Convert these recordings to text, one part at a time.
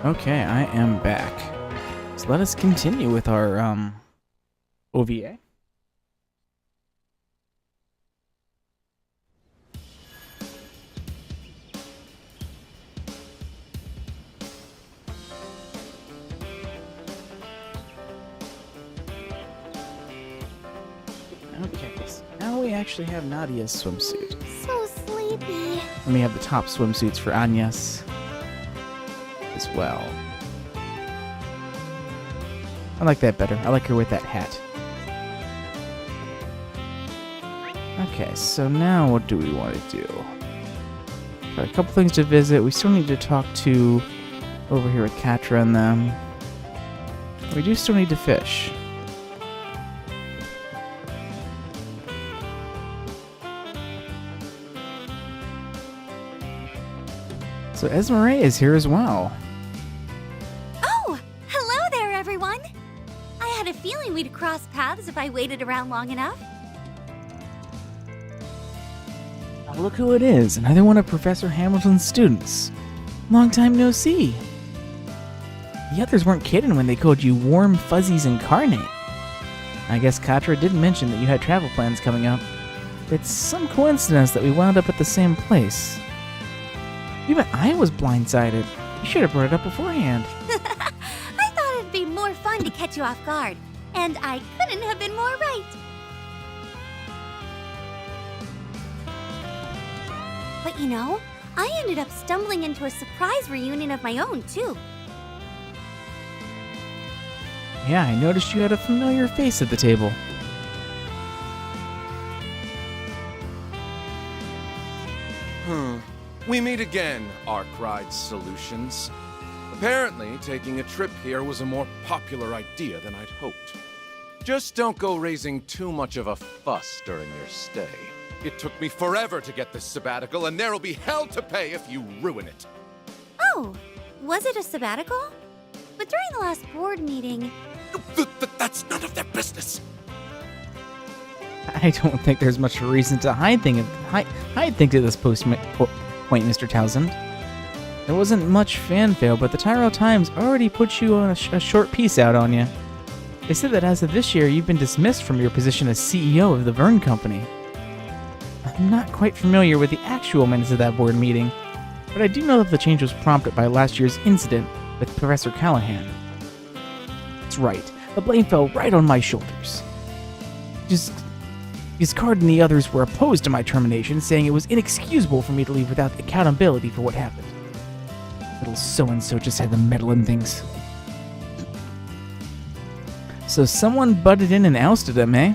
Okay, I am back. So let us continue with our OVA. Okay, so now we actually have Nadia's swimsuit. So sleepy. And we have the top swimsuits for Anya's as well. I like that better. I like her with that hat. Okay, so now what do we want to do? Got a couple things to visit. We still need to talk to over here with Katra and them. We do still need to fish. So Esmeralda is here as well. Oh, hello there, everyone. I had a feeling we'd cross paths if I waited around long enough. Oh, look who it is, another one of Professor Hamilton's students. Long time no see. The others weren't kidding when they called you Warm Fuzzies Incarnate. I guess Katra did mention that you had travel plans coming up. It's some coincidence that we wound up at the same place. Even I was blindsided. You should have brought it up beforehand. I thought it'd be more fun to catch you off guard, and I couldn't have been more right. But you know, I ended up stumbling into a surprise reunion of my own, too. Yeah, I noticed you had a familiar face at the table. We meet again, Arkwright Solutions. Apparently, taking a trip here was a more popular idea than I'd hoped. Just don't go raising too much of a fuss during your stay. It took me forever to get this sabbatical, and there'll be hell to pay if you ruin it. Oh, was it a sabbatical? But during the last board meeting... That's none of their business. I don't think there's much reason to hide things at this point, Mr. Townsend. There wasn't much fanfare, but the Tyro Times already put you on a short piece out on you. They said that as of this year, you've been dismissed from your position as CEO of the Vern Company. I'm not quite familiar with the actual minutes of that board meeting, but I do know that the change was prompted by last year's incident with Professor Callahan. That's right, the blame fell right on my shoulders. Giscard and the others were opposed to my termination, saying it was inexcusable for me to leave without accountability for what happened. Little so-and-so just had to meddle in things. So someone butted in and ousted him, eh?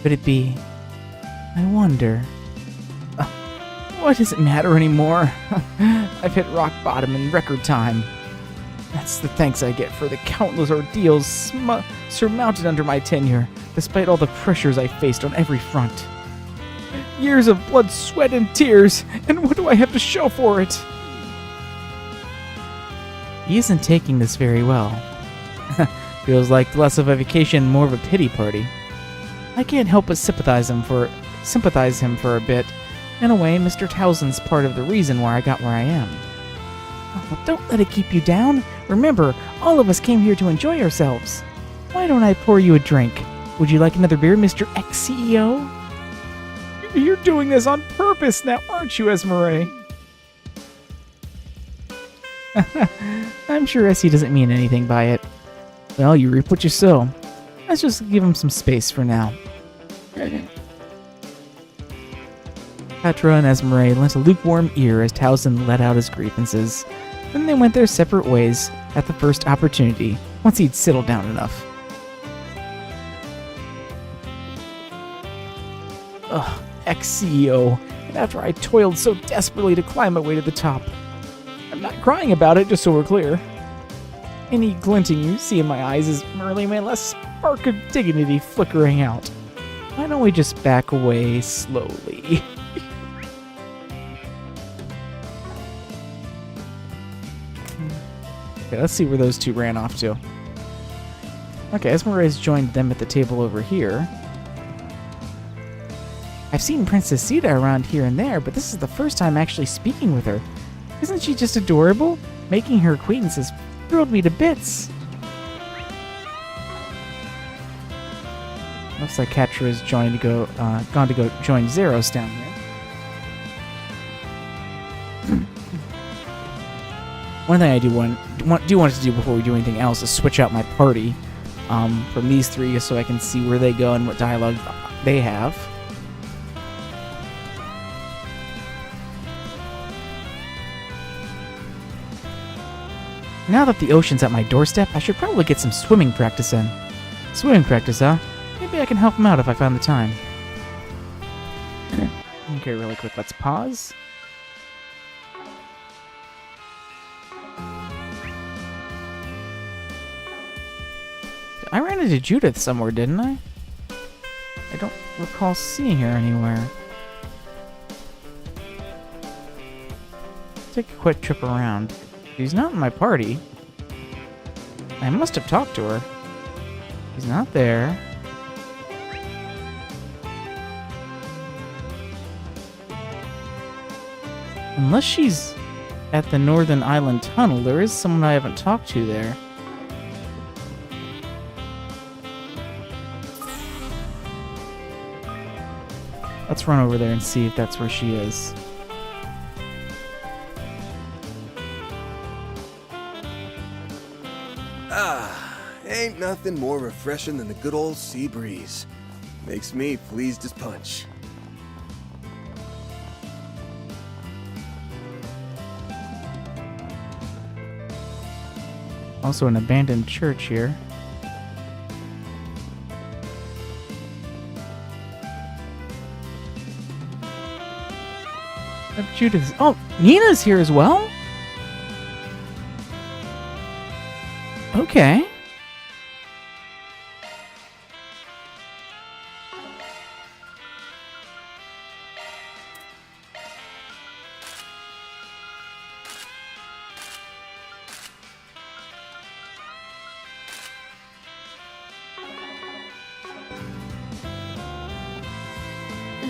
Could it be... I wonder... what does it matter anymore? I've hit rock bottom in record time. That's the thanks I get for the countless ordeals surmounted under my tenure, despite all the pressures I faced on every front. Years of blood, sweat, and tears, and what do I have to show for it? He isn't taking this very well. Feels like less of a vacation, more of a pity party. I can't help but sympathize him for a bit. In a way, Mr. Townsend's part of the reason why I got where I am. Oh, don't let it keep you down. Remember, all of us came here to enjoy ourselves. Why don't I pour you a drink? Would you like another beer, Mr. Ex-CEO? You're doing this on purpose now, aren't you, Esmeralda? I'm sure Essie doesn't mean anything by it. Well, you reap what you sow. Let's just give him some space for now. Petra and Esmeralda lent a lukewarm ear as Townsend let out his grievances. Then they went their separate ways at the first opportunity, once he'd settled down enough. Ugh, ex-CEO, and after I toiled so desperately to climb my way to the top. I'm not crying about it, just so we're clear. Any glinting you see in my eyes is merely my last spark of dignity flickering out. Why don't we just back away slowly? Okay, let's see where those two ran off to. Okay, Esmeralda's joined them at the table over here. I've seen Princess Sita around here and there, but this is the first time actually speaking with her. Isn't she just adorable? Making her acquaintance has thrilled me to bits. Looks like Catra is gone to go join Zeros down here. One thing I do want to do before we do anything else is switch out my party from these three so I can see where they go and what dialogue they have. Now that the ocean's at my doorstep, I should probably get some swimming practice in. Swimming practice, huh? Maybe I can help him out if I find the time. Okay, really quick, let's pause. I ran into Judith somewhere, didn't I? I don't recall seeing her anywhere. Take a quick trip around. She's not in my party. I must have talked to her. She's not there. Unless she's at the Northern Island Tunnel, there is someone I haven't talked to there. Let's run over there and see if that's where she is. Ain't nothing more refreshing than the good old sea breeze. Makes me pleased as punch. Also an abandoned church here. Judith. Oh, Nina's here as well? Okay.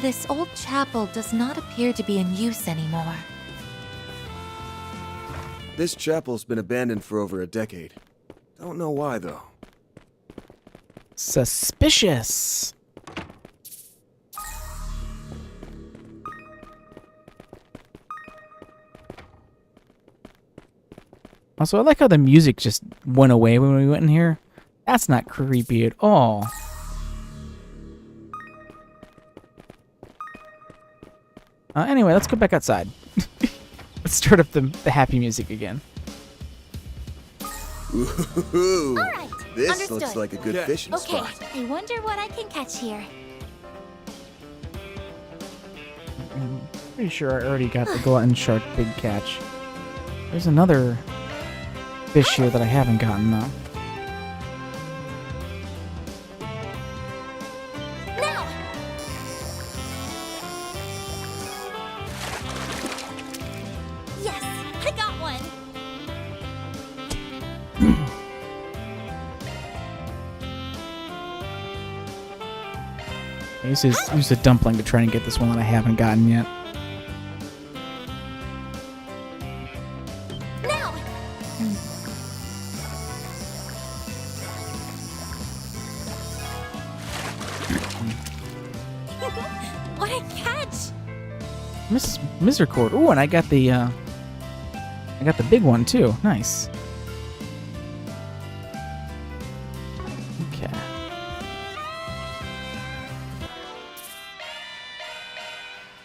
This old chapel does not appear to be in use anymore. This chapel's been abandoned for over a decade. Don't know why, though. Suspicious. Also, I like how the music just went away when we went in here. That's not creepy at all. Anyway, let's go back outside. Let's start up the happy music again. Ooh, All right, this understood. looks like a good fishing Okay, spot. I wonder what I can catch here. Pretty sure I already got the glutton shark big catch. There's another fish here that I haven't gotten though. Now! Yes, I got one. I use a dumpling to try and get this one that I haven't gotten yet. Now! What a catch! Misericord. Ooh, and I got the big one too. Nice. Okay.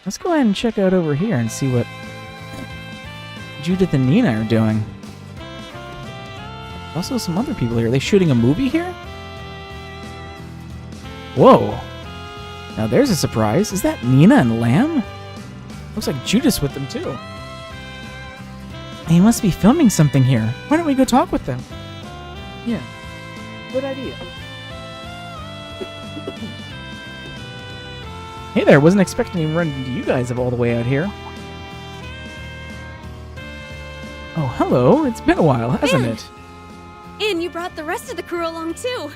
Let's go ahead and check out over here and see what Judith and Nina are doing. Also, some other people here. Are they shooting a movie here? Whoa. Now there's a surprise. Is that Nina and Lamb? Looks like Judas with them too. They must be filming something here. Why don't we go talk with them? Yeah. Good idea. Hey there, wasn't expecting to run into you guys all the way out here. Oh, hello. It's been a while, hasn't it? And you brought the rest of the crew along too.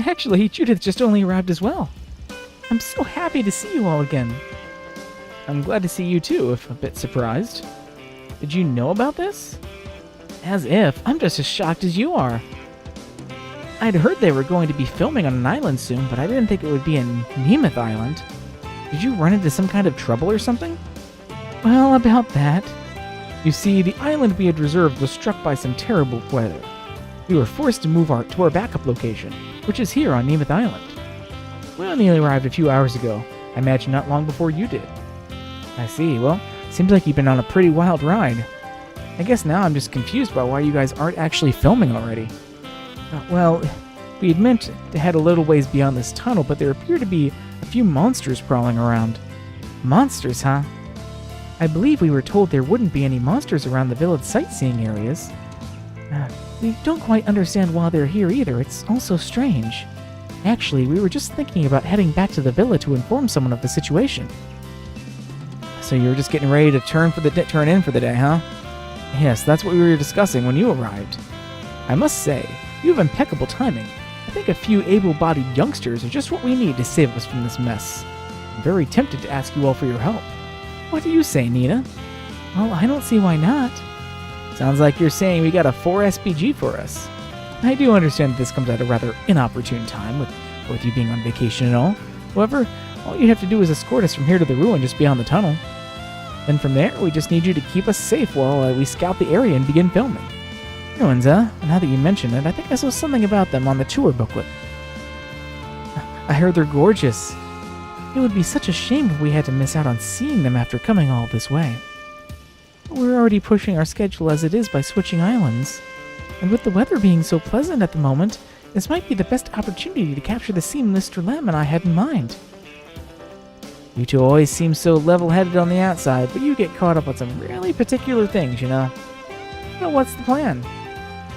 Actually, Judith just only arrived as well. I'm so happy to see you all again. I'm glad to see you too, if a bit surprised. Did you know about this? As if. I'm just as shocked as you are. I'd heard they were going to be filming on an island soon, but I didn't think it would be in Nemeth Island. Did you run into some kind of trouble or something? Well, about that. You see, the island we had reserved was struck by some terrible weather. We were forced to move to our backup location, which is here on Nemeth Island. We only arrived a few hours ago. I imagine not long before you did. I see. Well, seems like you've been on a pretty wild ride. I guess now I'm just confused about why you guys aren't actually filming already. Well, we had meant to head a little ways beyond this tunnel, but there appear to be a few monsters prowling around. Monsters, huh? I believe we were told there wouldn't be any monsters around the village sightseeing areas. We don't quite understand why they're here either. It's all so strange. Actually, we were just thinking about heading back to the villa to inform someone of the situation. So you were just getting ready to turn in for the day, huh? Yes, that's what we were discussing when you arrived. I must say, you have impeccable timing. I think a few able-bodied youngsters are just what we need to save us from this mess. I'm very tempted to ask you all for your help. What do you say, Nina? Well, I don't see why not. Sounds like you're saying we got a 4 SPG for us. I do understand that this comes at a rather inopportune time, with you being on vacation and all. However, all you have to do is escort us from here to the ruin just beyond the tunnel. Then from there, we just need you to keep us safe while we scout the area and begin filming. Ruins, huh? Now that you mention it, I think I saw something about them on the tour booklet. I heard they're gorgeous. It would be such a shame if we had to miss out on seeing them after coming all this way. We're already pushing our schedule as it is by switching islands. And with the weather being so pleasant at the moment, this might be the best opportunity to capture the scene Mr. Lamb and I had in mind. You two always seem so level-headed on the outside, but you get caught up on some really particular things, you know. Well, what's the plan?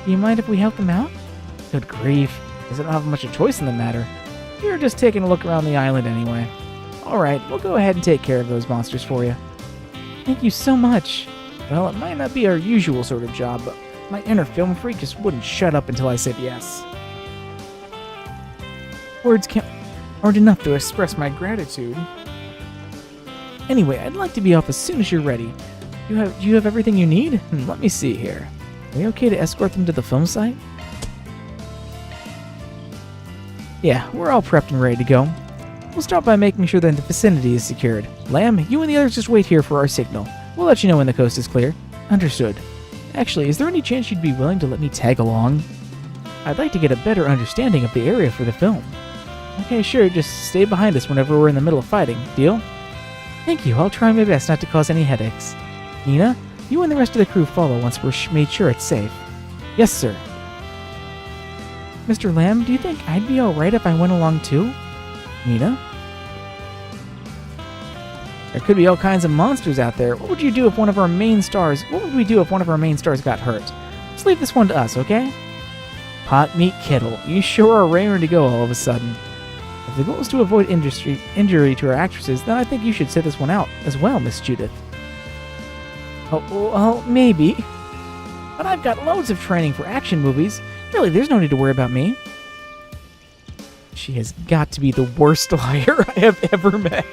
Do you mind if we help them out? Good grief, I don't have much of a choice in the matter. You're just taking a look around the island anyway. Alright, we'll go ahead and take care of those monsters for you. Thank you so much. Well, it might not be our usual sort of job, but my inner film freak just wouldn't shut up until I said yes. Words aren't enough to express my gratitude. Anyway, I'd like to be off as soon as you're ready. Do you have everything you need? Let me see here. Are you okay to escort them to the film site? Yeah, we're all prepped and ready to go. We'll start by making sure that the vicinity is secured. Lamb, you and the others just wait here for our signal. We'll let you know when the coast is clear. Understood. Actually, is there any chance you'd be willing to let me tag along? I'd like to get a better understanding of the area for the film. Okay, sure, just stay behind us whenever we're in the middle of fighting. Deal? Thank you, I'll try my best not to cause any headaches. Nina, you and the rest of the crew follow once we're made sure it's safe. Yes, sir. Mr. Lamb, do you think I'd be alright if I went along too? Nina? There could be all kinds of monsters out there. What would you do if one of our main stars... What would we do if one of our main stars got hurt? Let's leave this one to us, okay? Pot meat kettle. You sure are raring to go all of a sudden. If the goal is to avoid injury to our actresses, then I think you should sit this one out as well, Miss Judith. Oh, well, maybe. But I've got loads of training for action movies. Really, there's no need to worry about me. She has got to be the worst liar I have ever met.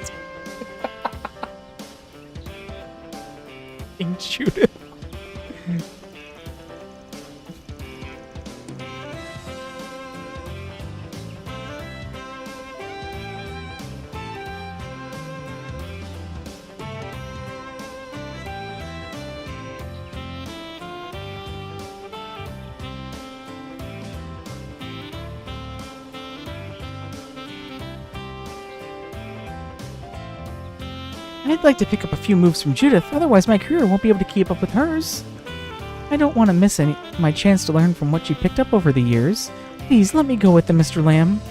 Judith. I'd like to pick up a few moves from Judith, otherwise my career won't be able to keep up with hers. I don't want to miss my chance to learn from what she picked up over the years. Please, let me go with them, Mr. Lamb.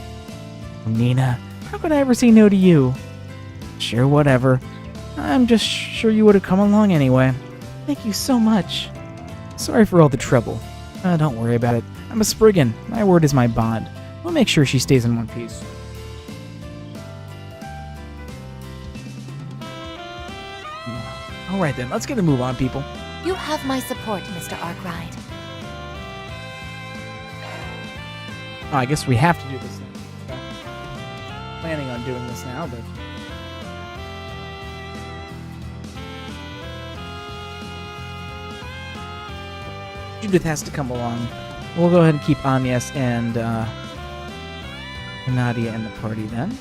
Nina, how could I ever say no to you? Sure, whatever. I'm just sure you would have come along anyway. Thank you so much. Sorry for all the trouble. Don't worry about it. I'm a Spriggan. My word is my bond. We'll make sure she stays in one piece. Alright then, let's get a move on, people. You have my support, Mr. Arkwright. Oh, I guess we have to do this now. Okay. Planning on doing this now, but... Judith has to come along. We'll go ahead and keep Agnes and Nadia in the party then.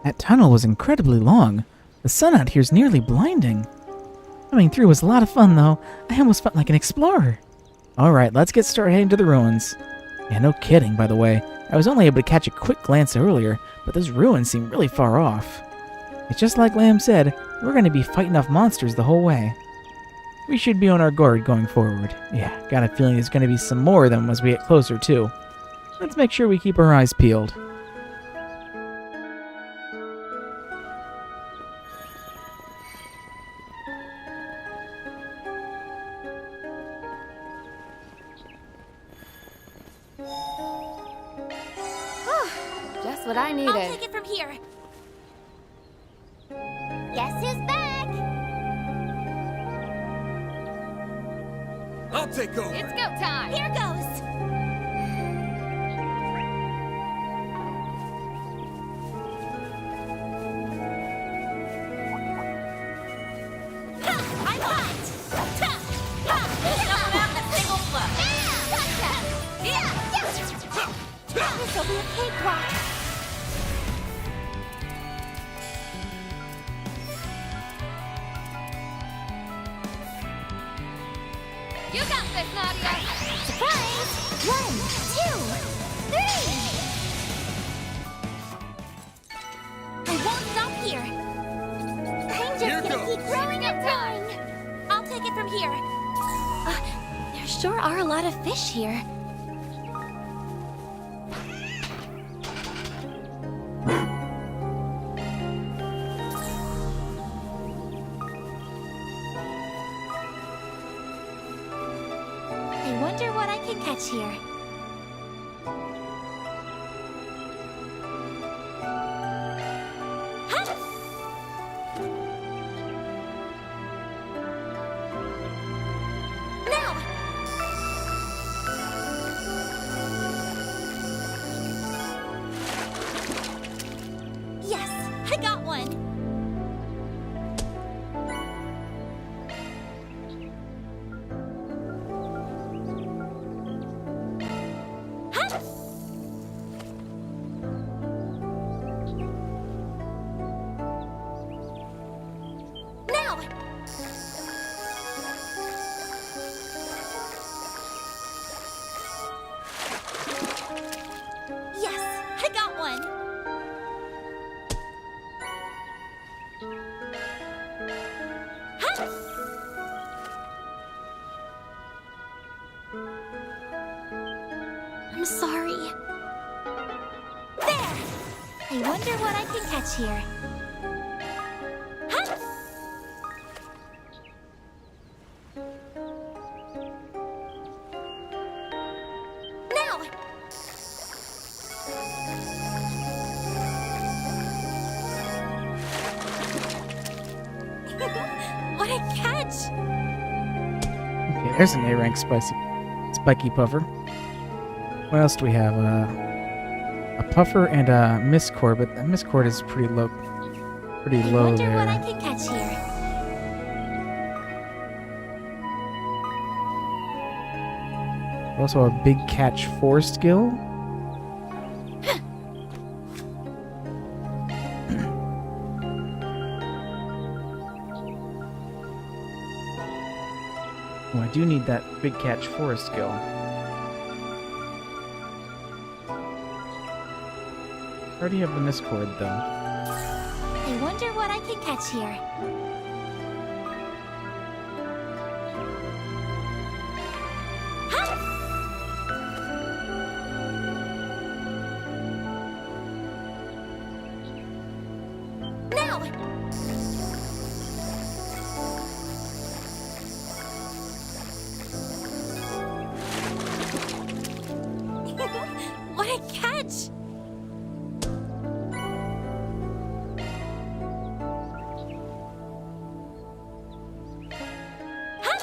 That tunnel was incredibly long. The sun out here is nearly blinding. Coming through was a lot of fun, though. I almost felt like an explorer. Alright, let's get started heading to the ruins. Yeah, no kidding, by the way. I was only able to catch a quick glance earlier, but those ruins seem really far off. It's just like Lamb said, we're going to be fighting off monsters the whole way. We should be on our guard going forward. Yeah, got a feeling there's going to be some more of them as we get closer, too. Let's make sure we keep our eyes peeled. Just what I I'll needed. take it from here. Guess who's back? I'll take over. It's go time. Here goes. Ha! I'm hot. Ta! Ha! Not out in a single foot. Gotcha. Yeah. This'll be a cakewalk. You got this, Nadia. Surprise! 1, 2, 3. I won't stop here. I'm just Here gonna goes. keep growing and growing. I'll take it from here. There sure are a lot of fish here. I wonder what I can catch here. Huh? Now! Yes, I got one. Huh? Now! Yes, I got one. Huh? I'm sorry. There! I wonder what I can catch here. Huh? Now! What a catch! Okay, there's an A-rank spiky puffer. What else do we have? A puffer and a miscord, but the miscord is pretty low. Pretty I low wonder what I there. can catch here. Also a big catch 4 skill. Oh, I do need that big catch 4 skill. I already have the miscord though. I wonder what I can catch here. Huh? Now! What a catch! Huh?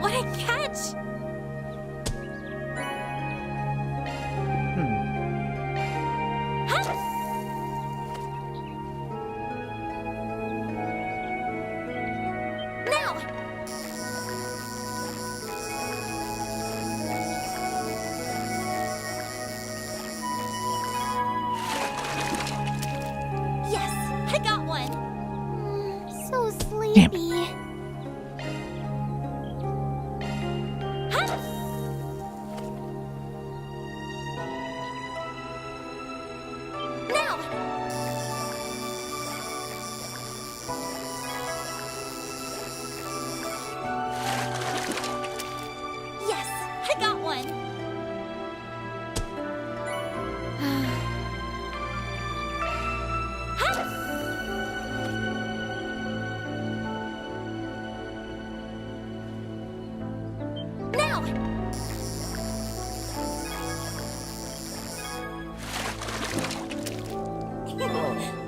What a catch! Now! Yes, I got one. So sleepy. Now! Yes, I got one. Now!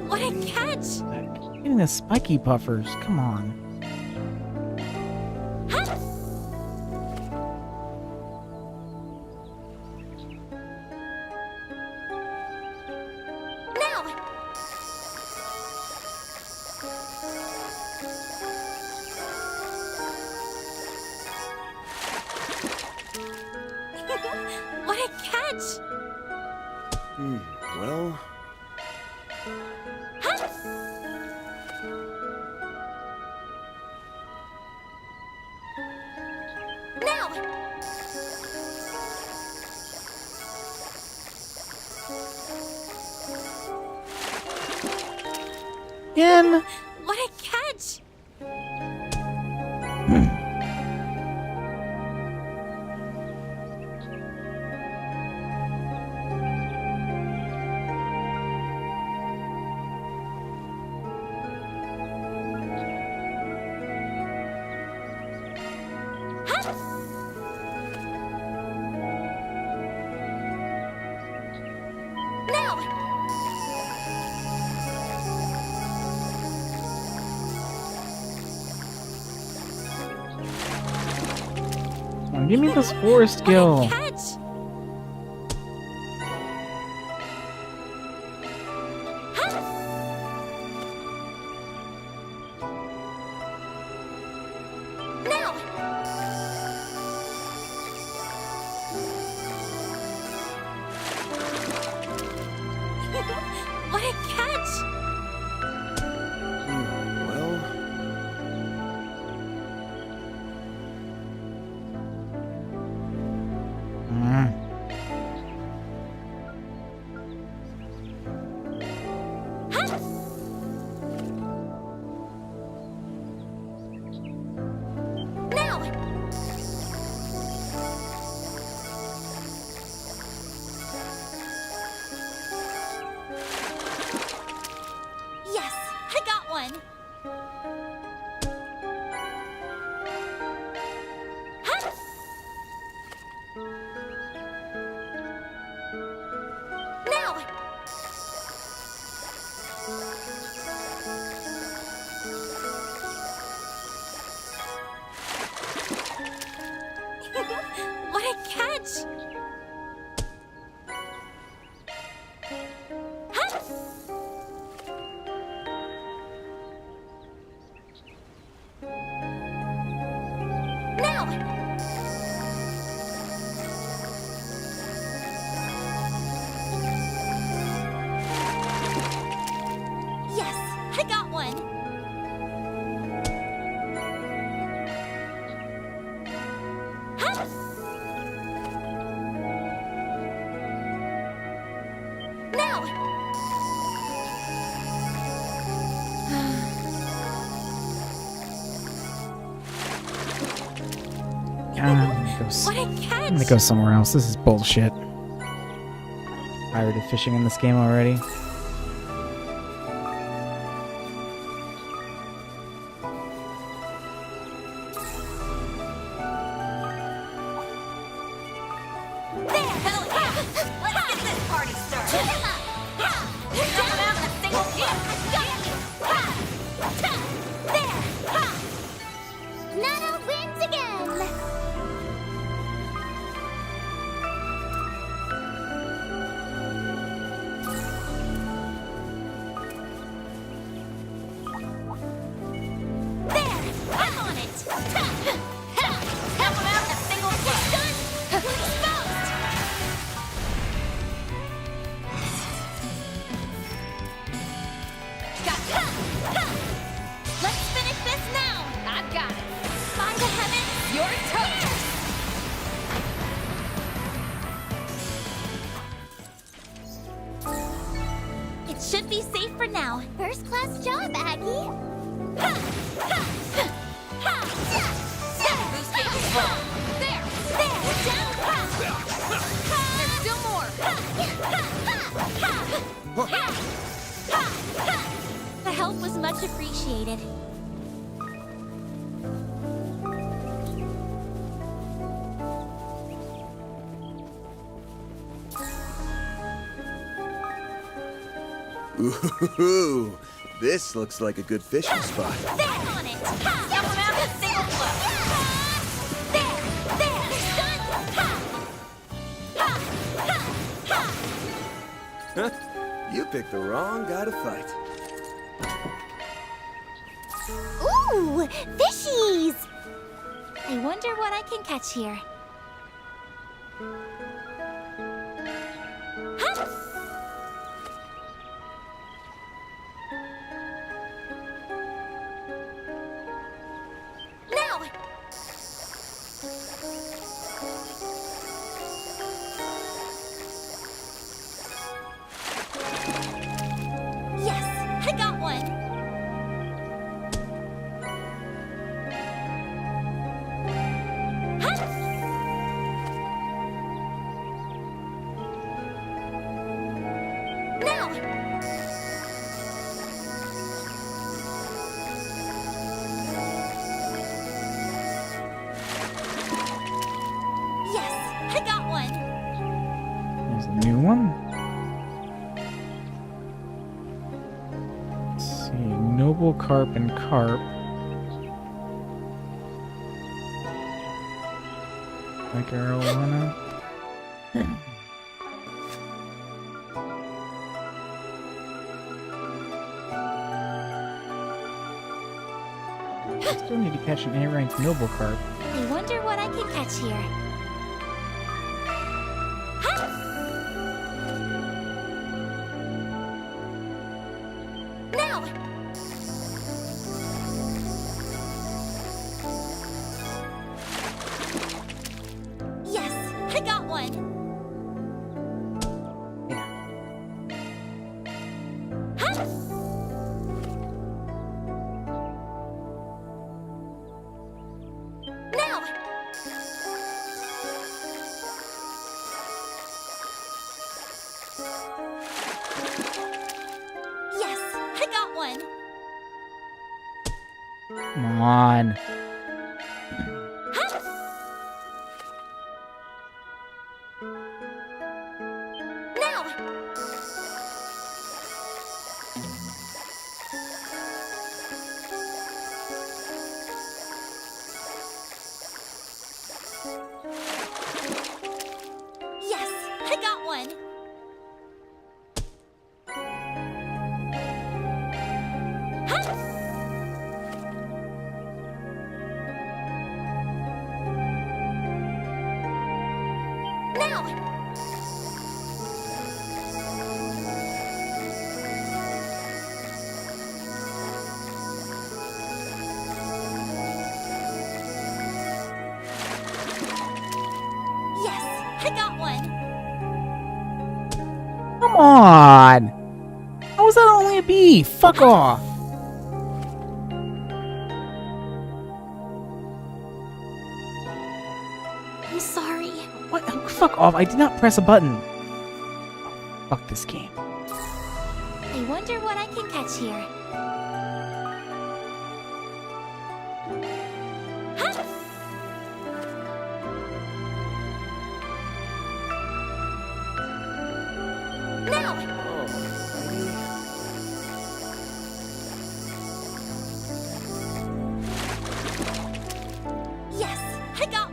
What a catch! Getting the spiky puffers. Come on. Now! What a catch! Well, Now! Again? What a catch! Now! Come on, give me this forest What skill. a catch! Now! What a catch! well, Mm. Now! Yes, I got one. Now! What a catch! Now! Yes, I got one. Now! What a I'm catch! gonna go somewhere else. This is bullshit. Tired of fishing in this game already. There! Hell yeah! Let's get this party party started. Jump out in a single flip. There! Nana wins again! There! I'm on it! Jump out in a single flip. Exposed! Gotcha! Let's finish this now! I've got it! By the heavens, your turn! It should be safe for now. First class job, Aggie. Boost it full. There! Down! There's still more! The help was much appreciated. Ooh, this looks like a good fishing spot. There! On it! Jump him out in a single flip. Huh? You picked the wrong guy to fight. Ooh, fishies! I wonder what I can catch here. Huh? Now! Yes! I got one! Now! Yes! I got one! There's a new one. Let's see. Noble Carp and Carp. Like arowana. I still need to catch an A-ranked Noble Carp. I wonder what I can catch here. Now! Yes! I got one! Now! Yes! I got one! Come on. Now! Yes! I got one! Now! Yes! I got one! Come on! How was that only a B? Fuck off! I'm sorry. What? Fuck off! I did not press a button. Oh, fuck this game. I wonder what I can catch here.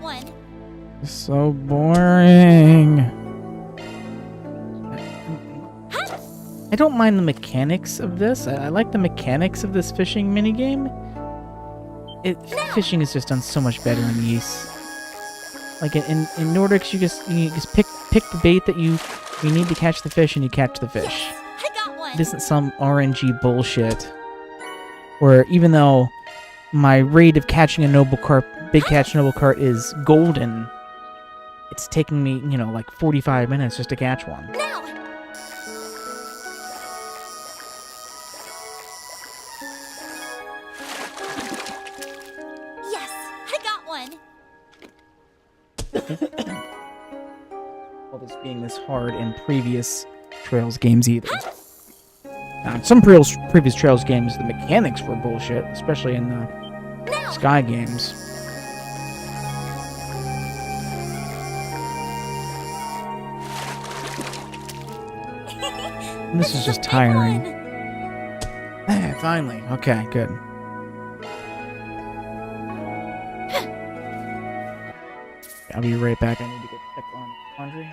got one. So boring. I don't mind the mechanics of this. I like the mechanics of this fishing minigame. Fishing is just done so much better in Ys. Like in Nordics, you just pick the bait that you need to catch the fish, and you catch the fish. I got one. It isn't some RNG bullshit. Where even though my rate of catching a big catch noble carp is golden, it's taking me, like 45 minutes just to catch one. Now. Yes, I got one. All this being this hard in previous Trails games either. Now, in some previous Trails games, the mechanics were bullshit, especially in the Sky games. And this is just tiring. Finally. Okay, good. I'll be right back. I need to get back on laundry.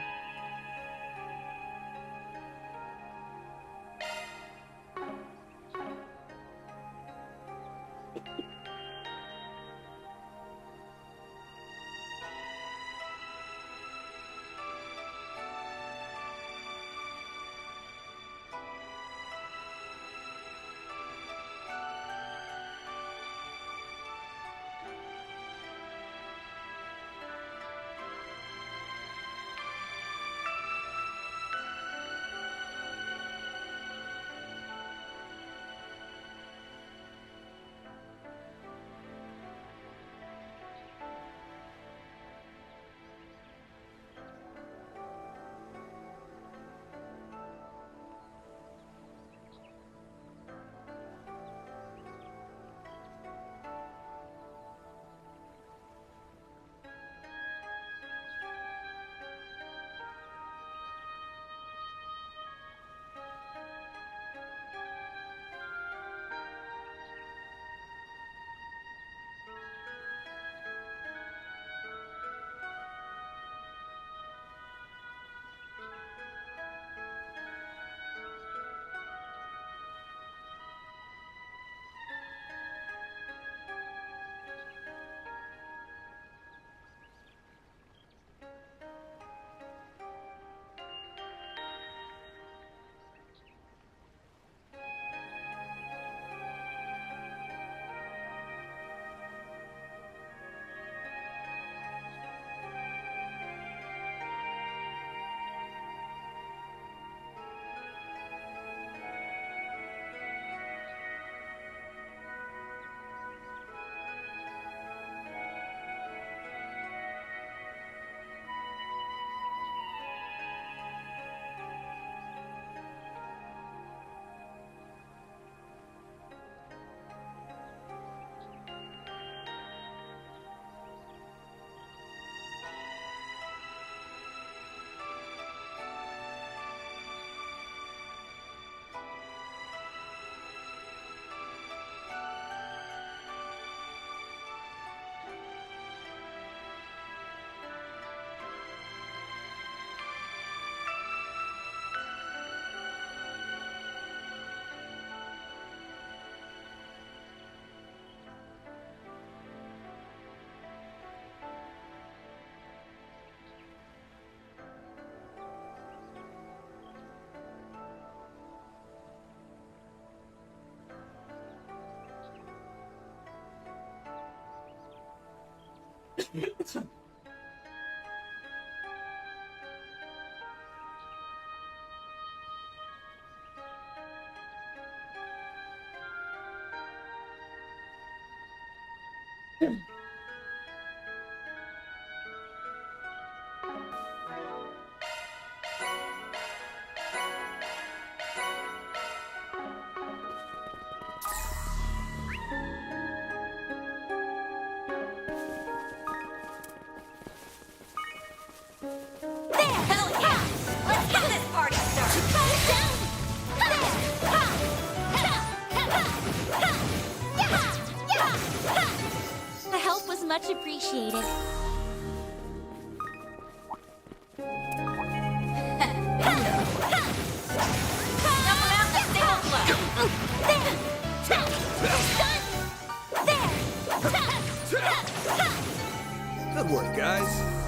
The help was much appreciated.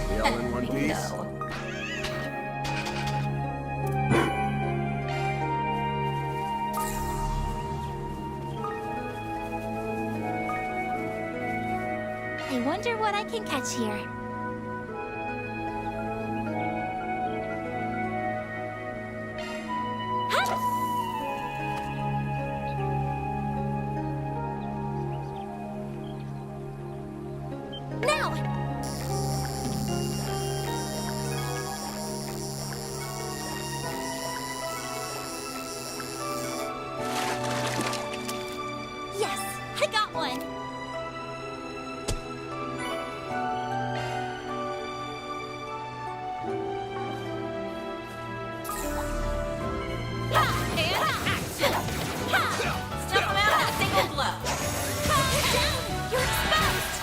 They all in one piece? I wonder what I can catch here. Now! Yes, I got one. Ha! And action! Ha! Snuff him out in a single blow. Get down! You're exposed!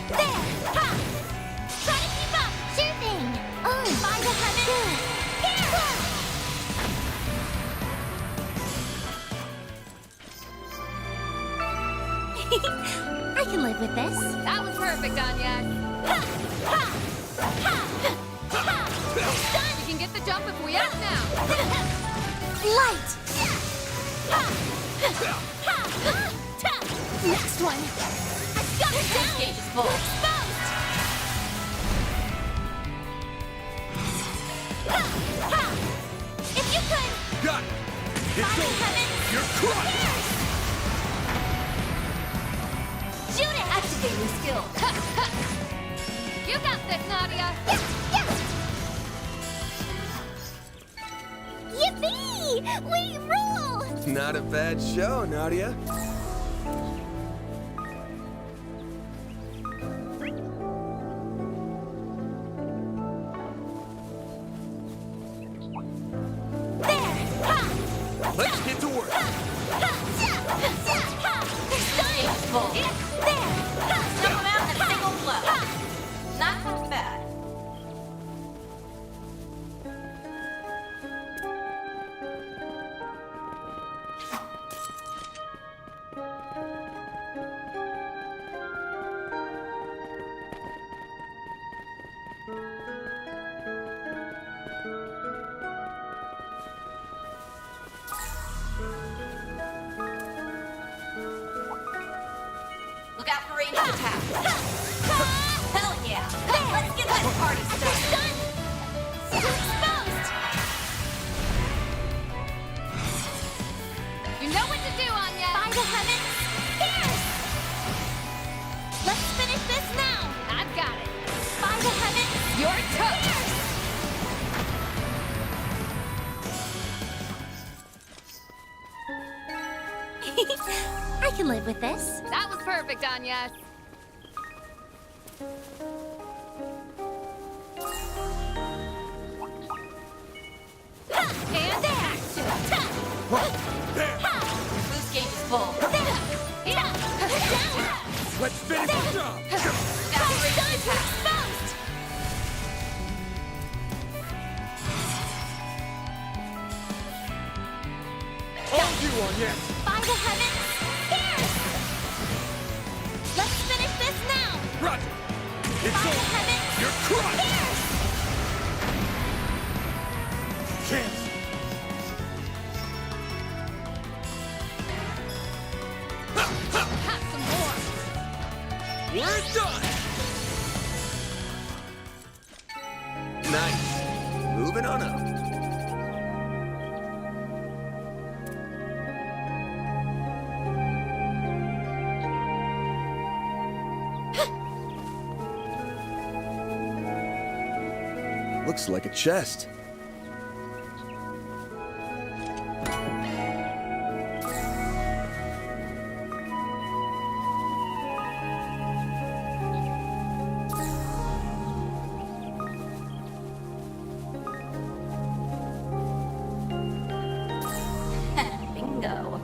There! Ha! Try to keep up! Sure thing! Oh, by the heavens! Here! I can live with this. That was perfect, Anya. Ha! Ha! Ha! Ha! Done! We can get the jump if we act now. Light! Ha! Ha! Ta! Next one! I've got it down! Gauge is full. Exposed! Ha! Ha! If you could! Got it! It's By over! heavens! You're crushed! Shoot it! Activating skill. You got this, Nadia. Yes! Yes! Yippee! We rule! Not a bad show, Nadia. There! Ha! Let's get to work. Ha! Ha! Sha! Sha! Ha! Gauge is full. There! Ha! Snuff him out in a single blow. Ha! Not half bad. Look out for ranged attack. Hell yeah! Let's get this party started. Done! You're exposed! You know what to do, Anya. By the heavens! Here! Let's finish this now! I've got it. By the heavens! You're toast. I can live with this. That was perfect, Anya. Ha! And action. There! Boost gauge is full. Down! Let's finish the job! Look out for ranged Done! attack. Exposed! All you on, yes! By the heavens! Here! Let's finish this now! Roger! It's By the over! heavens! You're crushed! Here! Chance! Have some more. We're done! Nice. Moving on up. Looks like a chest. Bingo.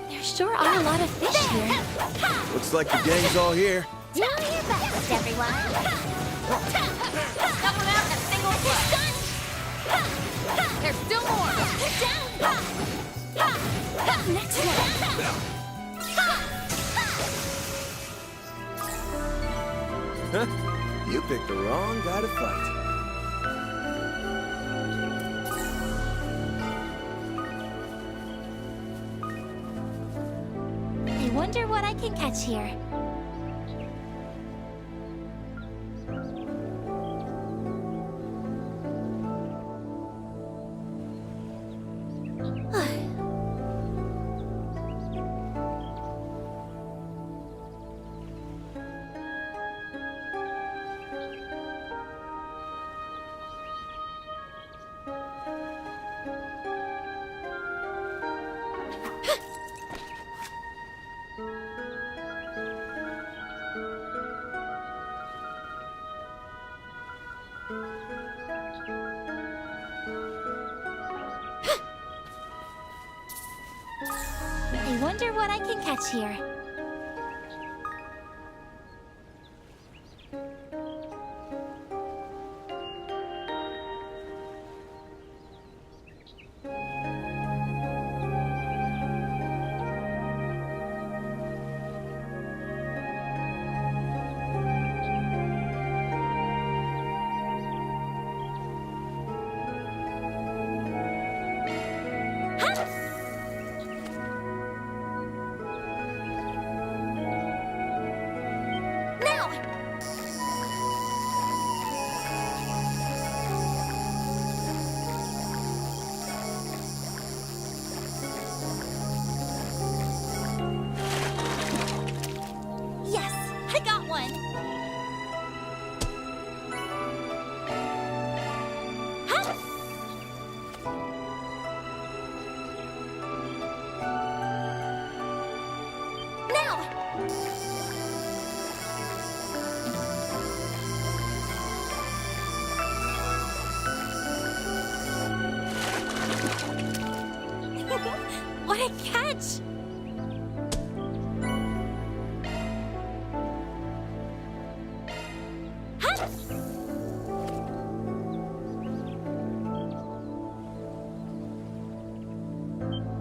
There sure are a lot of fish here. Looks like the gang's all here. Do your best, everyone. Double out in a single blow. There's still more. Down. Next one. Huh? You picked the wrong guy to fight. I wonder what I can catch here. I wonder what I can catch here. Now! Yes, I got one. Huh? Now! What a catch! Huh?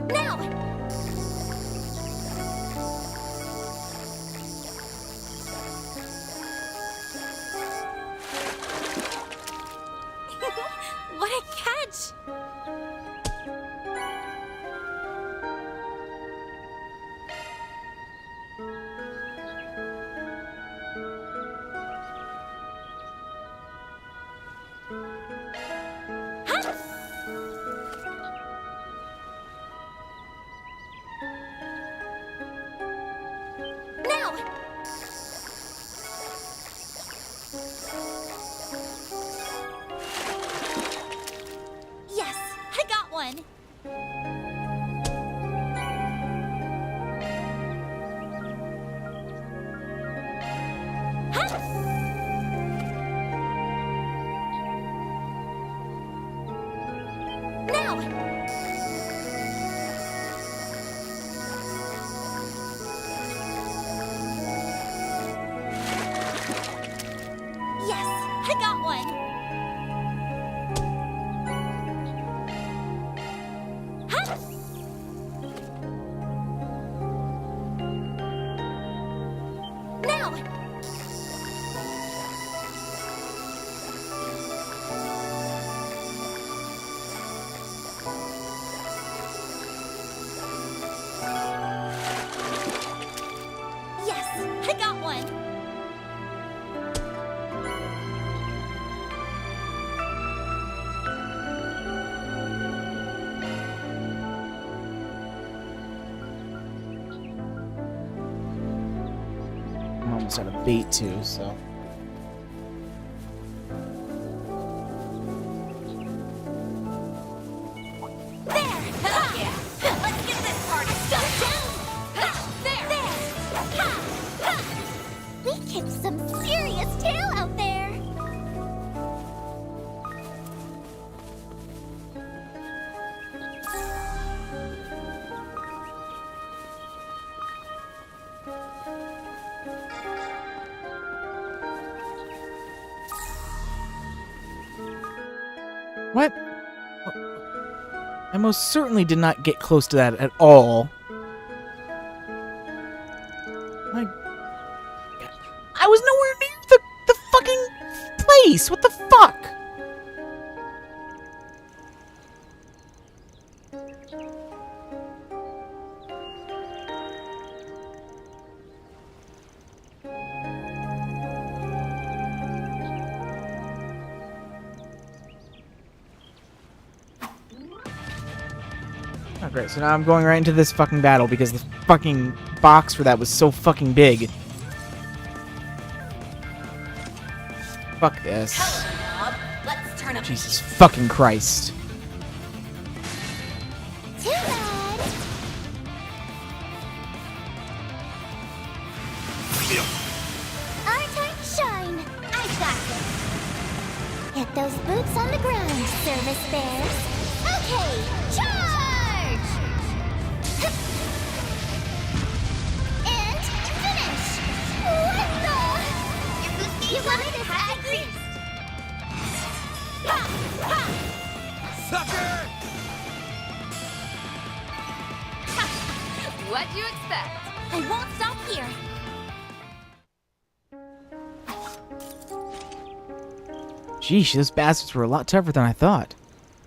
Now! What a catch! Huh? Now! Yes, I got one. Huh? Now! Yes, I got one. Huh? Now! Yes, I got one. I'm almost out of bait too, so. There! Hell yeah. Let's get this party started. Down! There. Ha! Ha! We kicked some serious tail out there! What? I most certainly did not get close to that at all. I was nowhere near the fucking place! What the fuck? Oh, great. So now I'm going right into this fucking battle because the fucking box for that was so fucking big. Fuck this. Hello, Knob. Let's turn up. Jesus fucking Christ. Too bad. Our time to shine. I got this. Get those boots on the ground, service bears. Okay, charge! And finish! What the? You wanted to have grease. Ha! Ha! Sucker! What'd you expect? I won't stop here. Sheesh, those bastards were a lot tougher than I thought.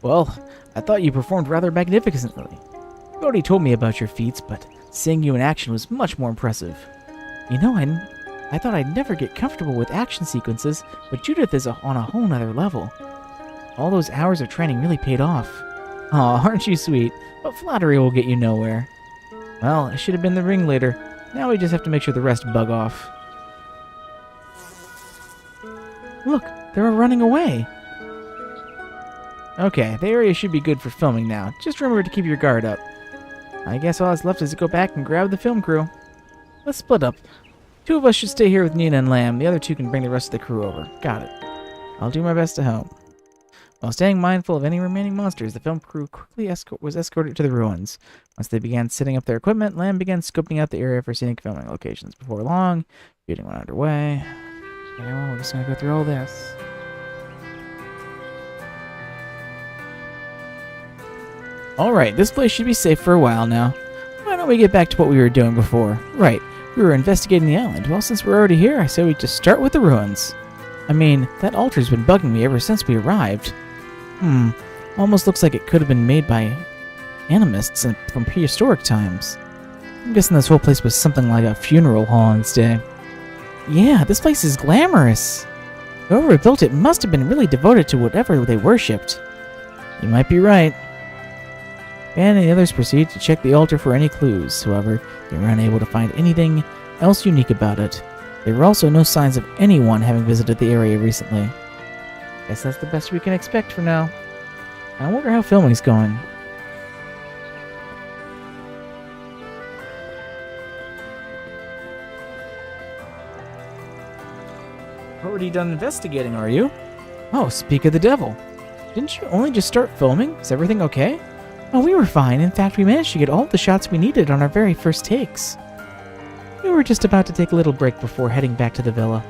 Well, I thought you performed rather magnificently. You already told me about your feats, but seeing you in action was much more impressive. You know, I thought I'd never get comfortable with action sequences, but Judith is on a whole nother level. All those hours of training really paid off. Aw, aren't you sweet? But flattery will get you nowhere. Well, I should have been the ringleader. Now we just have to make sure the rest bug off. Look, they're running away. Okay, the area should be good for filming now. Just remember to keep your guard up. I guess all that's left is to go back and grab the film crew. Let's split up. 2 of us should stay here with Nina and Lamb. The other 2 can bring the rest of the crew over. Got it. I'll do my best to help. While staying mindful of any remaining monsters, the film crew quickly was escorted to the ruins. Once they began setting up their equipment, Lamb began scoping out the area for scenic filming locations. Before long, shooting went underway. Okay, well, we're just gonna go through all this. Alright, this place should be safe for a while now. Why don't we get back to what we were doing before? Right, we were investigating the island. Well, since we're already here, I say we just start with the ruins. I mean, that altar's been bugging me ever since we arrived. Almost looks like it could have been made by animists from prehistoric times. I'm guessing this whole place was something like a funeral hall instead. Yeah, this place is glamorous. Whoever built it must have been really devoted to whatever they worshipped. You might be right. Van and the others proceeded to check the altar for any clues. However, they were unable to find anything else unique about it. There were also no signs of anyone having visited the area recently. Guess that's the best we can expect for now. I wonder how filming's going. Already done investigating, are you? Oh, speak of the devil. Didn't you only just start filming? Is everything okay? Oh, we were fine. In fact, we managed to get all the shots we needed on our very first takes. We were just about to take a little break before heading back to the villa.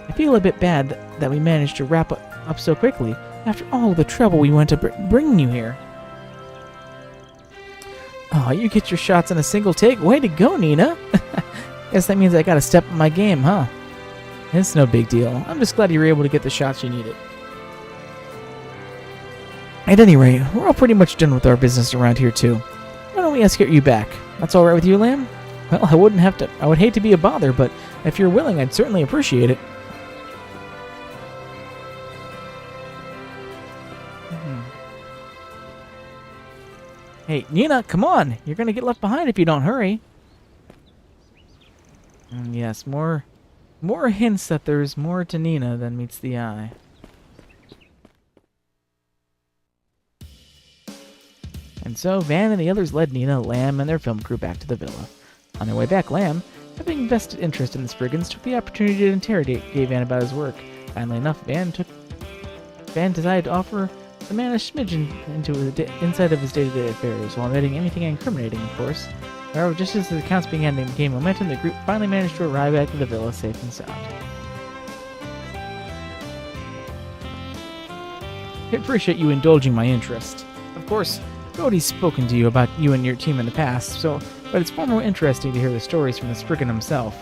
I feel a bit bad that we managed to wrap up so quickly after all the trouble we went to bringing you here. Oh, you get your shots in a single take? Way to go, Nina! Guess that means I gotta step up my game, huh? It's no big deal. I'm just glad you were able to get the shots you needed. At any rate, we're all pretty much done with our business around here too. Why don't we escort you back? That's alright with you, Lamb? Well, I would hate to be a bother, but if you're willing, I'd certainly appreciate it. Hey, Nina, come on! You're gonna get left behind if you don't hurry. Yes, more hints that there's more to Nina than meets the eye. And so, Van and the others led Nina, Lamb, and their film crew back to the villa. On their way back, Lamb, having vested interest in the Spriggans, took the opportunity to interrogate Van about his work. Finally enough, Van decided to offer the man a smidgen into the inside of his day-to-day affairs, while omitting anything incriminating, of course. However, just as the accounts began to gain momentum, the group finally managed to arrive back to the villa safe and sound. I appreciate you indulging my interest. Of course, Cody's spoken to you about you and your team in the past, but it's far more interesting to hear the stories from the Spriggan himself.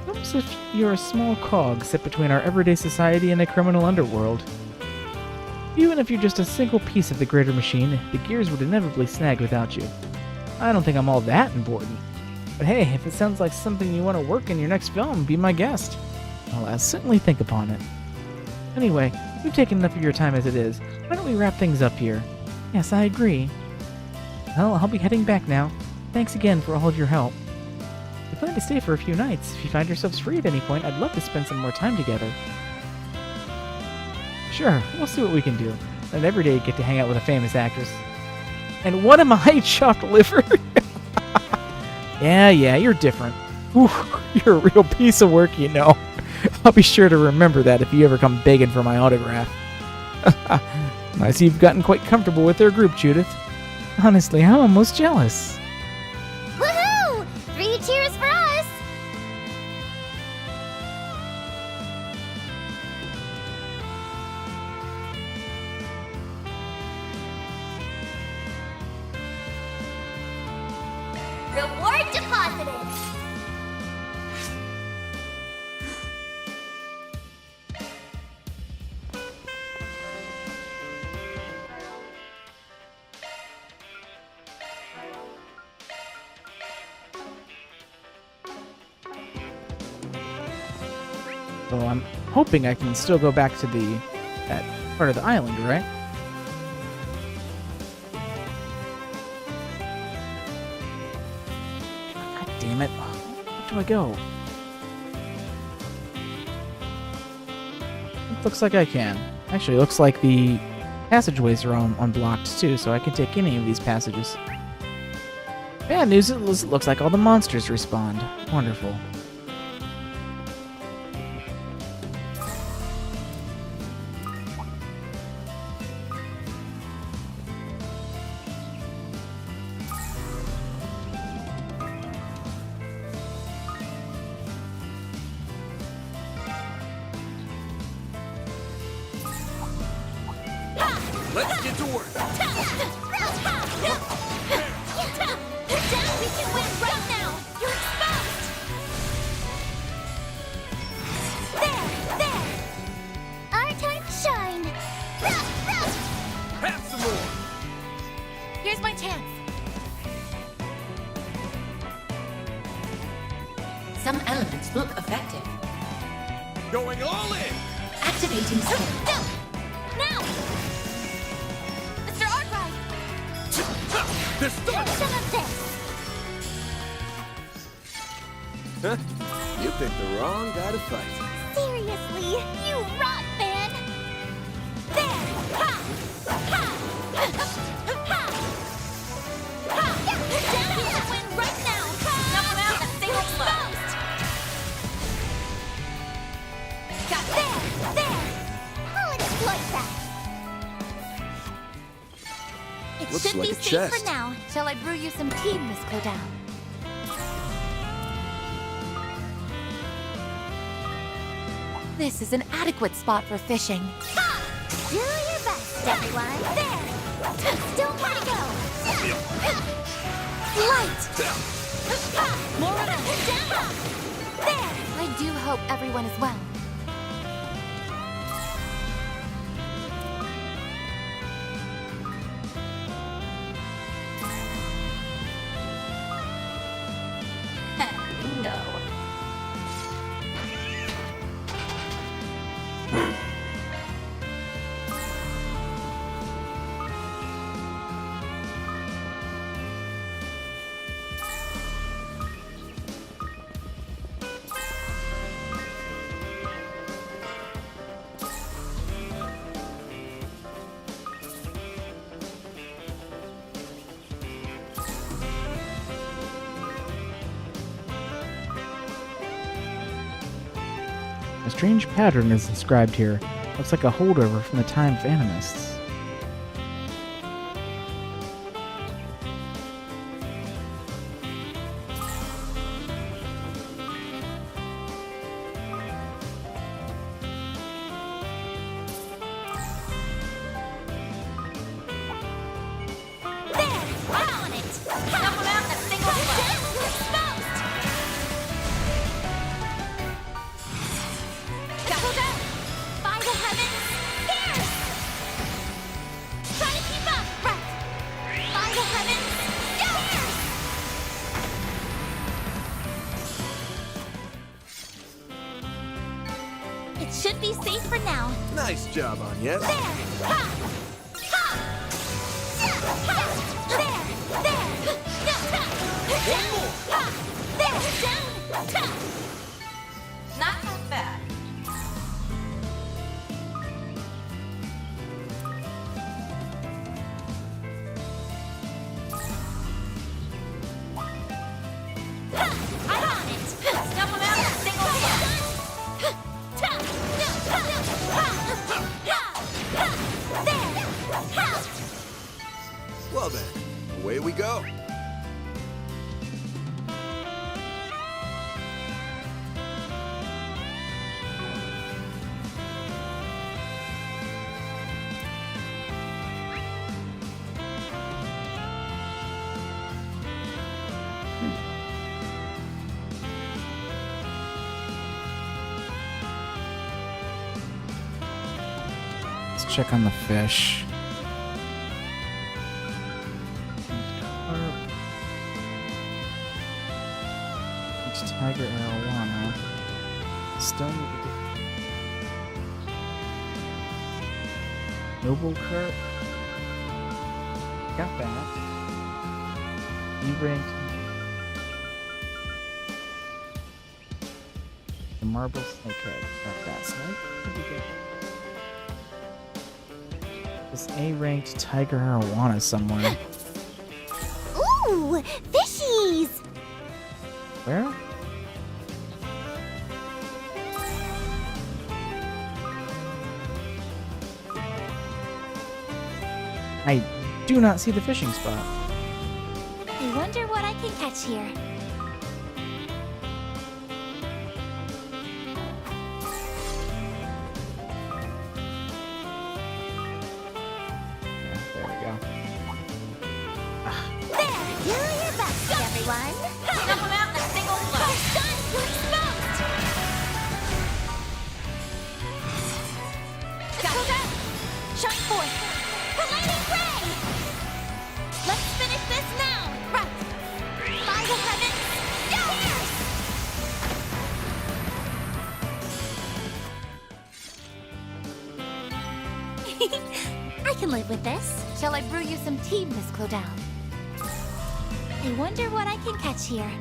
It's almost as if you're a small cog set between our everyday society and the criminal underworld. Even if you're just a single piece of the greater machine, the gears would inevitably snag without you. I don't think I'm all that important. But hey, if it sounds like something you want to work in your next film, be my guest. I'll certainly think upon it. Anyway, we've taken enough of your time as it is. Why don't we wrap things up here? Yes, I agree. Well, I'll be heading back now. Thanks again for all of your help. We plan to stay for a few nights. If you find yourselves free at any point, I'd love to spend some more time together. Sure, we'll see what we can do. Not every day you get to hang out with a famous actress. And what am I, chopped liver? Yeah, you're different. Ooh, you're a real piece of work, you know. I'll be sure to remember that if you ever come begging for my autograph. I see you've gotten quite comfortable with their group, Judith. Honestly, I'm almost jealous. Woohoo! 3 cheers for us! Reward deposited! So I'm hoping I can still go back to that part of the island, right? God damn it. Where do I go? It looks like I can. Actually, it looks like the passageways are all unblocked too, so I can take any of these passages. Bad news, it looks like all the monsters respawned. Wonderful. Let's get to work. Down, we can win right now! You're exposed! There! Our time to shine! Have some more. Here's my chance. Some elements look effective. Going all in. Activating skill. Now! Mr. Arkwright! They're Have starting. some of this! Huh? You picked the wrong guy to fight. Seriously, you rock, man! There! Ha! Ha! Ha! Ha! Down here to win right now! Double down the single blow. Exposed! There! I'll exploit that! It Looks should like be a safe chest. for now. Shall I brew you some tea, Miss Clodagh? This is an adequate spot for fishing. Ha! Do your best, everyone. There! Still more to go! Light! More of it! Down! There! I do hope everyone is well. Bingo. A strange pattern is described here. Looks like a holdover from the time of animists. Snuff him out in a single blow. You're exposed! Go down. By the heavens, pierce! Try to keep up! Right! By the heavens, pierce! It should be safe for now. Nice job, Anya. There! Ha! Ha! Ha! There! There! Down! Ha! There! Down! Ha! Not half bad. I'm on it! Snuff him out in a single blow. Well then, away we go. Let's check on the fish. It's tiger arowana. Still need to get noble Kurt. Got that. E-ranked. The marbles. Okay, got that. So I think we get this A-ranked tiger arowana somewhere. Ooh, fishies! Where? I do not see the fishing spot. I wonder what I can catch here. Yeah, there we go. There! Do your best, everyone! Snuff him out in a single blow. First gun, you're exposed! Go down. Shine forth! Paladin ray! Let's finish this now! Right! By the heavens, pierce! I can live with this. Shall I brew you some tea, Miss Claudel? I wonder what I can catch here.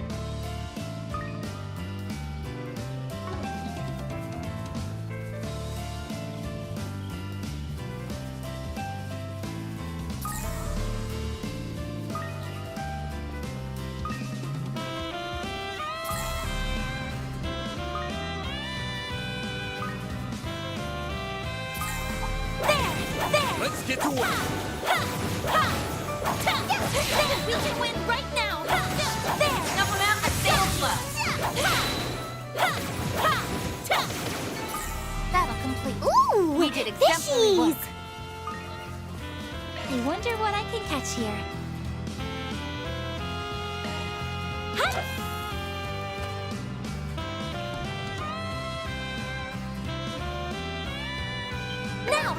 Let's get to work. We can win right now! There! Snuff him out in a single blow. That'll complete. Ooh! We did exemplary work. Fishies! I wonder what I can catch here. Huh? Now!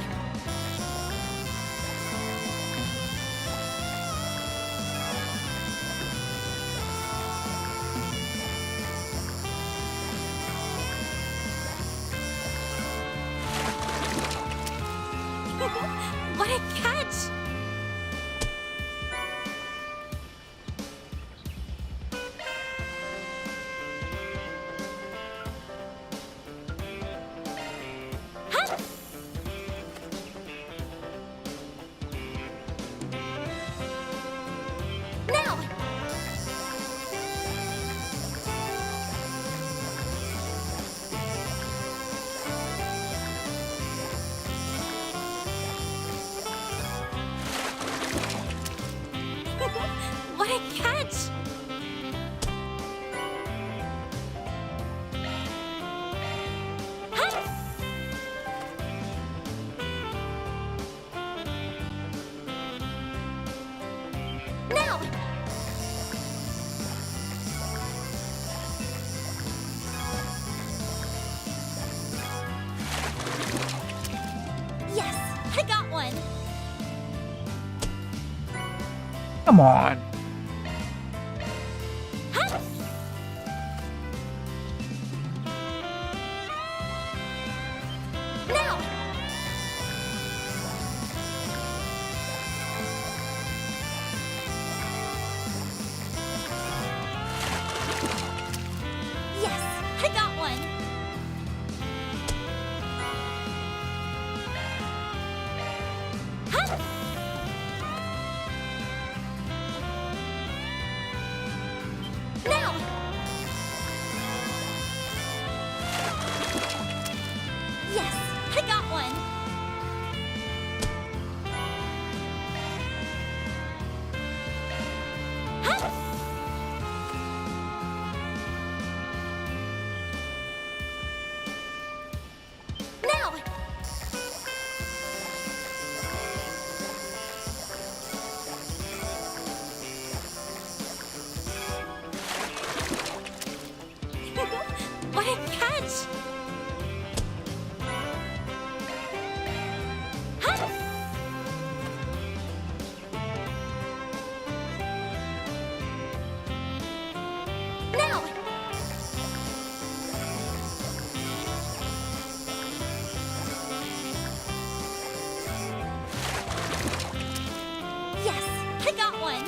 What a catch! Huh? Now! one. Come on. Huh? Now. Yes, I got one. Huh? Now. Yes, I got one. Huh? Now. What a catch! Huh? Now. Yes, I got one.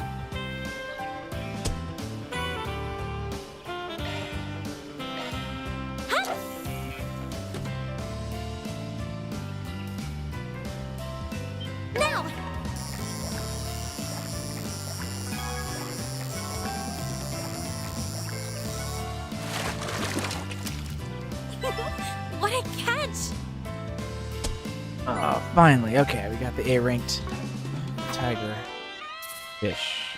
Huh? Now. What a catch! Oh, finally. Okay, we got the A-ranked tiger fish.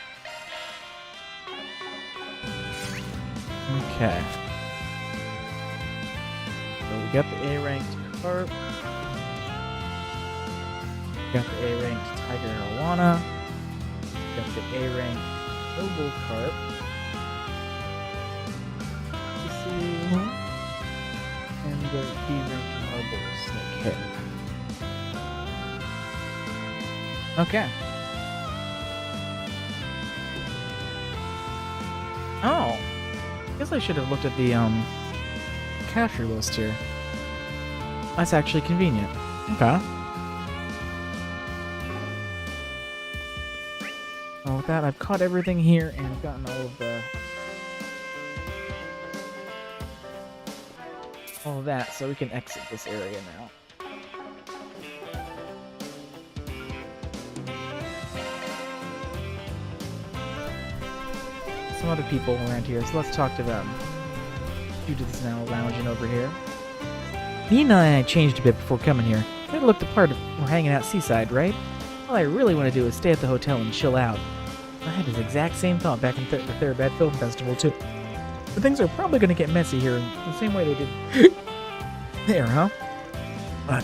Okay. So we got the A-ranked carp. We got the A-ranked tiger arowana. We got the A-ranked noble carp. Let's see. And the B-ranked marble snakehead. Okay. Oh. I guess I should have looked at the capture list here. That's actually convenient. Okay. Well, with that, I've caught everything here and I've gotten all of that, so we can exit this area now. Some other people around here, so let's talk to them. Judith's now lounging over here. Nina and I changed a bit before coming here. They looked the part of we're hanging out seaside, right? All I really want to do is stay at the hotel and chill out. I had this exact same thought back in the Therabad Film Festival, too. But things are probably going to get messy here in the same way they did there, huh?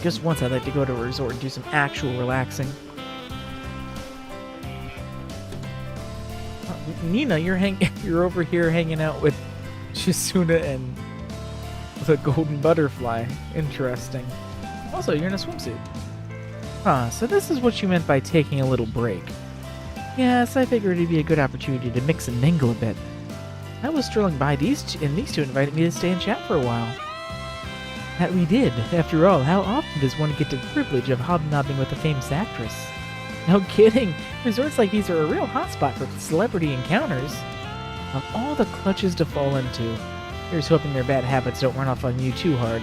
Just once I'd like to go to a resort and do some actual relaxing. Nina, you're over here hanging out with Shisuna and the golden butterfly. Interesting. Also, you're in a swimsuit. So this is what you meant by taking a little break. Yes, I figured it'd be a good opportunity to mix and mingle a bit. I was strolling by these two invited me to stay and chat for a while. That we did. After all, how often does one get the privilege of hobnobbing with a famous actress? No kidding. Resorts like these are a real hotspot for celebrity encounters. Of all the clutches to fall into, here's hoping their bad habits don't run off on you too hard.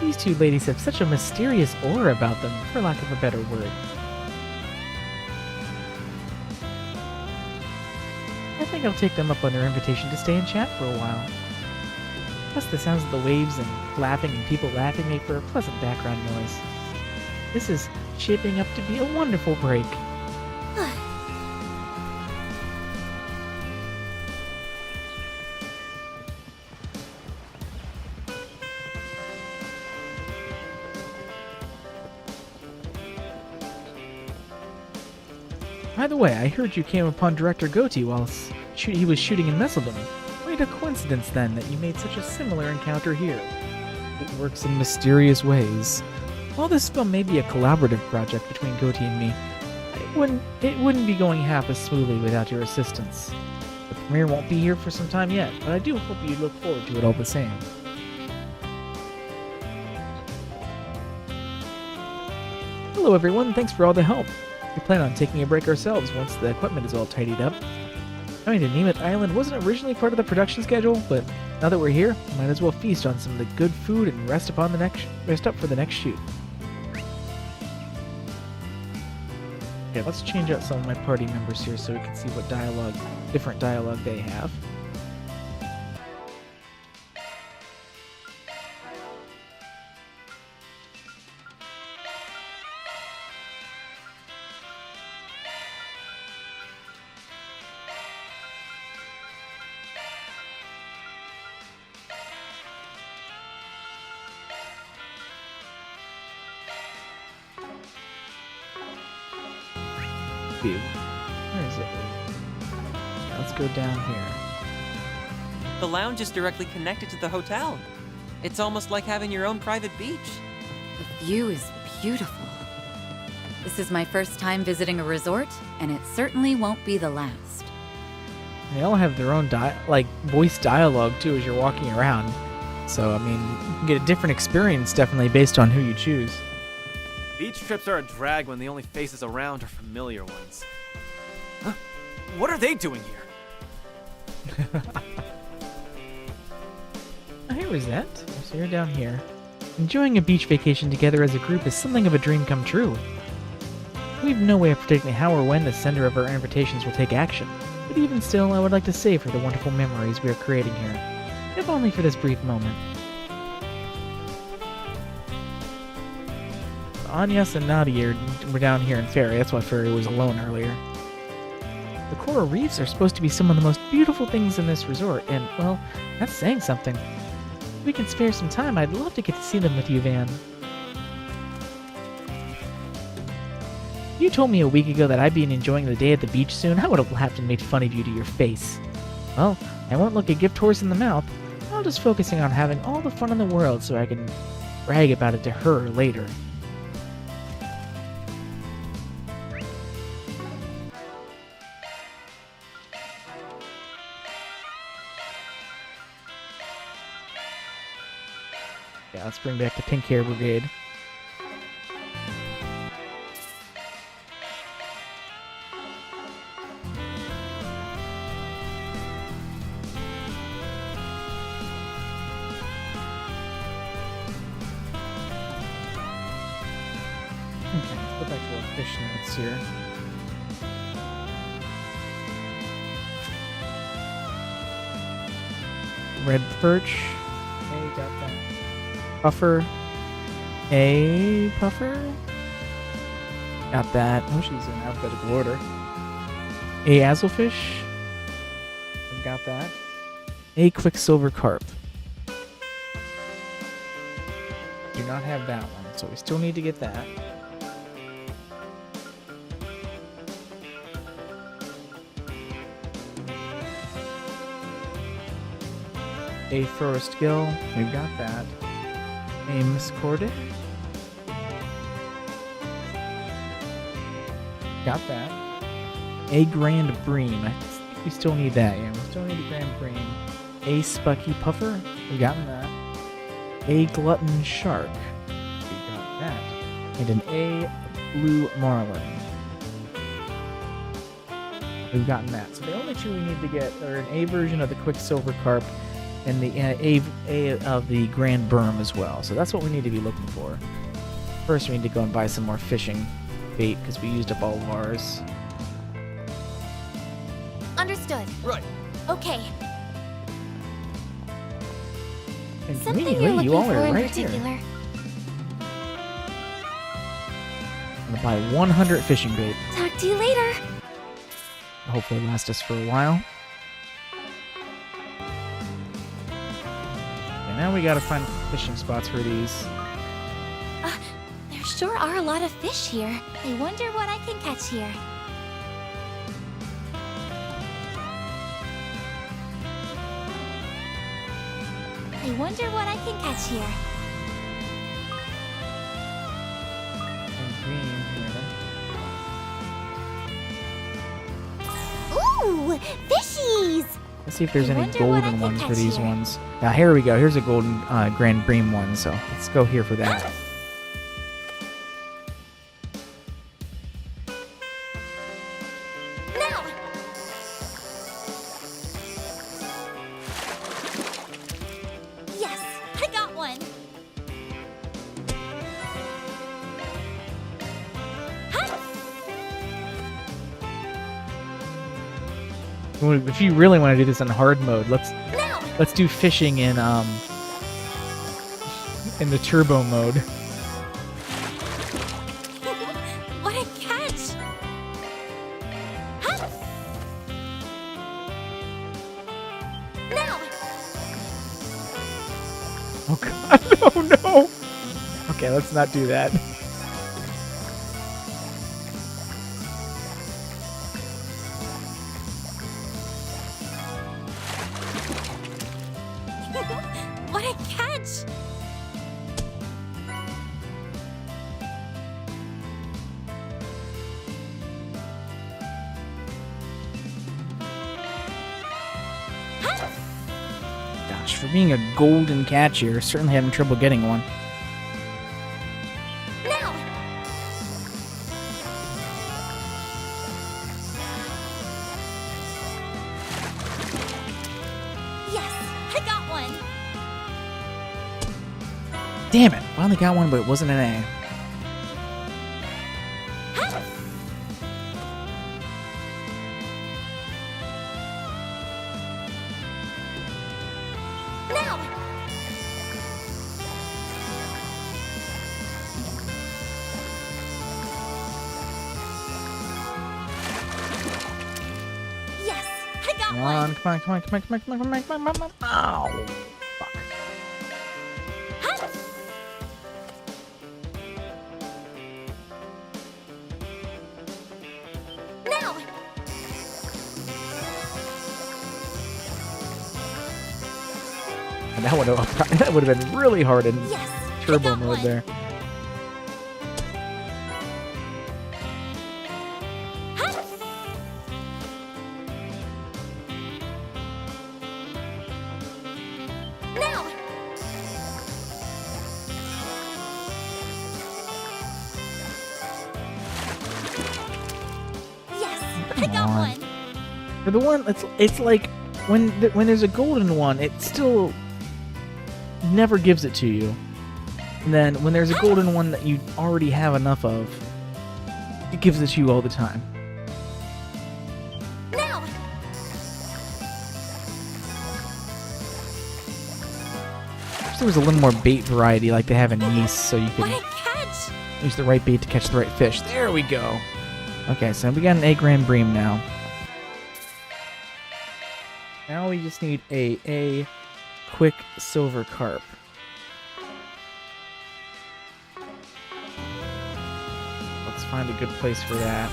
These two ladies have such a mysterious aura about them, for lack of a better word. I think I'll take them up on their invitation to stay and chat for a while. Plus, the sounds of the waves and laughing and people laughing make for a pleasant background noise. This is shaping up to be a wonderful break. By the way, I heard you came upon Director Goatee while he was shooting in Messeldom. Quite a coincidence, then, that you made such a similar encounter here. It works in mysterious ways. While this film may be a collaborative project between Goatee and me, it wouldn't be going half as smoothly without your assistance. The premiere won't be here for some time yet, but I do hope you look forward to it all the same. Hello everyone, thanks for all the help. We plan on taking a break ourselves once the equipment is all tidied up. Coming to Nemeth Island wasn't originally part of the production schedule, but now that we're here, might as well feast on some of the good food and rest up for the next shoot. Okay, let's change out some of my party members here so we can see what different dialogue they have. Where is it? Yeah, let's go down here. The lounge is directly connected to the hotel. It's almost like having your own private beach. The view is beautiful. This is my first time visiting a resort, and it certainly won't be the last. They all have their own voice dialogue too as you're walking around. So I mean, you can get a different experience definitely based on who you choose. Beach trips are a drag when the only faces around are familiar ones. Huh? What are they doing here? Oh, hey, Rosette. So you're down here. Enjoying a beach vacation together as a group is something of a dream come true. We have no way of predicting how or when the sender of our invitations will take action, but even still, I would like to savor the wonderful memories we are creating here, if only for this brief moment. Anyas and Nadia were down here in Fairy. That's why Fairy was alone earlier. The coral reefs are supposed to be some of the most beautiful things in this resort, and, well, that's saying something. If we can spare some time, I'd love to get to see them with you, Van. You told me a week ago that I'd be enjoying the day at the beach soon. I would have laughed and made fun of you to your face. Well, I won't look a gift horse in the mouth. I'll just focusing on having all the fun in the world so I can brag about it to her later. Yeah, let's bring back the Pink Hair Brigade. Okay, let's go back to our fish notes here. Red perch. Okay, got that. Puffer. A puffer. Got that. Oh, she's in alphabetical order. A azlefish. Got that. A quicksilver carp. Do not have that one, so we still need to get that. A forest gill. We've got that. A miscorded. Got that. A grand bream. I think we still need that. Yeah, we still need a grand bream. A spucky puffer. We've gotten that. A glutton shark. We got that. And an A blue marlin. We've gotten that. So the only two we need to get are an A version of the quicksilver carp and the A of the grand berm as well. So that's what we need to be looking for. First, we need to go and buy some more fishing bait because we used up all of ours. Understood. Right. Okay. And Something you're conveniently, looking you all for are in right here. particular. I'm gonna buy 100 fishing bait. Talk to you later. Hopefully last us for a while. And now we gotta find fishing spots for these. There sure are a lot of fish here. I wonder what I can catch here. I wonder what I can catch here. Ooh, fishies! Let's see if there's I any wonder what I golden can ones for catch these here. ones. Now here we go. Here's a golden Grand Bream one. So let's go here for that. Now! Yes, I got one! If you really want to do this in hard mode, Now! let's do fishing in the turbo mode. What a catch! Now! Oh god, oh no! Okay, let's not do that. What a catch! Gosh, for being a golden catch here, certainly having trouble getting one. Now! Yes, I got one! Damn it! Finally got one, but it wasn't an A. Now! Yes, I got Come one! on, come on, come on, come on, come on, come on, come on, come on, come on. Ow! Fuck. Now! And that would have been really hard in Yes, I turbo got mode one. there. Now! Yes, I Come got on. one! For the one, it's like when there's a golden one, it still never gives it to you. And then when there's a golden one that you already have enough of, it gives it to you all the time. Now! If there was a little more bait variety like they have in yeast, so you What could a catch! use the right bait to catch the right fish. There we go. Okay, so we got an A Grand Bream now. Now we just need a quick silver carp. Let's find a good place for that.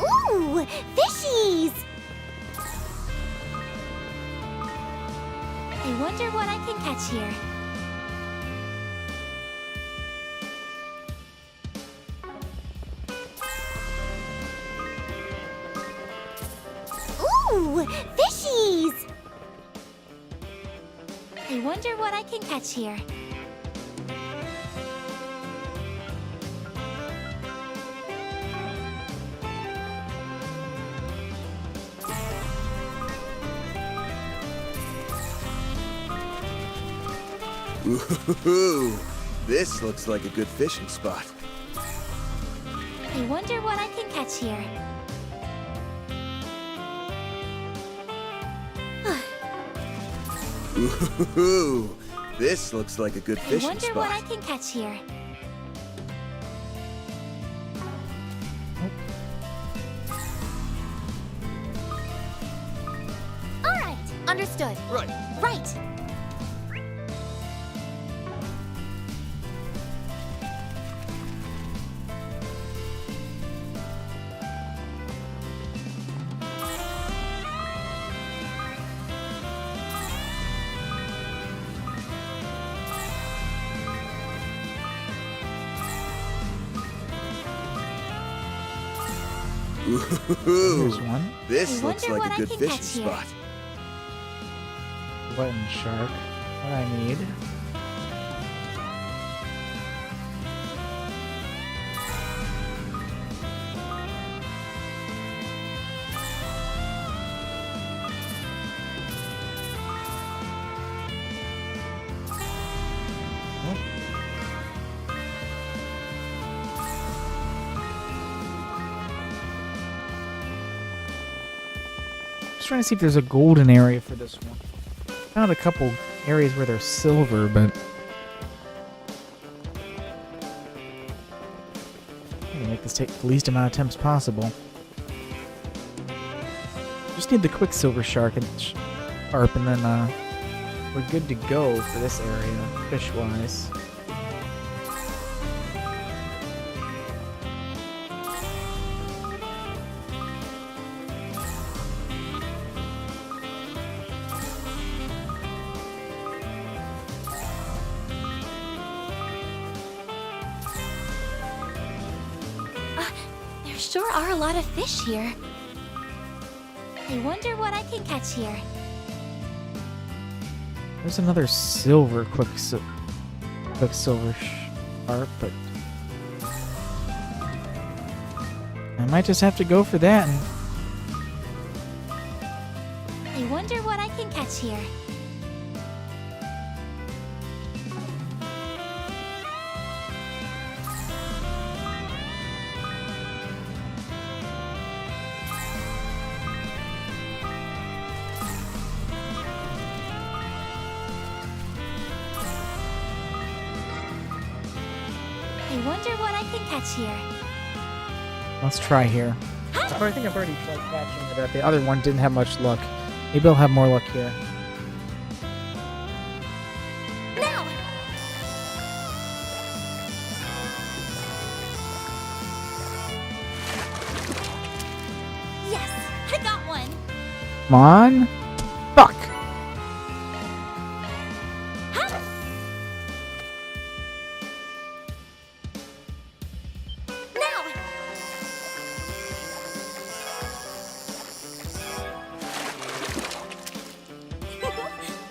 Ooh, fishies! I wonder what I can catch here. Ooh, fishies! I wonder what I can catch here. Ooh, this looks like a good fishing spot. I wonder what I can catch here. Ooh, this looks like a good I fishing wonder what I spot. can catch here. All right, understood. Right. Right. Here's Ooh, one. this I looks wonder like what a I good can fishing catch here. spot. Button shark. What I need. Just trying to see if there's a golden area for this one. Found a couple areas where there's silver, but I'm gonna make this take the least amount of attempts possible. Just need the quicksilver shark and sharp, and then we're good to go for this area, fish-wise. There sure are a lot of fish here. I wonder what I can catch here. There's another silver quicksilver shark, but I might just have to go for that. And I wonder what I can catch here. I wonder what I can catch here. let's try here. I think I've already tried catching it. The other one didn't have much luck. Maybe I'll have more luck here. Now! Yes, I got one. Come on. Fuck. Now!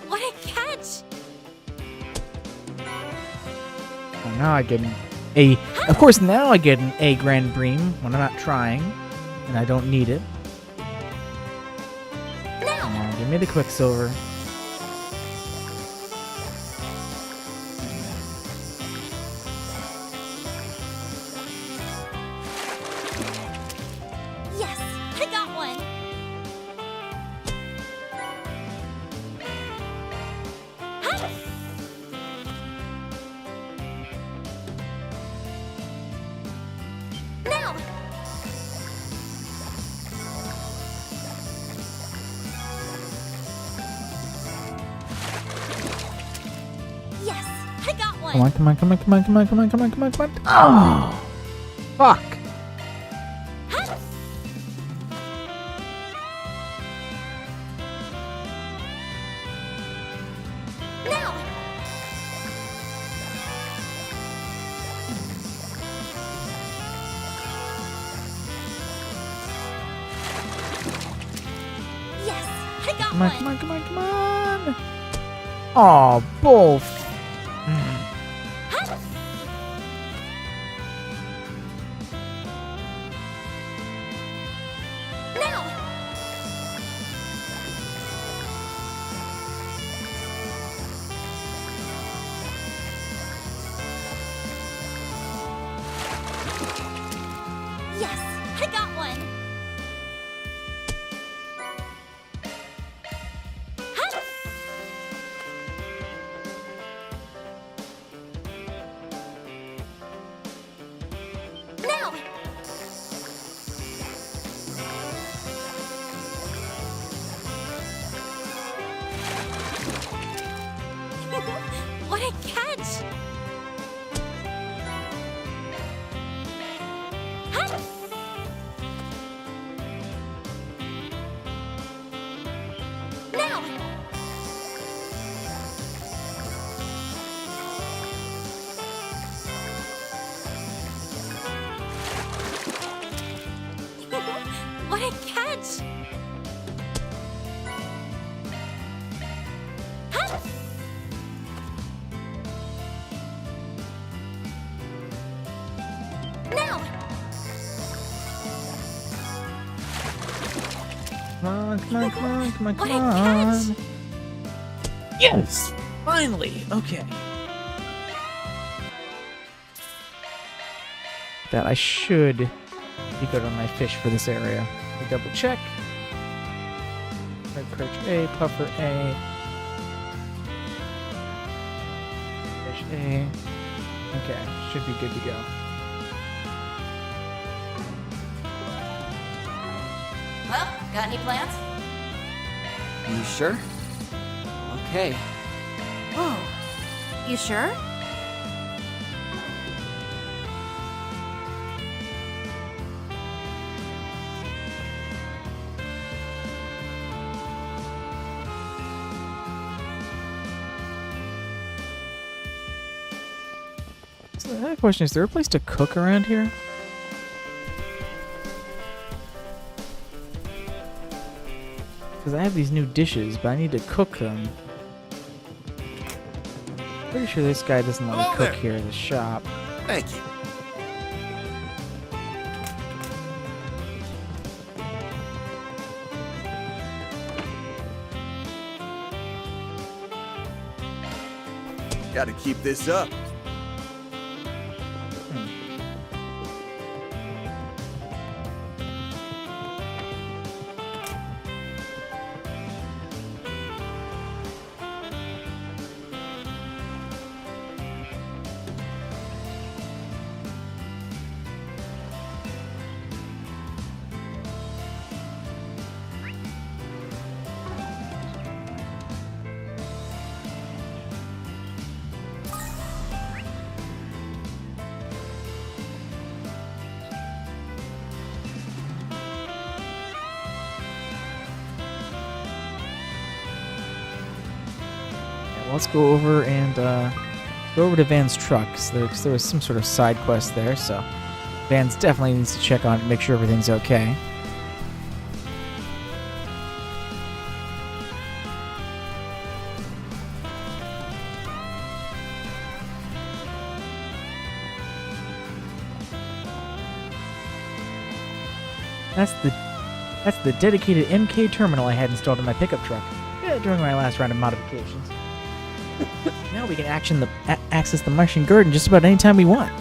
What a catch! Oh, now I get an A. Of course, now I get an A Grand Prix when I'm not trying, and I don't need it. Come Now! on, give me the Quicksilver. Yes, I got one. Now! Yes, I got one. Come on, come on, come on, come on, come on, come on, come on, come on, come on. Oh! Fuck! Now! Yes, I got Come on, one. come on, come on, come on! Oh, bull. Now! Yes, I got one. Now! What a catch! Now! Now! Come on, come on, come on, come on, What come a on. catch! Yes! Finally! Okay. That I should be good on my fish for this area. Let me double check. Red perch A, puffer A. Fish A. Okay, should be good to go. Well, got any plans? You sure? Okay. Whoa. You sure? So the other question is there a place to cook around here? Because I have these new dishes, but I need to cook them. Pretty sure this guy doesn't let me Hello cook there. here at the shop. Thank you. Gotta keep this up. Let's go over and go over to Van's truck. 'Cause there was some sort of side quest there, so Van's definitely needs to check on it and make sure everything's okay. That's the dedicated MK terminal I had installed in my pickup truck during my last round of modifications. Now we can access the Martian Garden just about any time we want.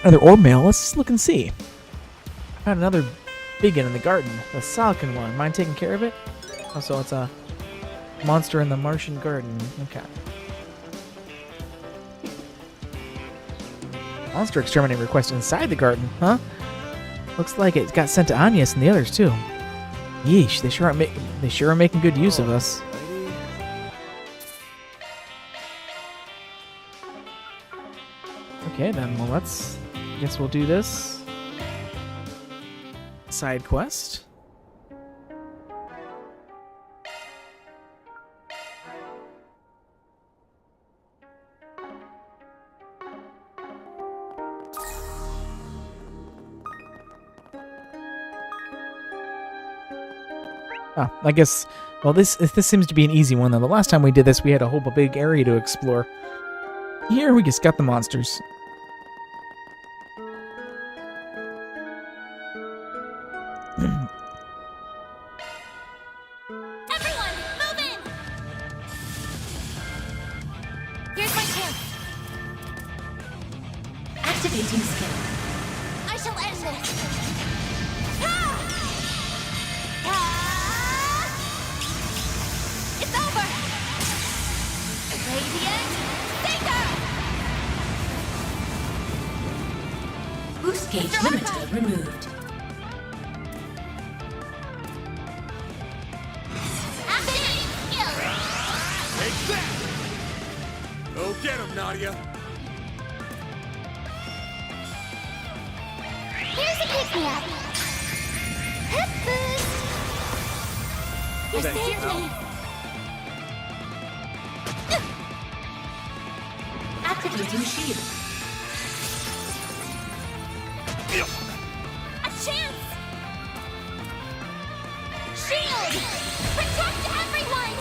Another orb mail. Let's look and see. Found another big one in the garden. The Salkin one. Mind taking care of it? Oh, so it's a monster in the Martian Garden. Okay. Monster exterminating request inside the garden, huh? Looks like it got sent to Agnes and the others too. Yeesh, they sure are making good use of us. Okay, then, well, guess we'll do this. Side quest. Ah, I guess, well, this seems to be an easy one, though. The last time we did this, we had a whole big area to explore. Here, we just got the monsters. Everyone, move in! Here's my chance. Activating skill. I shall end this. Ah! Ah! It's over! Radiant Stinger! Boost gauge limiter removed. Activating skill! Take that! Go get him, Nadia! Here's a pick-me-up. Hip boost! You Thank saved you. me! Activating shield. A chance! Shield! Protect everyone!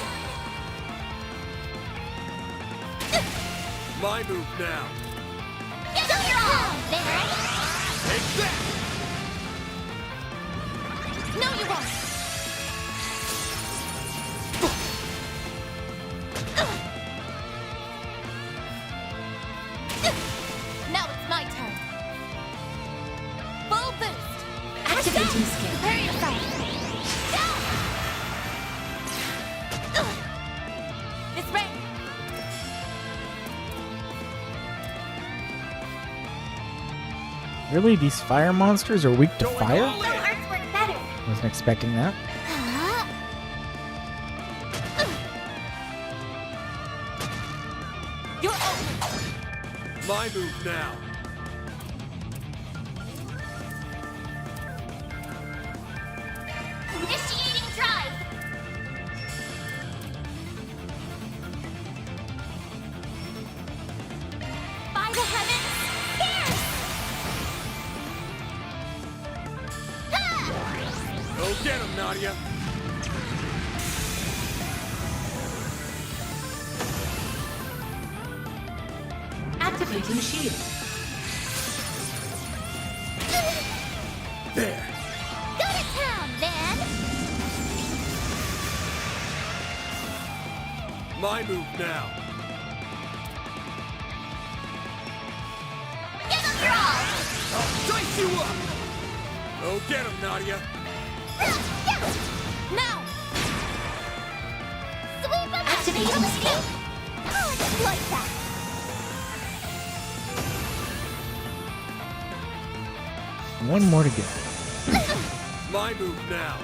My move now. Give it your all, man! Take that! No, you won't! Now it's my turn. Full boost. Activating skill. Prepare yourself. This rain. Really? These fire monsters are weak to fire? Some arts work better. Wasn't expecting that. You're open. My move now. Initiating drive. By the heavens, pierce! Ha! Go get him, Nadia. Activating shield. There. Go to town, man! My move now. Give them your all! I'll dice you up. Go get him, Nadia. Now! Sweep them Activating skill. I'll exploit that! One more to go. My move now.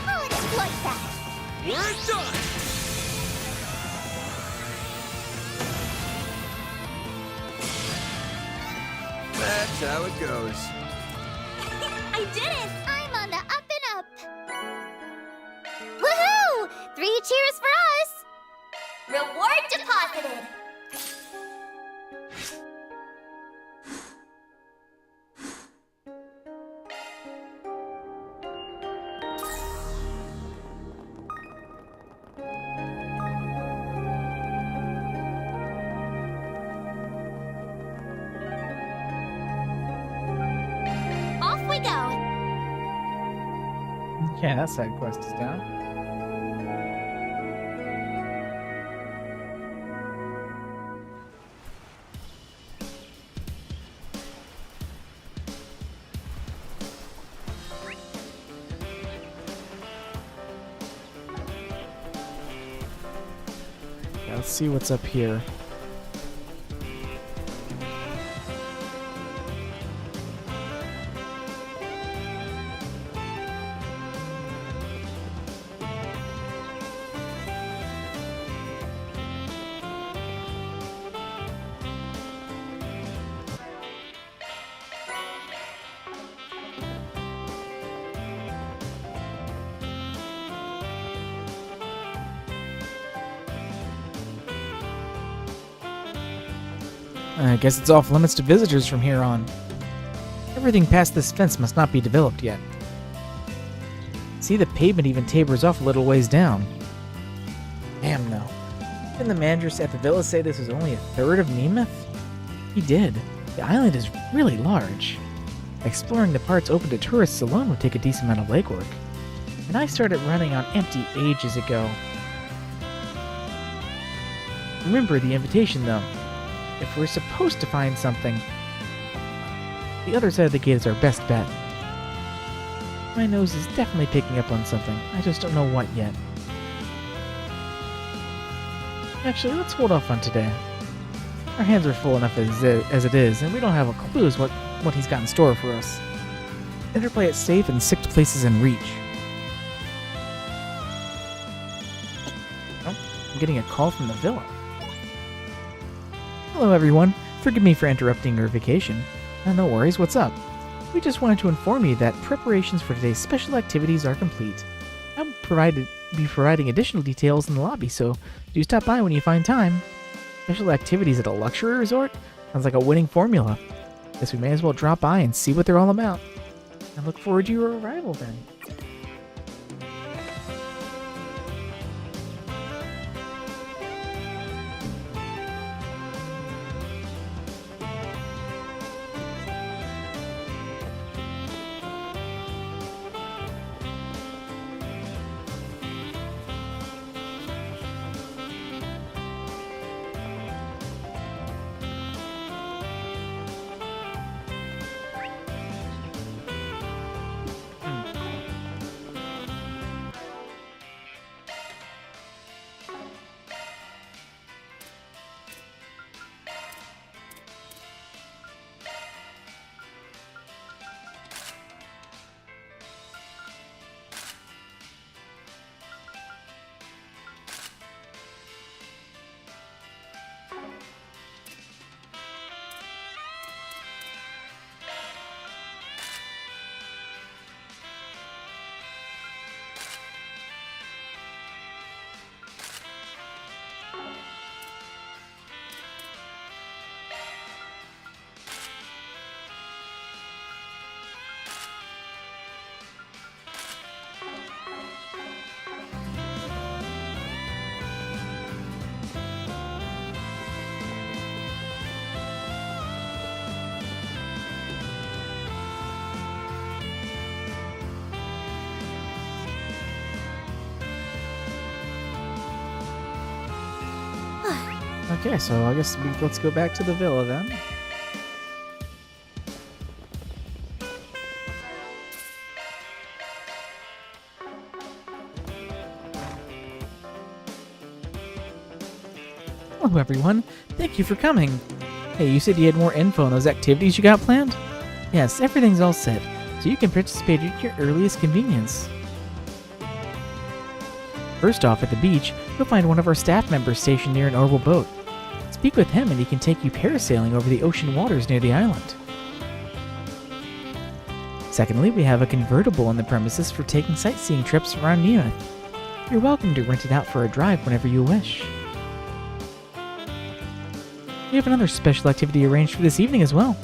I'll exploit that! We're done. That's how it goes. I did it! I'm on the up and up! Woohoo! 3 cheers for us! Reward deposited! Off we go! Yeah, that side quest is down. Yeah, let's see what's up here. I guess it's off limits to visitors from here on. Everything past this fence must not be developed yet. See, the pavement even tapers off a little ways down. Damn, no. Didn't the manager at the villa say this was only a third of Nemeth? He did. The island is really large. Exploring the parts open to tourists alone would take a decent amount of legwork. And I started running on empty ages ago. Remember the invitation, though. If we're supposed to find something, the other side of the gate is our best bet. My nose is definitely picking up on something. I just don't know what yet. Actually, let's hold off on today. Our hands are full enough as it is, and we don't have a clue as what he's got in store for us. Better play it safe and 6 places in reach. Oh, I'm getting a call from the villa. Hello everyone, forgive me for interrupting your vacation. No worries, what's up? We just wanted to inform you that preparations for today's special activities are complete. I'll be providing additional details in the lobby, so do stop by when you find time. Special activities at a luxury resort? Sounds like a winning formula. Guess we may as well drop by and see what they're all about. I look forward to your arrival then. Okay, so I guess let's go back to the villa then. Hello, everyone. Thank you for coming. Hey, you said you had more info on those activities you got planned? Yes, everything's all set, so you can participate at your earliest convenience. First off, at the beach, you'll find one of our staff members stationed near an orbital boat. Speak with him and he can take you parasailing over the ocean waters near the island. Secondly, we have a convertible on the premises for taking sightseeing trips around Neath. You're welcome to rent it out for a drive whenever you wish. We have another special activity arranged for this evening as well.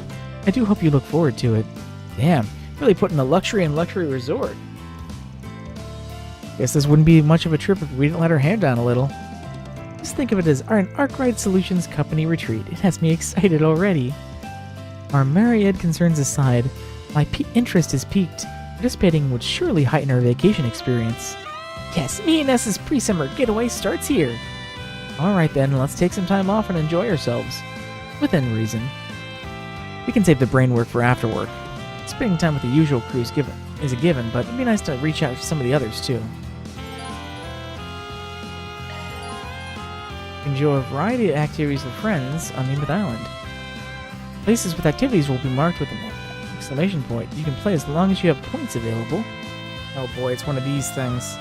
I do hope you look forward to it. Damn, really putting a luxury in luxury resort. Guess this wouldn't be much of a trip if we didn't let our hair down a little. Just think of it as an Arkwright Solutions Company retreat. It has me excited already. Our myriad concerns aside, my interest is piqued. Participating would surely heighten our vacation experience. Yes, me and S's pre-summer getaway starts here. Alright then, let's take some time off and enjoy ourselves. Within reason. We can save the brain work for after work. Spending time with the usual crew is a given, but it'd be nice to reach out to some of the others too. Enjoy a variety of activities with friends on Neath Island. Places with activities will be marked with an exclamation point. You can play as long as you have points available. Oh boy, it's one of these things.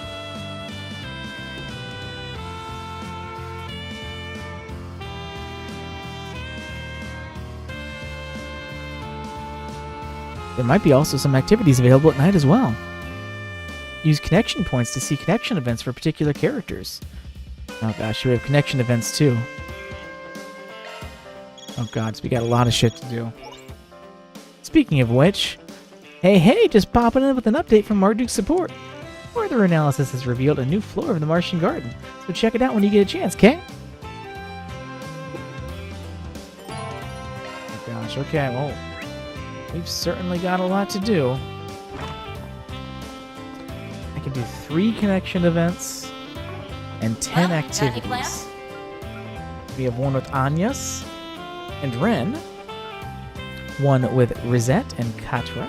There might be also some activities available at night as well. Use connection points to see connection events for particular characters. Oh gosh, we have connection events too. Oh god, so we got a lot of shit to do. Speaking of which, hey, just popping in with an update from Marduk's support. Further analysis has revealed a new floor of the Martian Garden, so check it out when you get a chance, okay? Oh gosh, okay, well, we've certainly got a lot to do. I can do 3 connection events and 10 Well, got any activities. plans? We have one with Anyas and Ren, one with Rosette and Katra,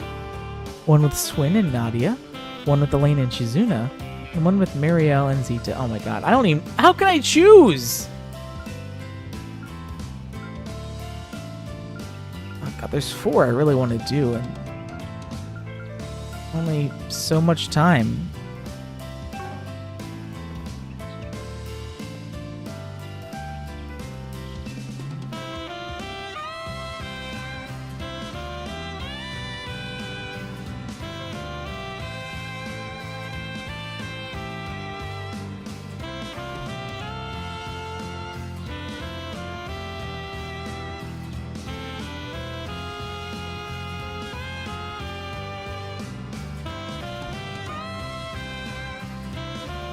one with Swin and Nadia, one with Elaine and Shizuna, and one with Marielle and Zita. Oh my god, I don't even... How can I choose? Oh god, there's 4 I really want to do, and only so much time.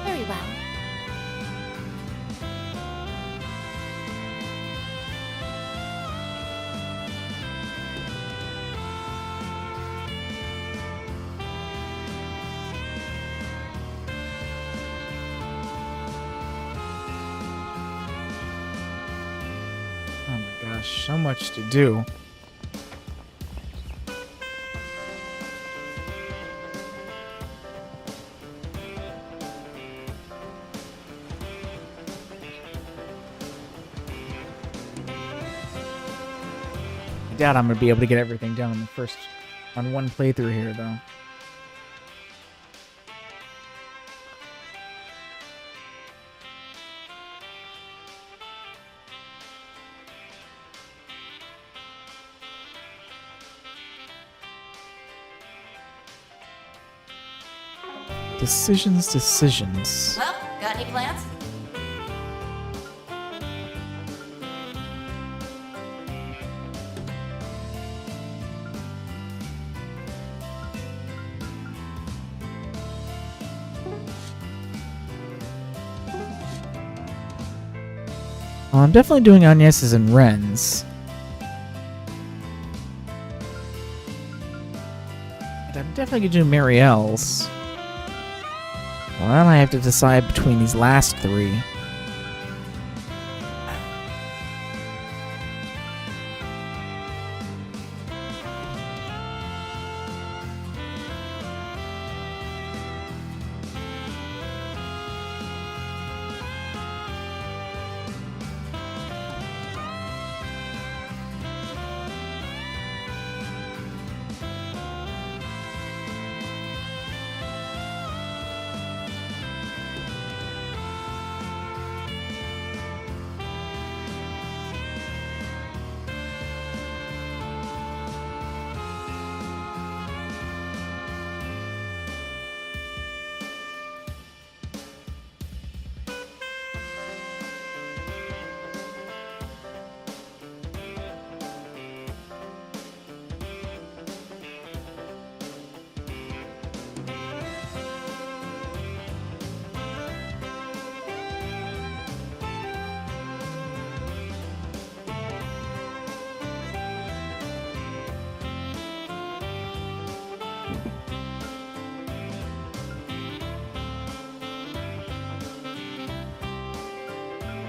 Very well. Oh my gosh, so much to do. I doubt I'm gonna be able to get everything done on one playthrough here, though. Decisions. Well, got any plans? Well, I'm definitely doing Agnes's and Ren's. And I'm definitely gonna do Marielle's. Well, then I have to decide between these last 3.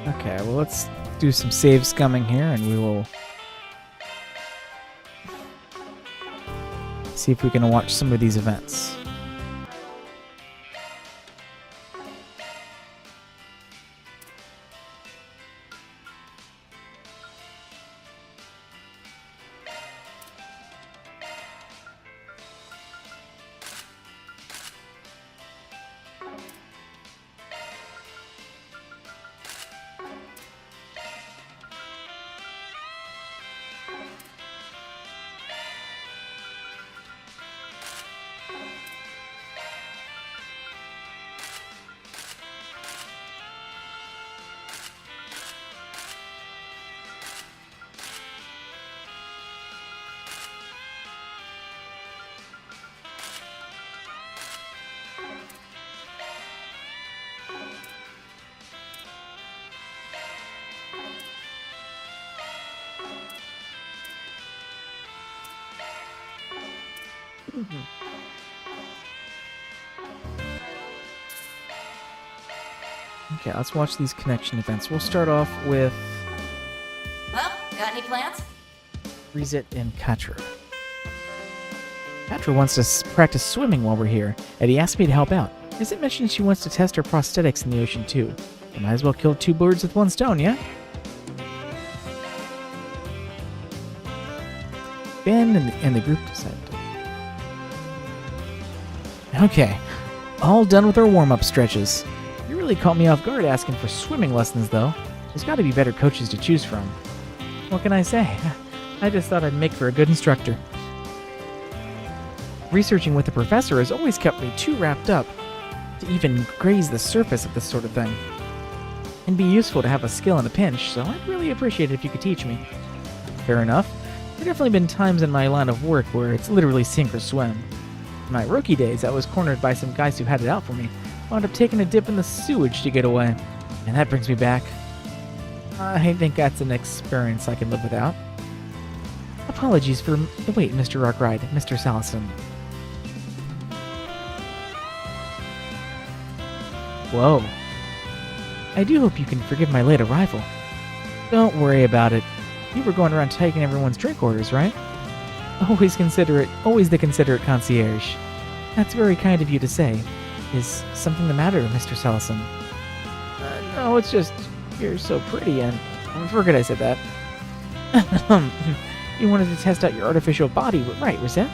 Okay, well, let's do some save scumming here, and we will see if we can watch some of these events. Okay, let's watch these connection events. We'll start off with Well, got any plans? Rizet and Katra. Katra wants to practice swimming while we're here, and he asked me to help out. Rizet mentioned she wants to test her prosthetics in the ocean too. We might as well kill two birds with one stone, yeah? Ben and the group decided to. Okay, all done with our warm-up stretches. You really caught me off guard asking for swimming lessons, though. There's got to be better coaches to choose from. What can I say? I just thought I'd make for a good instructor. Researching with the professor has always kept me too wrapped up to even graze the surface of this sort of thing. It'd be useful to have a skill in a pinch, so I'd really appreciate it if you could teach me. Fair enough. There have definitely been times in my line of work where it's literally sink or swim. In my rookie days, I was cornered by some guys who had it out for me. Wound up taking a dip in the sewage to get away. And that brings me back. I think that's an experience I can live without. Apologies for the wait, Mr. Rockride, Mr. Salison. Whoa. I do hope you can forgive my late arrival. Don't worry about it. You were going around taking everyone's drink orders, right? Always the considerate concierge. That's very kind of you to say. Is something the matter, Mr. Salison? No, it's just you're so pretty and I forget I said that. You wanted to test out your artificial body, right, Rosette?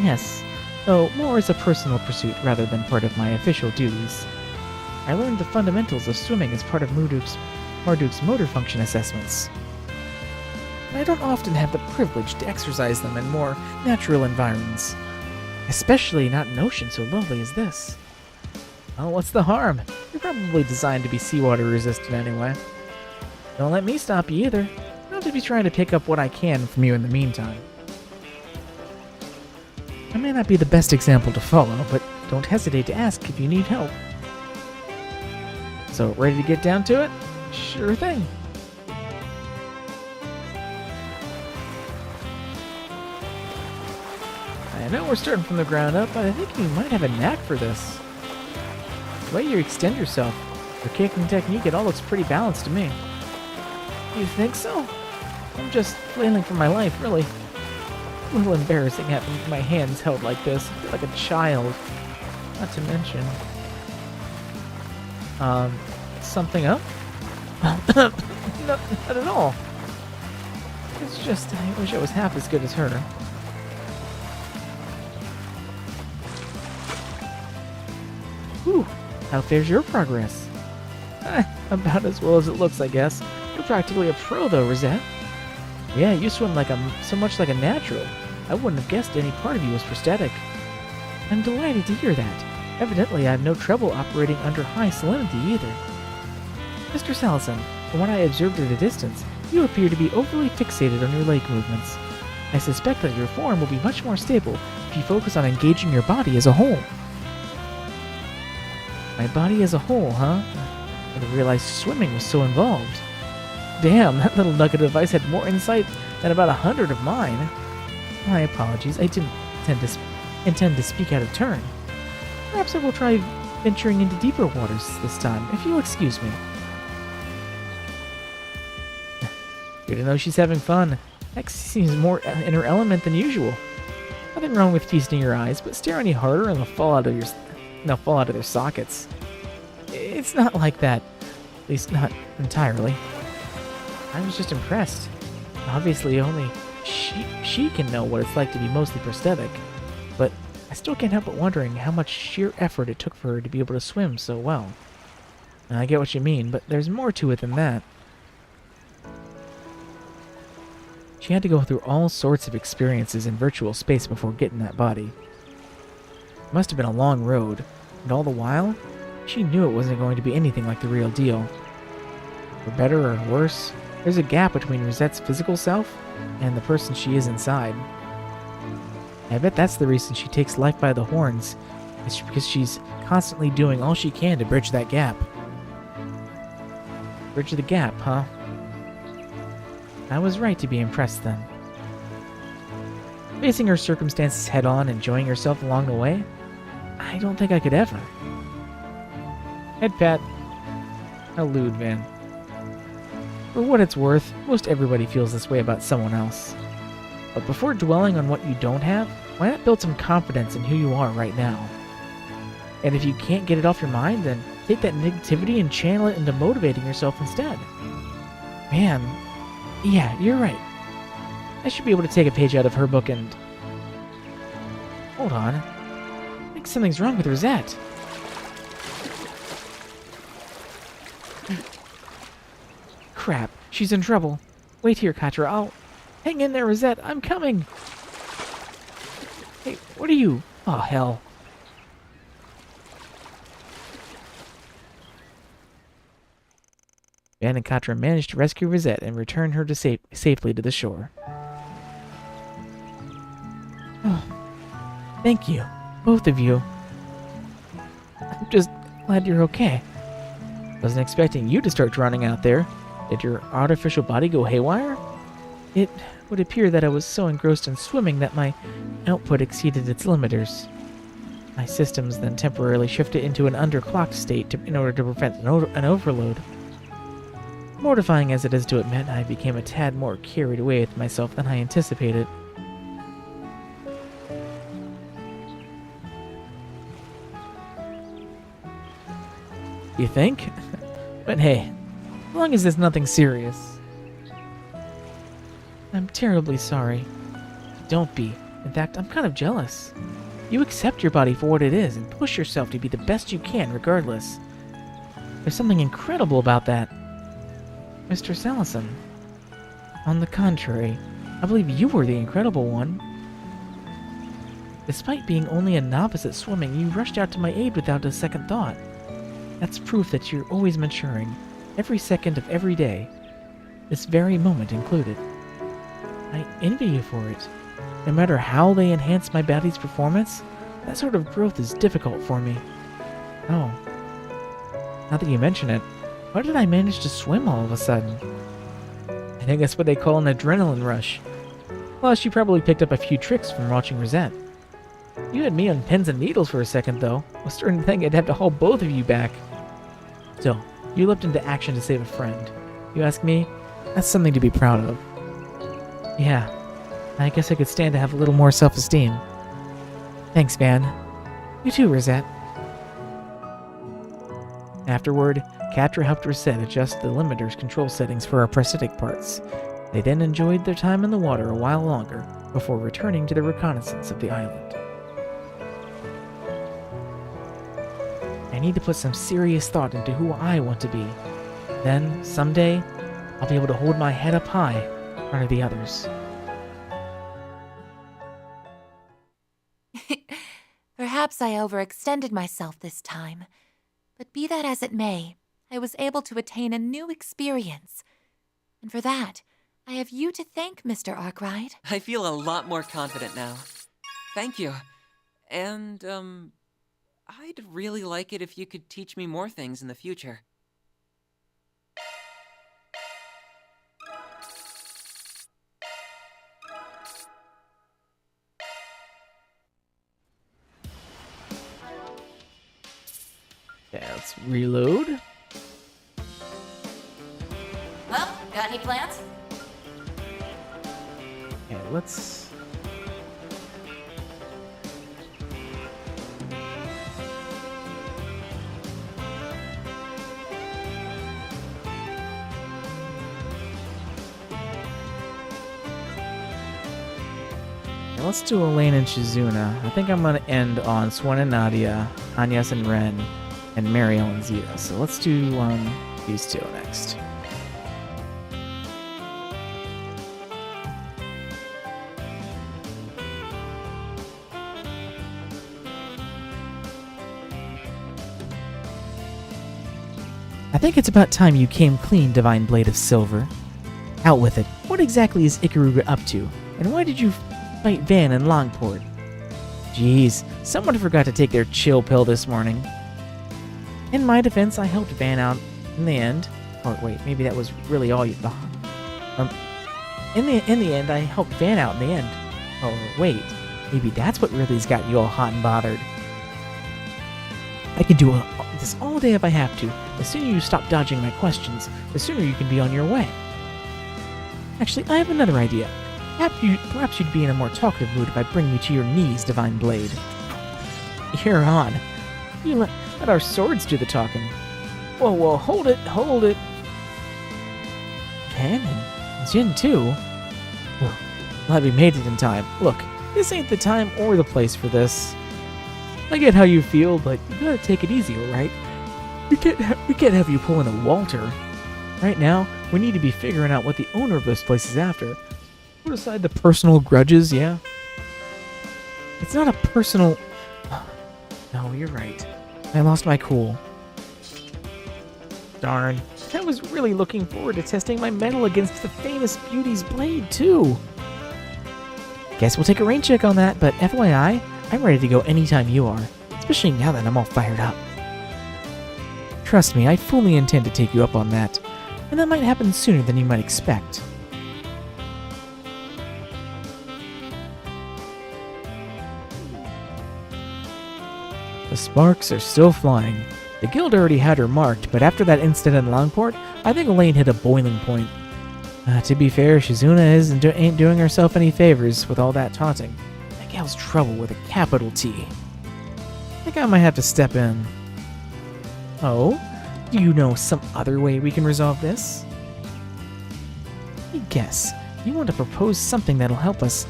Yes, though more as a personal pursuit rather than part of my official duties. I learned the fundamentals of swimming as part of Marduk's motor function assessments. I don't often have the privilege to exercise them in more natural environments, especially not an ocean so lovely as this. Well, what's the harm? You're probably designed to be seawater resistant anyway. Don't let me stop you either. I'll just be trying to pick up what I can from you in the meantime. I may not be the best example to follow, but don't hesitate to ask if you need help. So, ready to get down to it? Sure thing. I know we're starting from the ground up, but I think you might have a knack for this. The way you extend yourself, your kicking technique, it all looks pretty balanced to me. You think so? I'm just flailing for my life, really. A little embarrassing having my hands held like this. I feel like a child. Not to mention... something up? No, not at all. It's just, I wish I was half as good as her. Whew, how fares your progress? About as well as it looks, I guess. You're practically a pro, though, Rosette. Yeah, you swim so much like a natural. I wouldn't have guessed any part of you was prosthetic. I'm delighted to hear that. Evidently, I have no trouble operating under high salinity either. Mr. Salison, from what I observed at a distance, you appear to be overly fixated on your leg movements. I suspect that your form will be much more stable if you focus on engaging your body as a whole. My body as a whole, huh? I didn't realize swimming was so involved. Damn, that little nugget of advice had more insight than about 100 of mine. My apologies, I didn't intend to speak out of turn. Perhaps I will try venturing into deeper waters this time, if you'll excuse me. Good to know she's having fun. X seems more in her element than usual. Nothing wrong with feasting your eyes, but stare any harder and they'll fall out of their sockets. It's not like that. At least not entirely. I was just impressed. Obviously, only she can know what it's like to be mostly prosthetic. But I still can't help but wondering how much sheer effort it took for her to be able to swim so well. And I get what you mean, but there's more to it than that. She had to go through all sorts of experiences in virtual space before getting that body. It must have been a long road, and all the while, she knew it wasn't going to be anything like the real deal. For better or worse, there's a gap between Rosette's physical self and the person she is inside. I bet that's the reason she takes life by the horns. It's because she's constantly doing all she can to bridge that gap. Bridge the gap, huh? I was right to be impressed then. Facing her circumstances head-on, enjoying herself along the way? I don't think I could ever. Head pat. How lewd, Van. For what it's worth, most everybody feels this way about someone else. But before dwelling on what you don't have, why not build some confidence in who you are right now? And if you can't get it off your mind, then take that negativity and channel it into motivating yourself instead. Man, yeah, you're right. I should be able to take a page out of her book and... Hold on. I think something's wrong with Rosette. Crap, she's in trouble. Wait here, Katra. I'll... Hang in there, Rosette. I'm coming. Hey, what are you? Oh, hell. Van and Katra managed to rescue Rosette and return her to safely to the shore. Oh, thank you, both of you. I'm just glad you're okay. Wasn't expecting you to start drowning out there. Did your artificial body go haywire? It would appear that I was so engrossed in swimming that my output exceeded its limiters. My systems then temporarily shifted into an underclocked state in order to prevent an overload. Mortifying as it is to admit, I became a tad more carried away with myself than I anticipated. You think? But hey, as long as it's nothing serious. I'm terribly sorry. Don't be. In fact, I'm kind of jealous. You accept your body for what it is and push yourself to be the best you can regardless. There's something incredible about that. Mr. Salison. On the contrary, I believe you were the incredible one. Despite being only a novice at swimming, you rushed out to my aid without a second thought. That's proof that you're always maturing, every second of every day, this very moment included. I envy you for it. No matter how they enhance my body's performance, that sort of growth is difficult for me. Oh. Now that you mention it, why did I manage to swim all of a sudden? I think that's what they call an adrenaline rush. Plus, you probably picked up a few tricks from watching Rosette. You had me on pins and needles for a second, though. I was starting to think I'd have to haul both of you back. Still, you leapt into action to save a friend. You ask me? That's something to be proud of. Yeah, I guess I could stand to have a little more self-esteem. Thanks, Van. You too, Rosette. Afterward, Katra helped Rosette adjust the limiter's control settings for our prosthetic parts. They then enjoyed their time in the water a while longer before returning to the reconnaissance of the island. I need to put some serious thought into who I want to be. Then, someday, I'll be able to hold my head up high in front of the others. Perhaps I overextended myself this time. But be that as it may, I was able to attain a new experience. And for that, I have you to thank, Mr. Arkwright. I feel a lot more confident now. Thank you. And, I'd really like it if you could teach me more things in the future. Yeah, let's reload. Well, got any plans? let's... Let's do Elaine and Shizuna. I think I'm gonna end on Swan and Nadia, Anyas and Ren, and Mariel and Zeta. So let's do these two next. I think it's about time you came clean, Divine Blade of Silver. Out with it. What exactly is Ikaruga up to? And why did you fight Van in Longport? Jeez, someone forgot to take their chill pill this morning. In my defense, I helped Van out in the end. Oh wait, maybe that was really all you thought. In the end, I helped Van out in the end. Oh wait, maybe that's what really's got you all hot and bothered. I can do this all day if I have to. The sooner you stop dodging my questions, the sooner you can be on your way. Actually, I have another idea. Perhaps you'd be in a more talkative mood if I bring you to your knees, Divine Blade. You're on. You let our swords do the talking. Whoa, hold it. Van and Jin too? Well, glad we made it in time. Look, this ain't the time or the place for this. I get how you feel, but you gotta take it easy, alright? We can't have you pulling a Walter. Right now, we need to be figuring out what the owner of this place is after. Put aside the personal grudges, yeah? It's not a personal... No, you're right. I lost my cool. Darn. I was really looking forward to testing my mettle against the famous Beauty's blade, too. Guess we'll take a rain check on that, but FYI, I'm ready to go anytime you are. Especially now that I'm all fired up. Trust me, I fully intend to take you up on that. And that might happen sooner than you might expect. The sparks are still flying. The guild already had her marked, but after that incident in Longport, I think Elaine hit a boiling point. To be fair, Shizuna ain't doing herself any favors with all that taunting. That gal's trouble with a capital T. I think I might have to step in. Oh? Do you know some other way we can resolve this? I guess you want to propose something that'll help us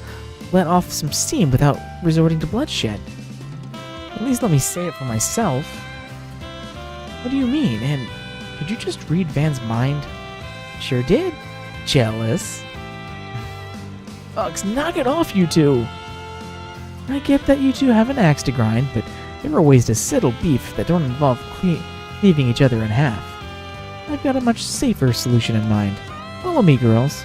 let off some steam without resorting to bloodshed. At least let me say it for myself. What do you mean? And did you just read Van's mind? Sure did. Jealous. Bugs, knock it off, you two! I get that you two have an axe to grind, but there are ways to settle beef that don't involve cleaving each other in half. I've got a much safer solution in mind. Follow me, girls.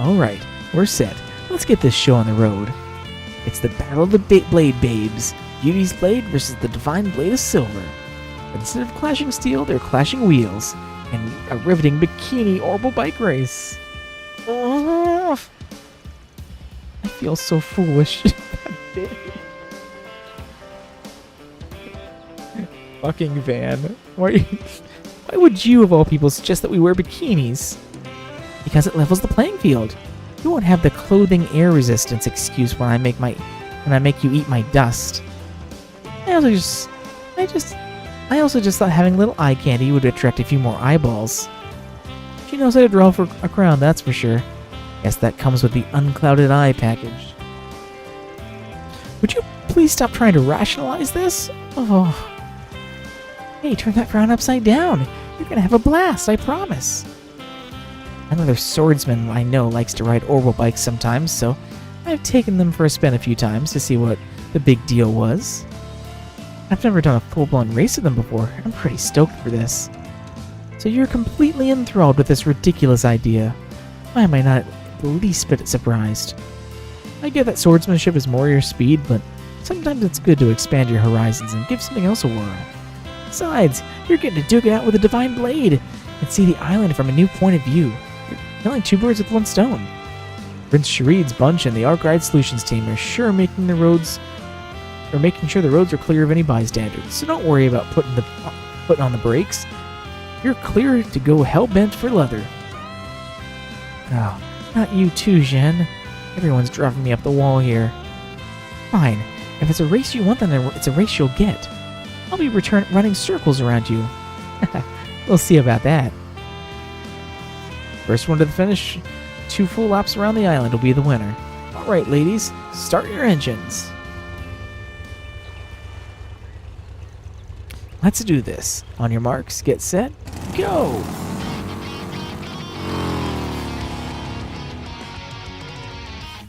Alright, we're set. Let's get this show on the road. It's the Battle of the Blade Babes. Beauty's Blade versus the Divine Blade of Silver. But instead of clashing steel, they're clashing wheels. And a riveting bikini orbital bike race. Oh, I feel so foolish. Fucking Van. Why would you, of all people, suggest that we wear bikinis? Because it levels the playing field. You won't have the clothing air resistance excuse when I make you eat my dust. I also just thought having a little eye candy would attract a few more eyeballs. She knows how to draw for a crown, that's for sure. Guess that comes with the unclouded eye package. Would you please stop trying to rationalize this? Oh. Hey, turn that frown upside down. You're gonna have a blast, I promise. Another swordsman I know likes to ride orbital bikes sometimes, so I've taken them for a spin a few times to see what the big deal was. I've never done a full-blown race of them before. I'm pretty stoked for this. So you're completely enthralled with this ridiculous idea. Why am I not the least bit surprised? I get that swordsmanship is more your speed, but sometimes it's good to expand your horizons and give something else a whirl. Besides, you're getting to duke it out with a divine blade and see the island from a new point of view. You're killing two birds with one stone. Prince Sharid's bunch and the Arc Ride Solutions team are sure making sure the roads are clear of any bystanders, so don't worry about putting putting on the brakes. You're clear to go hell-bent for leather. Oh, not you too, Jen. Everyone's driving me up the wall here. Fine. If it's a race you want, then it's a race you'll get. I'll be running circles around you. We'll see about that. First one to the finish, 2 full laps around the island will be the winner. Alright, ladies, start your engines. Let's do this. On your marks, get set, go!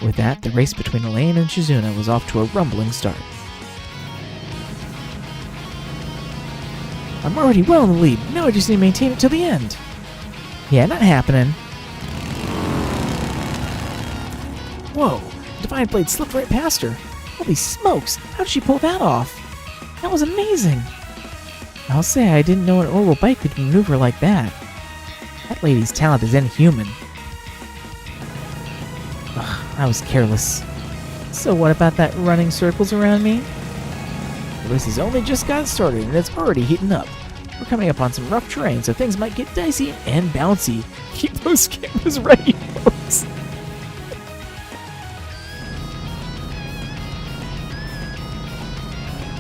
With that, the race between Elaine and Shizuna was off to a rumbling start. I'm already well in the lead. Now I just need to maintain it till the end. Yeah, not happening. Whoa, Divine Blade slipped right past her. Holy smokes, how did she pull that off? That was amazing. I'll say I didn't know an oral bike could maneuver like that. That lady's talent is inhuman. Ugh, I was careless. So what about that running circles around me? The race has only just got started and it's already heating up. We're coming up on some rough terrain, so things might get dicey and bouncy. Keep those cameras ready, folks.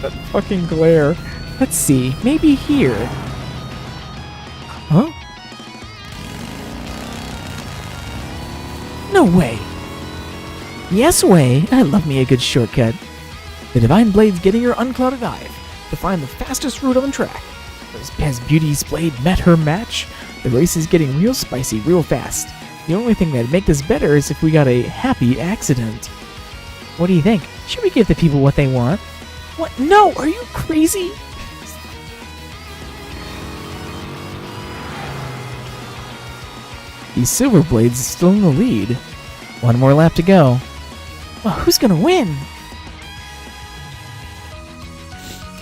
That fucking glare. Let's see, maybe here. Huh? No way. Yes way. I love me a good shortcut. The Divine Blade's getting her unclouded eye to find the fastest route on the track. Has Beauty's Blade met her match? The race is getting real spicy real fast. The only thing that'd make this better is if we got a happy accident. What do you think? Should we give the people what they want? What? No, are you crazy? The Silver Blade's still in the lead. One more lap to go. Well, who's gonna win?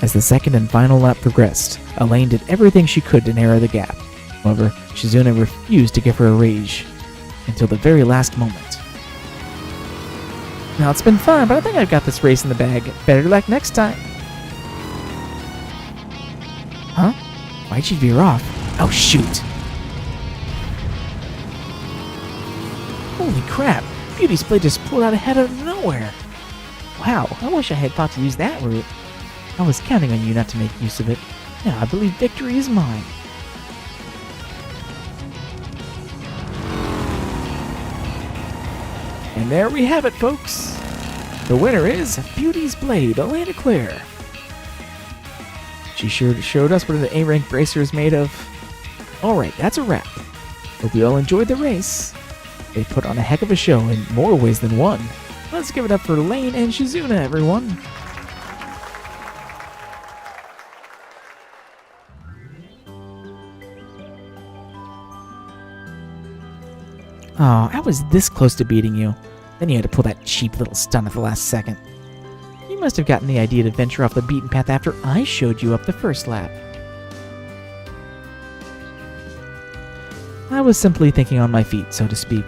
As the second and final lap progressed, Elaine did everything she could to narrow the gap. However, Shizuna refused to give her a rage until the very last moment. Now, it's been fun, but I think I've got this race in the bag. Better luck next time. Huh? Why'd she veer off? Oh, shoot. Holy crap. Beauty's Blade just pulled out ahead of nowhere. Wow, I wish I had thought to use that route. I was counting on you not to make use of it. Now I believe victory is mine. And there we have it, folks. The winner is Beauty's Blade, Elaine Claire. She sure showed us what an A-rank bracer is made of. Alright, that's a wrap. Hope you all enjoyed the race. They put on a heck of a show in more ways than one. Let's give it up for Elaine and Shizuna, everyone. Oh, I was this close to beating you. Then you had to pull that cheap little stunt at the last second. You must have gotten the idea to venture off the beaten path after I showed you up the first lap. I was simply thinking on my feet, so to speak.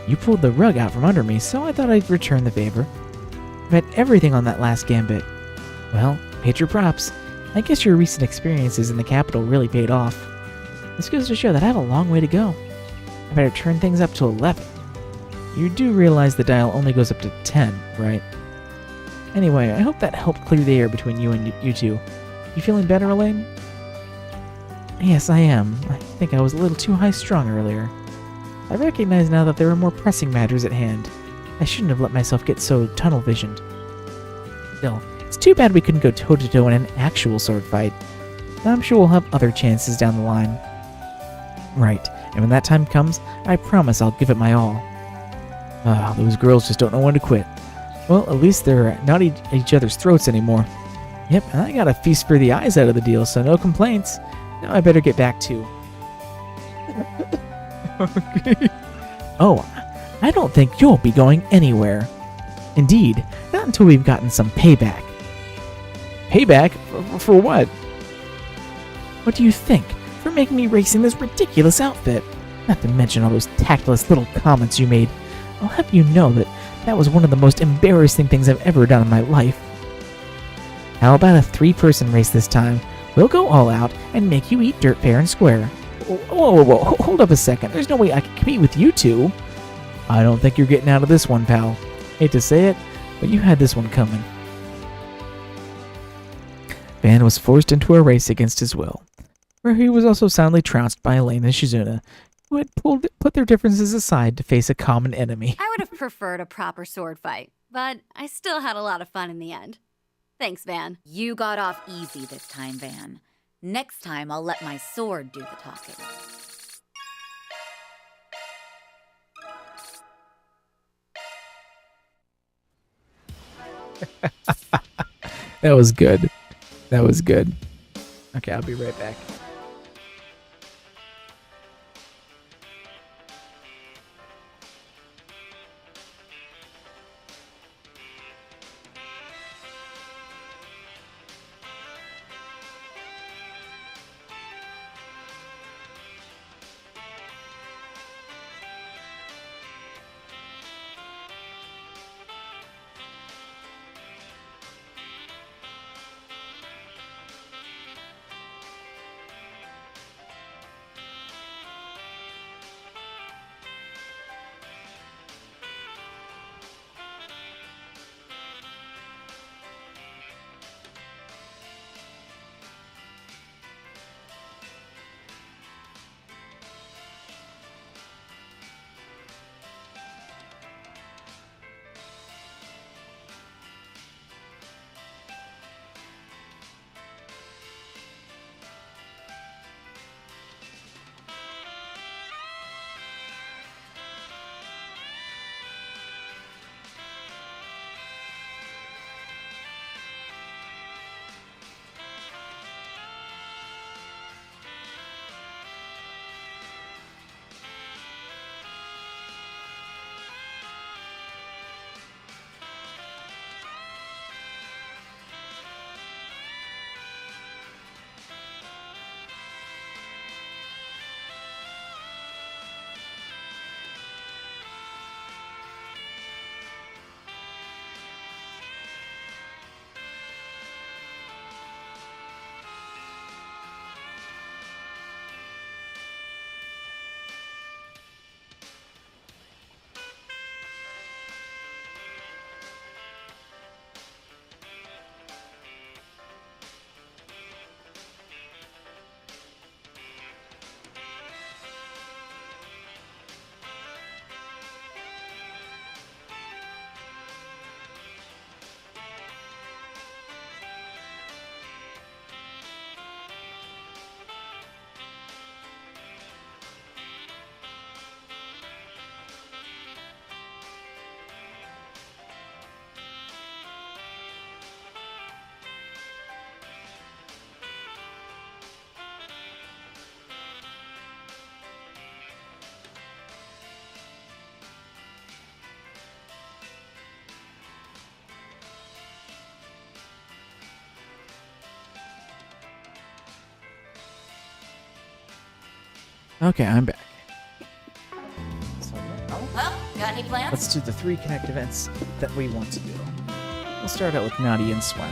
You pulled the rug out from under me, so I thought I'd return the favor. I've had everything on that last gambit. Well, paid your props. I guess your recent experiences in the capital really paid off. This goes to show that I have a long way to go. I better turn things up to 11. You do realize the dial only goes up to 10, right? Anyway, I hope that helped clear the air between you and you two. You feeling better, Elaine? Yes, I am. I think I was a little too high-strung earlier. I recognize now that there are more pressing matters at hand. I shouldn't have let myself get so tunnel-visioned. Still, it's too bad we couldn't go toe-to-toe in an actual sword fight. I'm sure we'll have other chances down the line. Right, and when that time comes, I promise I'll give it my all. Ah, those girls just don't know when to quit. Well, at least they're not at each other's throats anymore. Yep, and I got a feast for the eyes out of the deal, so no complaints. Now I better get back to... Okay. Oh, I don't think you'll be going anywhere. Indeed, not until we've gotten some payback. Payback? For what? What do you think? For making me race in this ridiculous outfit. Not to mention all those tactless little comments you made. I'll have you know that that was one of the most embarrassing things I've ever done in my life. How about a 3-person race this time? We'll go all out and make you eat dirt fair and square. Whoa, hold up a second. There's no way I can compete with you two. I don't think you're getting out of this one, pal. Hate to say it, but you had this one coming. Van was forced into a race against his will, where he was also soundly trounced by Elaine and Shizuna, who had put their differences aside to face a common enemy. I would have preferred a proper sword fight, but I still had a lot of fun in the end. Thanks, Van. You got off easy this time, Van. Next time, I'll let my sword do the talking. That was good. That was good. Okay, I'll be right back. Okay, I'm back. Well, got any plans? Let's do the 3 Connect events that we want to do. We'll start out with Nadia and Swen.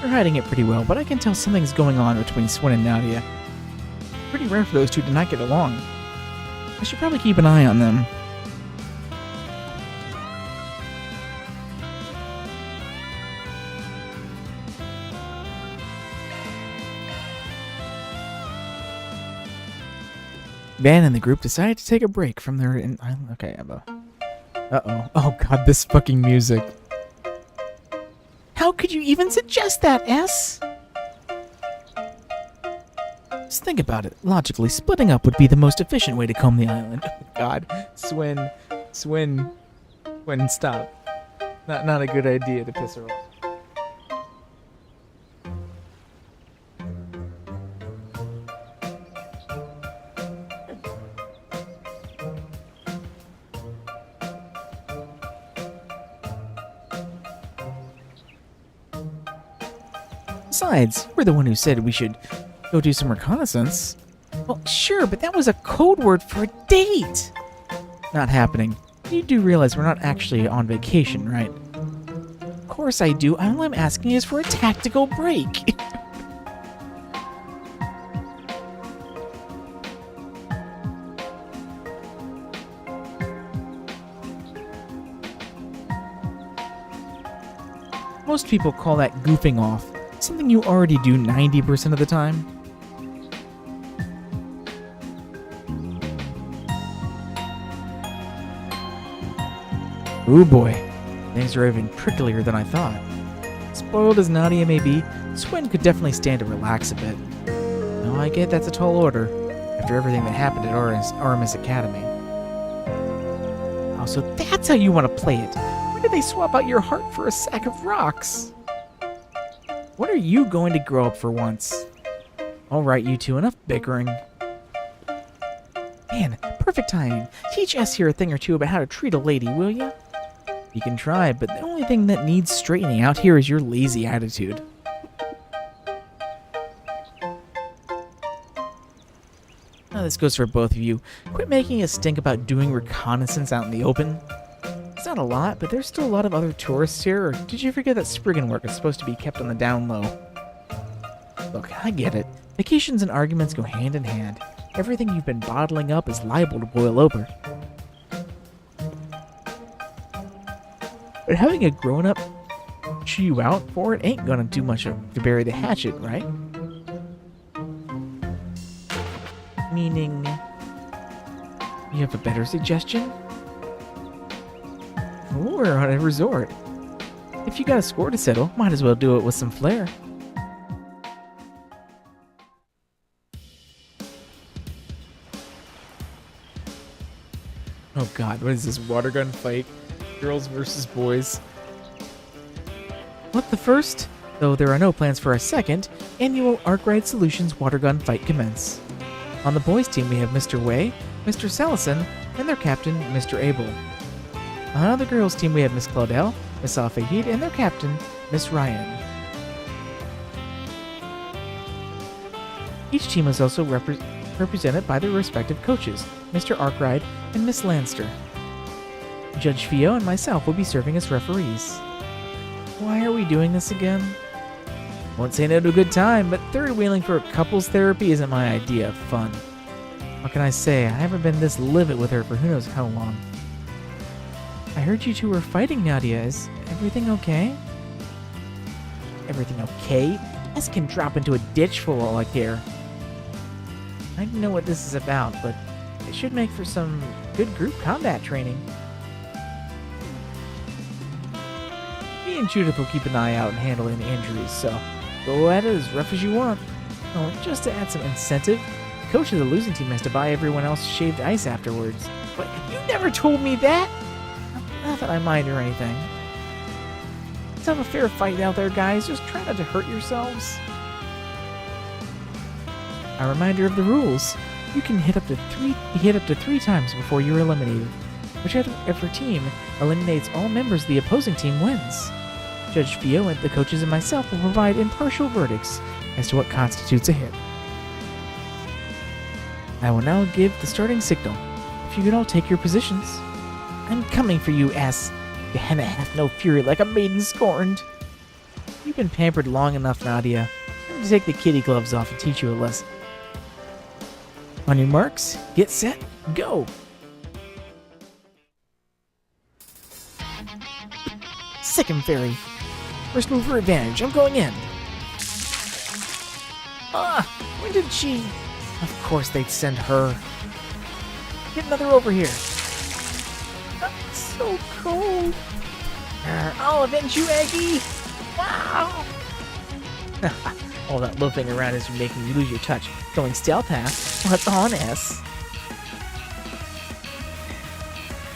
They're hiding it pretty well, but I can tell something's going on between Swen and Nadia. Pretty rare for those two to not get along. I should probably keep an eye on them. Van and the group decided to take a break from their... Okay, Emma. Uh-oh. Oh god, this fucking music. How could you even suggest that, S? Just think about it. Logically, splitting up would be the most efficient way to comb the island. Oh god. Swin, stop. Not a good idea to piss her off. Besides, you were the one who said we should go do some reconnaissance. Well, sure, but that was a code word for a date. Not happening. You do realize we're not actually on vacation, right? Of course I do. All I'm asking is for a tactical break. Most people call that goofing off, something you already do 90% of the time. Ooh boy, things are even pricklier than I thought. Spoiled as Nadia may be, Swin could definitely stand to relax a bit. Now I get that's a tall order, after everything that happened at Aramis Academy. Oh, so that's how you want to play it. When did they swap out your heart for a sack of rocks? When are you going to grow up for once? Alright, you two, enough bickering. Man, perfect timing. Teach us here a thing or two about how to treat a lady, will ya? You can try, but the only thing that needs straightening out here is your lazy attitude. Now this goes for both of you. Quit making a stink about doing reconnaissance out in the open. It's not a lot, but there's still a lot of other tourists here, or did you forget that Spriggan work is supposed to be kept on the down low? Look, I get it. Vacations and arguments go hand in hand. Everything you've been bottling up is liable to boil over. But having a grown-up chew you out for it ain't gonna do much to bury the hatchet, right? Meaning, you have a better suggestion? We're on a resort. If you got a score to settle, might as well do it with some flair. Oh god, what is this, water gun fight? Girls versus boys. Let the first, though there are no plans for a second, annual Arkwright Solutions water gun fight commence. On the boys' team we have Mr. Wei, Mr. Salison, and their captain, Mr. Abel. On the girls' team we have Miss Claudel, Miss Al-Fahid, and their captain, Miss Ryan. Each team is also represented by their respective coaches, Mr. Arkwright and Miss Lanster. Judge Fio and myself will be serving as referees. Why are we doing this again? Won't say no to a good time, but third wheeling for couples therapy isn't my idea of fun. What can I say? I haven't been this livid with her for who knows how long. I heard you two were fighting, Nadia. Is everything okay? Everything okay? S can drop into a ditch for all I care. I don't know what this is about, but it should make for some good group combat training. Me and Judith will keep an eye out and handle any injuries, so go at it as rough as you want. Oh, just to add some incentive, the coach of the losing team has to buy everyone else shaved ice afterwards. But you never told me that! Not that I mind or anything. Let's have a fair fight out there, guys. Just try not to hurt yourselves. A reminder of the rules. You can hit up to three times before you're eliminated. Whichever team eliminates all members of the opposing team wins. Judge Fio and the coaches and myself will provide impartial verdicts as to what constitutes a hit. I will now give the starting signal. If you could all take your positions. I'm coming for you, S. Gehenna hath no fury like a maiden scorned. You've been pampered long enough, Nadia. Time to take the kitty gloves off and teach you a lesson. On your marks, get set, go! Second fairy. First mover advantage, I'm going in. When did she... Of course they'd send her. Get another over here. It's so cold. I'll avenge you, Aggie! Wow! All that loafing around is making you lose your touch. Going stealth half. What's on, S?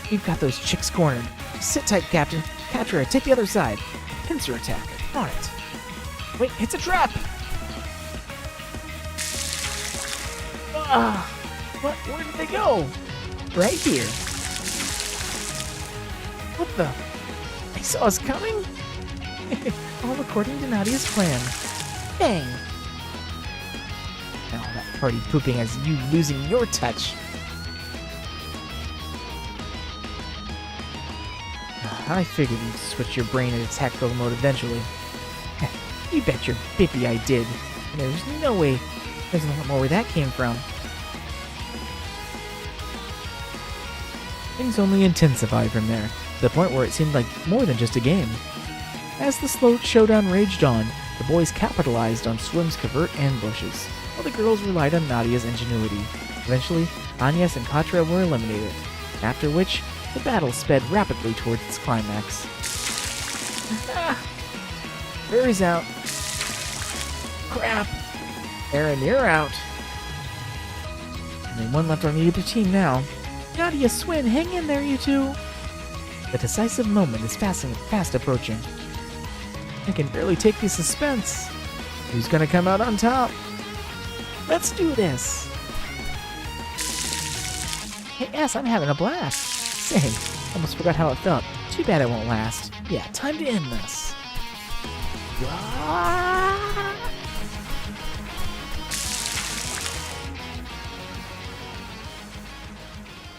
You've got those chicks cornered. Sit tight, Captain. Capture her. Take the other side. Pincer attack. On it. Wait, it's a trap! What? Where did they go? Right here. What the? They saw us coming? All according to Nadia's plan. Bang! Now that party pooping has you losing your touch. I figured you'd switch your brain into tactical mode eventually. You bet your bippy I did. There's no way. There's a lot more where that came from. Things only intensified from there, to the point where it seemed like more than just a game. As the slow showdown raged on, the boys capitalized on Swim's covert ambushes, while the girls relied on Nadia's ingenuity. Eventually, Agnes and Katra were eliminated, after which the battle sped rapidly towards its climax. Barry's out. Crap! Aaron, you're out. Only one left on either team now. Nadia, Swin, hang in there, you two! The decisive moment is fast approaching. I can barely take the suspense. Who's gonna come out on top? Let's do this! Hey, S, I'm having a blast. Same. Almost forgot how it felt. Too bad it won't last. Yeah, time to end this.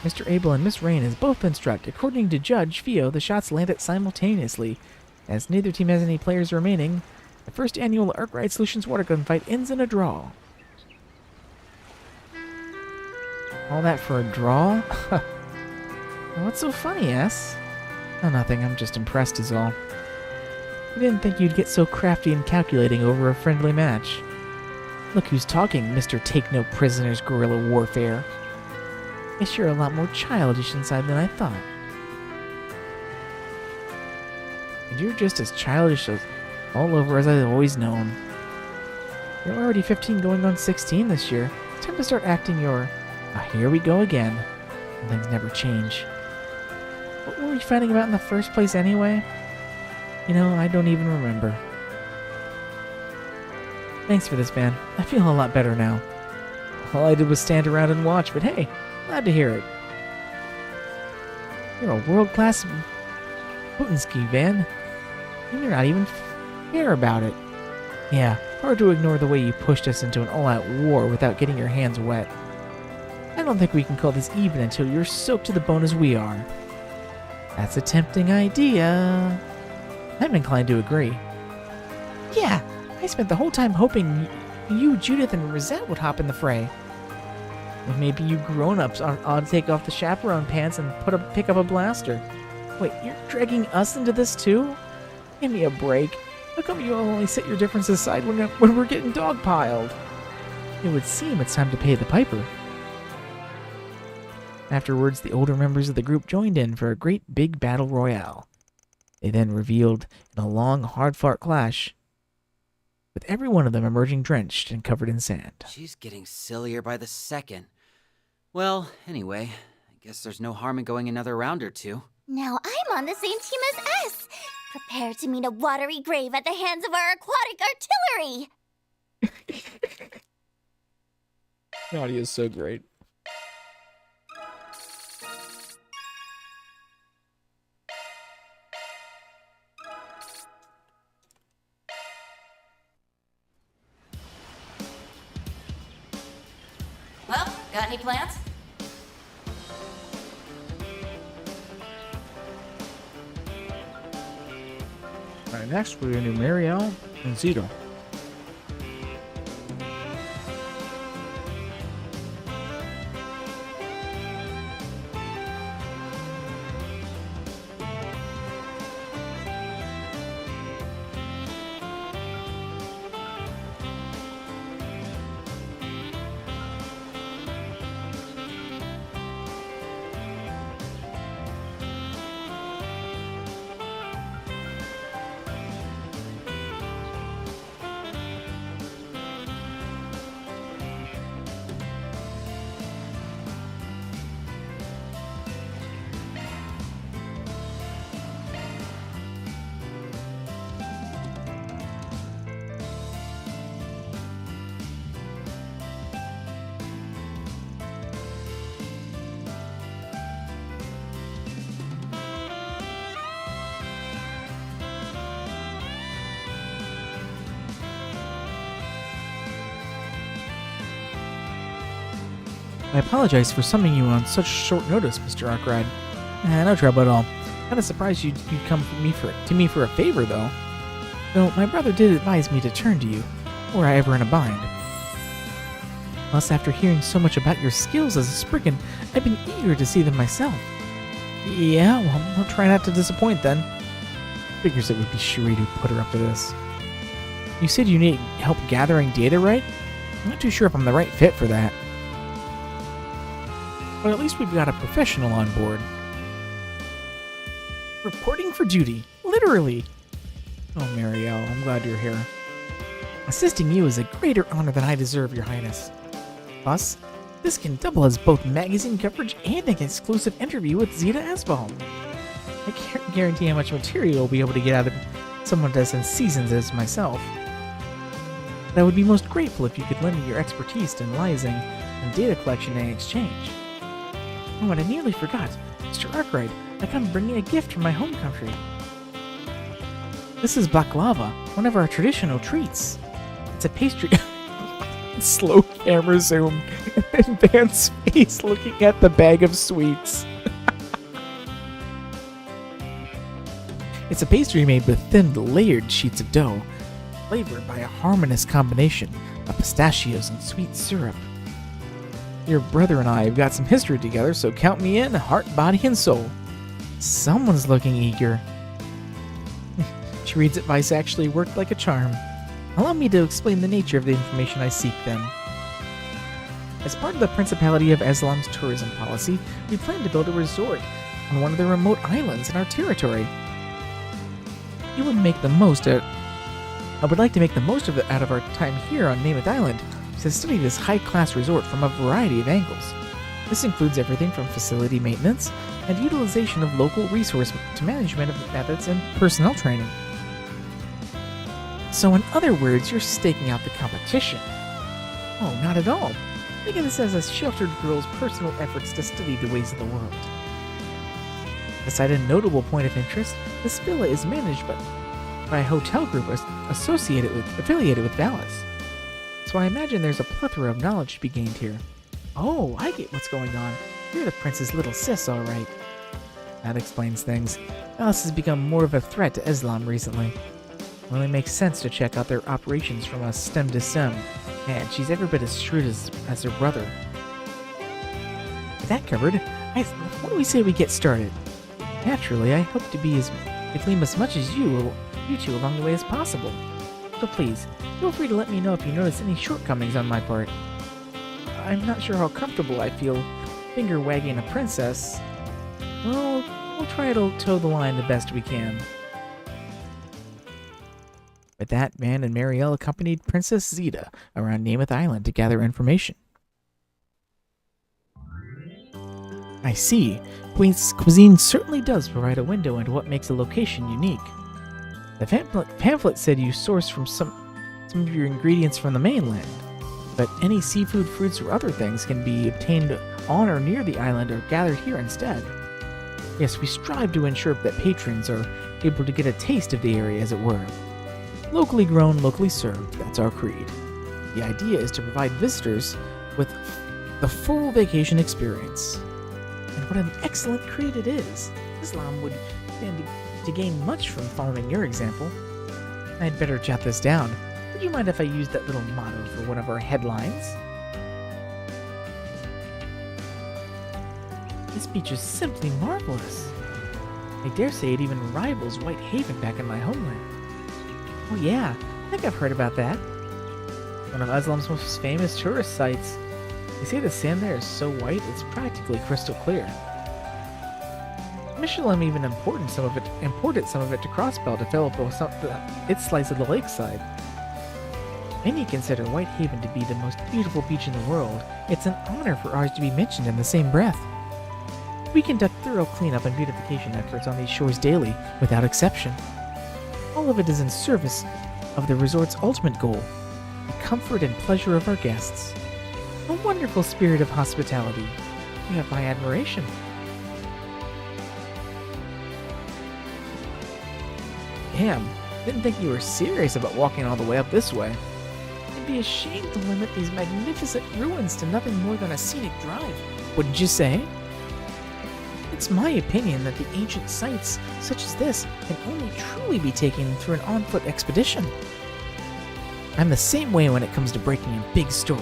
Mr. Abel and Miss Rain has both been struck. According to Judge Fio, the shots landed simultaneously. As neither team has any players remaining, the first annual Arkwright Solutions water gun fight ends in a draw. All that for a draw? What's so funny, S? Oh, nothing. I'm just impressed is all. I didn't think you'd get so crafty and calculating over a friendly match. Look who's talking, Mr. Take No Prisoners Guerrilla Warfare. Guess you're a lot more childish inside than I thought. And you're just as childish as all over as I've always known. You're already 15 going on 16 this year. It's time to start acting your, here we go again. Things never change. What were we fighting about in the first place anyway? You know, I don't even remember. Thanks for this, man. I feel a lot better now. All I did was stand around and watch, but hey, glad to hear it. You're a world-class Putinski, Van. And you're not even fair about it. Yeah, hard to ignore the way you pushed us into an all-out war without getting your hands wet. I don't think we can call this even until you're soaked to the bone as we are. That's a tempting idea. I'm inclined to agree. Yeah, I spent the whole time hoping you, Judith, and Rosette would hop in the fray. Well, maybe you grown-ups ought to take off the chaperone pants and pick up a blaster. Wait, you're dragging us into this too? Give me a break. How come you only set your differences aside when we're getting dogpiled? It would seem it's time to pay the piper. Afterwards, the older members of the group joined in for a great big battle royale. They then revealed in a long, hard-fought clash, with every one of them emerging drenched and covered in sand. She's getting sillier by the second. Well, anyway, I guess there's no harm in going another round or two. Now I'm on the same team as S. Prepare to meet a watery grave at the hands of our aquatic artillery. Nadia's so great. Well, got any plans? Alright, next we're going to do Marielle and Zito. I apologize for summoning you on such short notice, Mr. Arkwright. No trouble at all. Kinda surprised you'd come to me for a favor, though. Though my brother did advise me to turn to you, were I ever in a bind. Plus, after hearing so much about your skills as a Spriggan, I've been eager to see them myself. Yeah, well, I'll try not to disappoint then. Figures it would be Cherie who put her up to this. You said you need help gathering data, right? I'm not too sure if I'm the right fit for that. But at least we've got a professional on board. Reporting for duty, literally. Oh, Marielle, I'm glad you're here. Assisting you is a greater honor than I deserve, Your Highness. Plus, this can double as both magazine coverage and an exclusive interview with Zeta Asbal. I can't guarantee how much material we'll be able to get out of someone as seasoned as myself. But I would be most grateful if you could lend me your expertise in liaising and data collection and exchange. Oh, and I nearly forgot. Mr. Arkwright, I come bringing a gift from my home country. This is baklava, one of our traditional treats. It's a pastry... Slow camera zoom, and Van's face looking at the bag of sweets. It's a pastry made with thin, layered sheets of dough, flavored by a harmonious combination of pistachios and sweet syrup. Your brother and I have got some history together, so count me in, heart, body, and soul. Someone's looking eager. Cherie's advice actually worked like a charm. Allow me to explain the nature of the information I seek, then. As part of the Principality of Eslam's tourism policy, we plan to build a resort on one of the remote islands in our territory. I would like to make the most of it out of our time here on Namath Island to study this high-class resort from a variety of angles. This includes everything from facility maintenance and utilization of local resource to management of methods and personnel training. So in other words, you're staking out the competition. Oh, not at all. Think of this as a sheltered girl's personal efforts to study the ways of the world. Beside a notable point of interest, this villa is managed by a hotel group affiliated with Valis. So I imagine there's a plethora of knowledge to be gained here. Oh, I get what's going on. You're the prince's little sis, all right. That explains things. Valis has become more of a threat to Islam recently. It only makes sense to check out their operations from a stem to stem. Man, she's every bit as shrewd as her brother. With that covered, what do we say we get started? Naturally, I hope to glean as much as you two along the way as possible. So please, feel free to let me know if you notice any shortcomings on my part. I'm not sure how comfortable I feel finger-wagging a princess. Well, we'll try to toe the line the best we can. With that, Van and Marielle accompanied Princess Zeta around Namath Island to gather information. I see. Queen's cuisine certainly does provide a window into what makes a location unique. The pamphlet said you source from some of your ingredients from the mainland, but any seafood, fruits, or other things can be obtained on or near the island or gathered here instead. Yes, we strive to ensure that patrons are able to get a taste of the area, as it were. Locally grown, locally served, that's our creed. The idea is to provide visitors with the full vacation experience. And what an excellent creed it is. Islam would stand to gain much from following your example. I'd better jot this down. Would you mind if I used that little motto for one of our headlines? This beach is simply marvelous. I dare say it even rivals White Haven back in my homeland. Oh yeah, I think I've heard about that. One of Islam's most famous tourist sites. They say the sand there is so white it's practically crystal clear. Michelin even imported some of it to Crossbell to fill up its slice of the lakeside. Many consider White Haven to be the most beautiful beach in the world. It's an honor for ours to be mentioned in the same breath. We conduct thorough cleanup and beautification efforts on these shores daily, without exception. All of it is in service of the resort's ultimate goal, the comfort and pleasure of our guests. A wonderful spirit of hospitality. You have my admiration. Damn, didn't think you were serious about walking all the way up this way. It'd be a shame to limit these magnificent ruins to nothing more than a scenic drive, wouldn't you say? It's my opinion that the ancient sites such as this can only truly be taken through an on-foot expedition. I'm the same way when it comes to breaking a big story.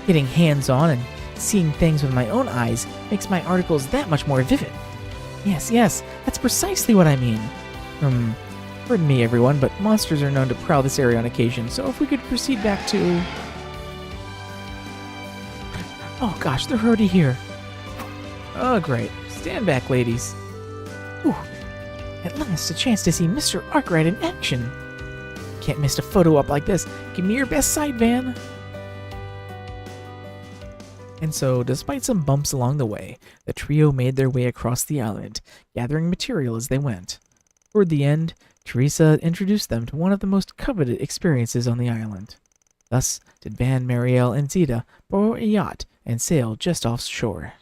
Getting hands-on and seeing things with my own eyes makes my articles that much more vivid. Yes, that's precisely what I mean. Pardon me, everyone, but monsters are known to prowl this area on occasion, so if we could proceed back to... Oh gosh, they're already here. Oh, great. Stand back, ladies. Ooh, at last a chance to see Mr. Arkwright in action. Can't miss a photo up like this. Give me your best side, Van. And so, despite some bumps along the way, the trio made their way across the island, gathering material as they went. Toward the end, Teresa introduced them to one of the most coveted experiences on the island. Thus did Van, Marielle, and Zeta borrow a yacht and sail just offshore.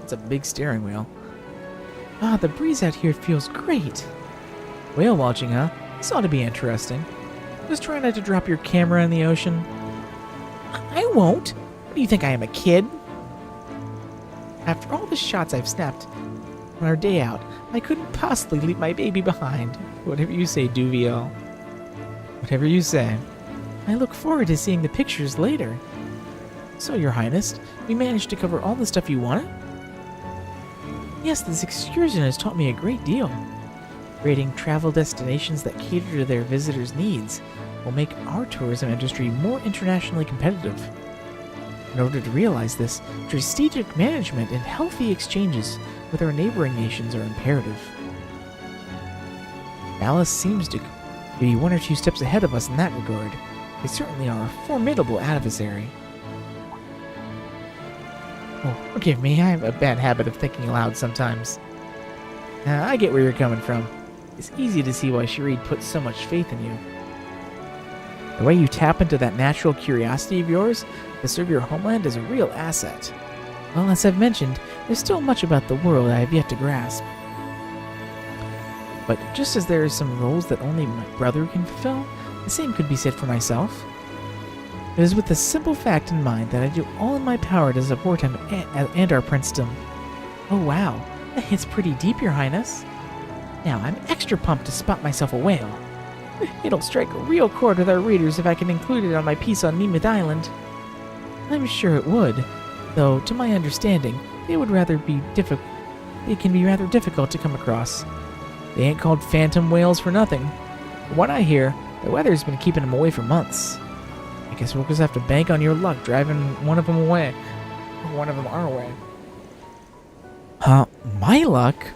It's a big steering wheel. Ah, the breeze out here feels great. Whale watching, huh? This ought to be interesting. Just try not to drop your camera in the ocean. I won't. What do you think, I am a kid? After all the shots I've snapped on our day out, I couldn't possibly leave my baby behind. Whatever you say, Duviel. Whatever you say. I look forward to seeing the pictures later. So, Your Highness, we managed to cover all the stuff you wanted? Yes, this excursion has taught me a great deal. Creating travel destinations that cater to their visitors' needs will make our tourism industry more internationally competitive. In order to realize this, strategic management and healthy exchanges with our neighboring nations are imperative. Alice seems to be one or two steps ahead of us in that regard. They certainly are a formidable adversary. Oh, forgive me, I have a bad habit of thinking aloud sometimes. I get where you're coming from. It's easy to see why Cherie puts so much faith in you. The way you tap into that natural curiosity of yours to serve your homeland is a real asset. Well, as I've mentioned, there's still much about the world I have yet to grasp. But just as there are some roles that only my brother can fulfill, the same could be said for myself. It is with the simple fact in mind that I do all in my power to support him and our princedom. Oh wow, that hits pretty deep, Your Highness. Now I'm extra pumped to spot myself a whale. It'll strike a real chord with our readers if I can include it on my piece on Nemeth Island. I'm sure it would, though to my understanding, they can be rather difficult to come across. They ain't called phantom whales for nothing. From what I hear, the weather's been keeping them away for months. I guess we'll just have to bank on your luck driving one of them away. Or one of them our way. My luck?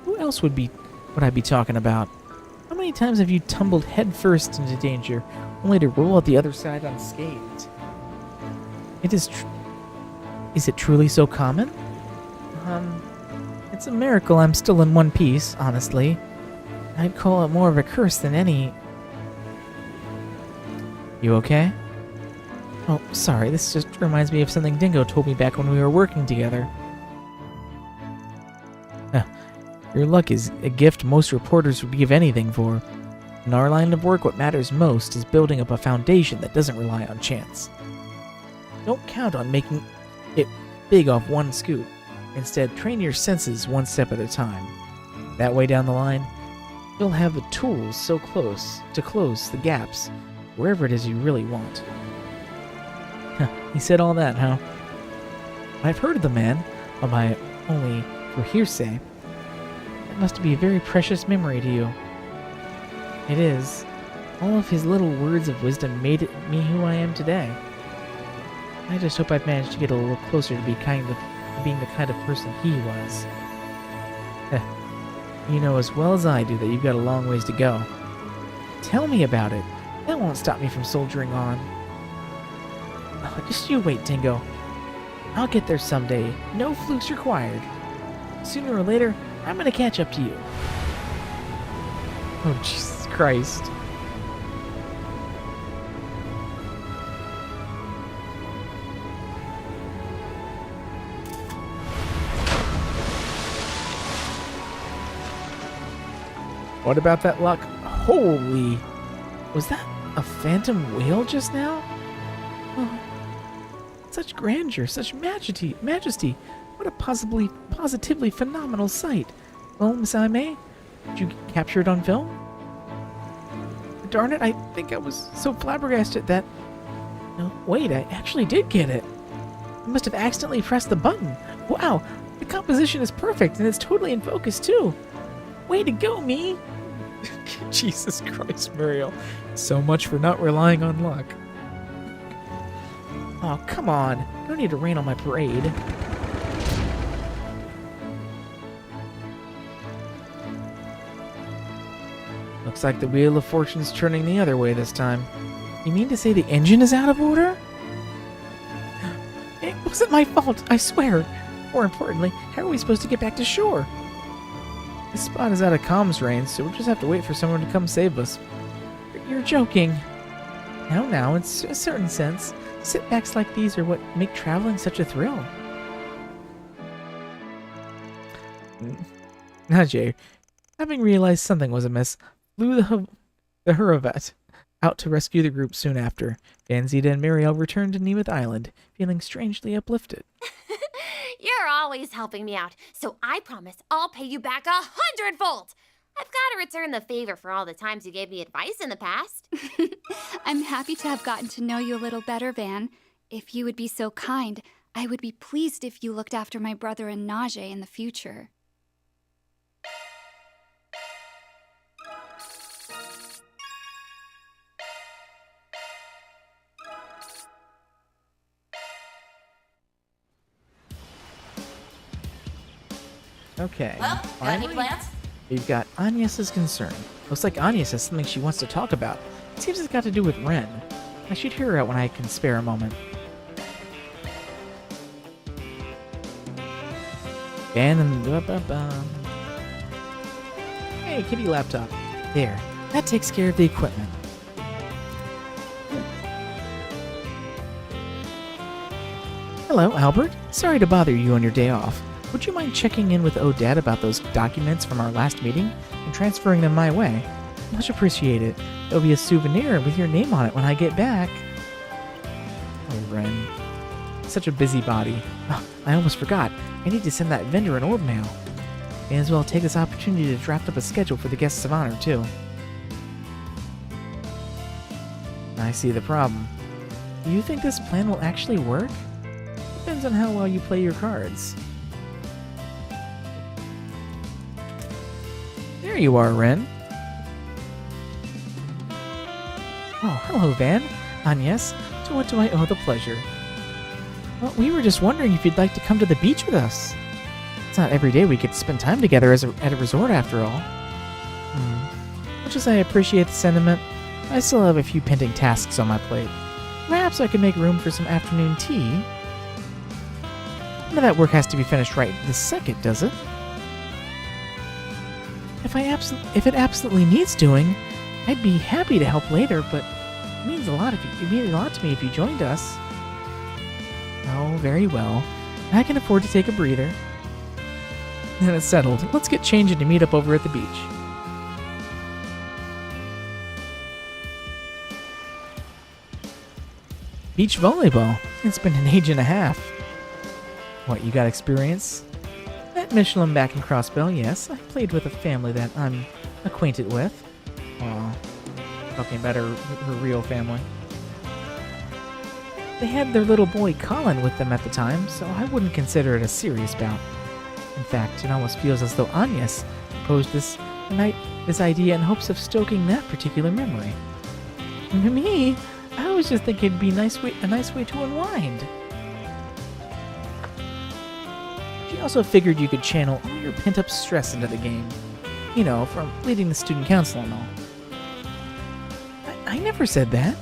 Who else would I be talking about? How many times have you tumbled headfirst into danger, only to roll out the other side unscathed? Is it truly so common? It's a miracle I'm still in one piece, honestly. I'd call it more of a curse than any... You okay? Oh, sorry, this just reminds me of something Dingo told me back when we were working together. Your luck is a gift most reporters would give anything for. In our line of work, what matters most is building up a foundation that doesn't rely on chance. Don't count on making it big off one scoop. Instead, train your senses one step at a time. That way down the line, you'll have the tools so close to close the gaps wherever it is you really want. He said all that, huh? I've heard of the man, albeit only for hearsay. That must be a very precious memory to you. It is. All of his little words of wisdom made me who I am today. I just hope I've managed to get a little closer to being the kind of person he was. You know as well as I do that you've got a long ways to go. Tell me about it. That won't stop me from soldiering on. Oh, just you wait, Dingo. I'll get there someday. No flukes required. Sooner or later, I'm gonna catch up to you. Oh, Jesus Christ. What about that luck? Holy... Was that a phantom whale just now? Oh, such grandeur, such majesty. What a positively phenomenal sight. Well, Miss Aimee, did you capture it on film? Darn it, I think I was so flabbergasted that... No, wait, I actually did get it. I must have accidentally pressed the button. Wow, the composition is perfect, and it's totally in focus, too. Way to go, me! Jesus Christ, Muriel. So much for not relying on luck. Oh, come on. No need to rain on my parade. Looks like the Wheel of Fortune's turning the other way this time. You mean to say the engine is out of order? It wasn't my fault, I swear. More importantly, how are we supposed to get back to shore? This spot is out of comms range, so we'll just have to wait for someone to come save us. You're joking. Now, in a certain sense, sitbacks like these are what make traveling such a thrill. Najee, having realized something was amiss, flew the Huravat out to rescue the group soon after. Vanzita and Muriel returned to Nemeth Island, feeling strangely uplifted. You're always helping me out, so I promise I'll pay you back 100-fold. I've got to return the favor for all the times you gave me advice in the past. I'm happy to have gotten to know you a little better, Van. If you would be so kind, I would be pleased if you looked after my brother and Najee in the future. Okay. Well, got any finally, plans? we've got Agnes's concern. Looks like Agnes has something she wants to talk about. It seems it's got to do with Ren. I should hear her out when I can spare a moment. And hey, kitty laptop. There. That takes care of the equipment. Hello, Albert. Sorry to bother you on your day off. Would you mind checking in with Odette about those documents from our last meeting and transferring them my way? Much appreciated. There'll be a souvenir with your name on it when I get back. Oh, Ren. Such a busybody. Oh, I almost forgot. I need to send that vendor an orb mail. May as well take this opportunity to draft up a schedule for the guests of honor, too. I see the problem. Do you think this plan will actually work? Depends on how well you play your cards. There you are, Ren. Oh, hello, Van. Agnes, to what do I owe the pleasure? Well, we were just wondering if you'd like to come to the beach with us. It's not every day we get to spend time together at a resort, after all. Much as I appreciate the sentiment, I still have a few pending tasks on my plate. Perhaps I could make room for some afternoon tea. None of that work has to be finished right this second, does it? If it absolutely needs doing, I'd be happy to help later, but it means a lot to me if you joined us. Oh, very well. I can afford to take a breather. Then it's settled. Let's get changed and meet up over at the beach. Beach volleyball. It's been an age and a half. What, you got experience? At Michelin back in Crossbell, yes. I played with a family that I'm acquainted with. Aw, talking about her real family. They had their little boy Colin with them at the time, so I wouldn't consider it a serious bout. In fact, it almost feels as though Agnes proposed this idea in hopes of stoking that particular memory. Me? I was just thinking it'd be a nice way to unwind. She also figured you could channel all your pent-up stress into the game. You know, from leading the student council and all. I never said that.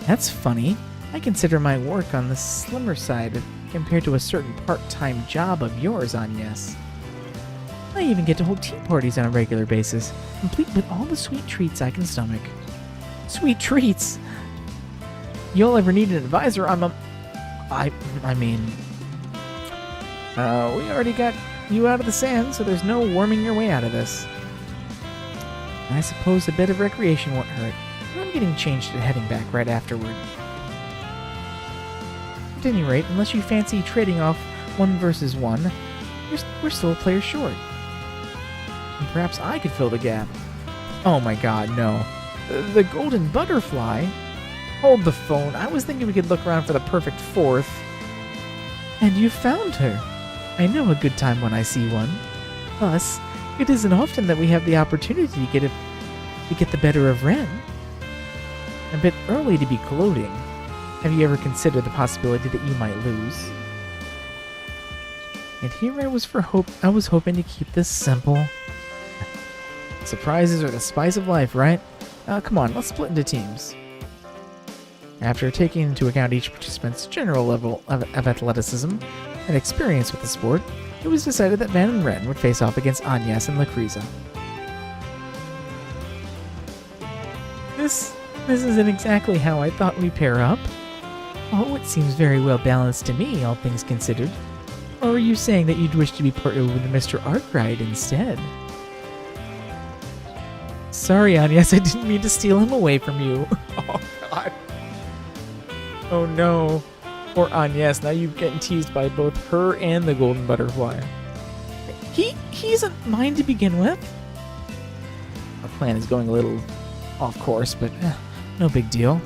That's funny. I consider my work on the slimmer side compared to a certain part-time job of yours, Agnes. I even get to hold tea parties on a regular basis, complete with all the sweet treats I can stomach. Sweet treats? You'll ever need an advisor, we already got you out of the sand, so there's no worming your way out of this. I suppose a bit of recreation won't hurt. I'm getting changed and heading back right afterward. At any rate, unless you fancy trading off 1 versus 1, we're still a player short. And perhaps I could fill the gap. Oh my god, no. The golden butterfly? Hold the phone. I was thinking we could look around for the perfect 4th. And you found her. I know a good time when I see one. Thus, it isn't often that we have the opportunity to get the better of Ren. A bit early to be gloating. Have you ever considered the possibility that you might lose? And here I was hoping to keep this simple. Surprises are the spice of life, right? Come on, let's split into teams. After taking into account each participant's general level of athleticism and experience with the sport, it was decided that Van and Ren would face off against Agnes and Lacriza. This isn't exactly how I thought we'd pair up. Oh, it seems very well balanced to me, all things considered. Or were you saying that you'd wish to be partnered with Mr. Arkwright instead? Sorry, Agnes, I didn't mean to steal him away from you. Oh, God. Oh, no. Poor Agnes, now you're getting teased by both her and the golden butterfly. He isn't mine to begin with. Our plan is going a little off course, but no big deal.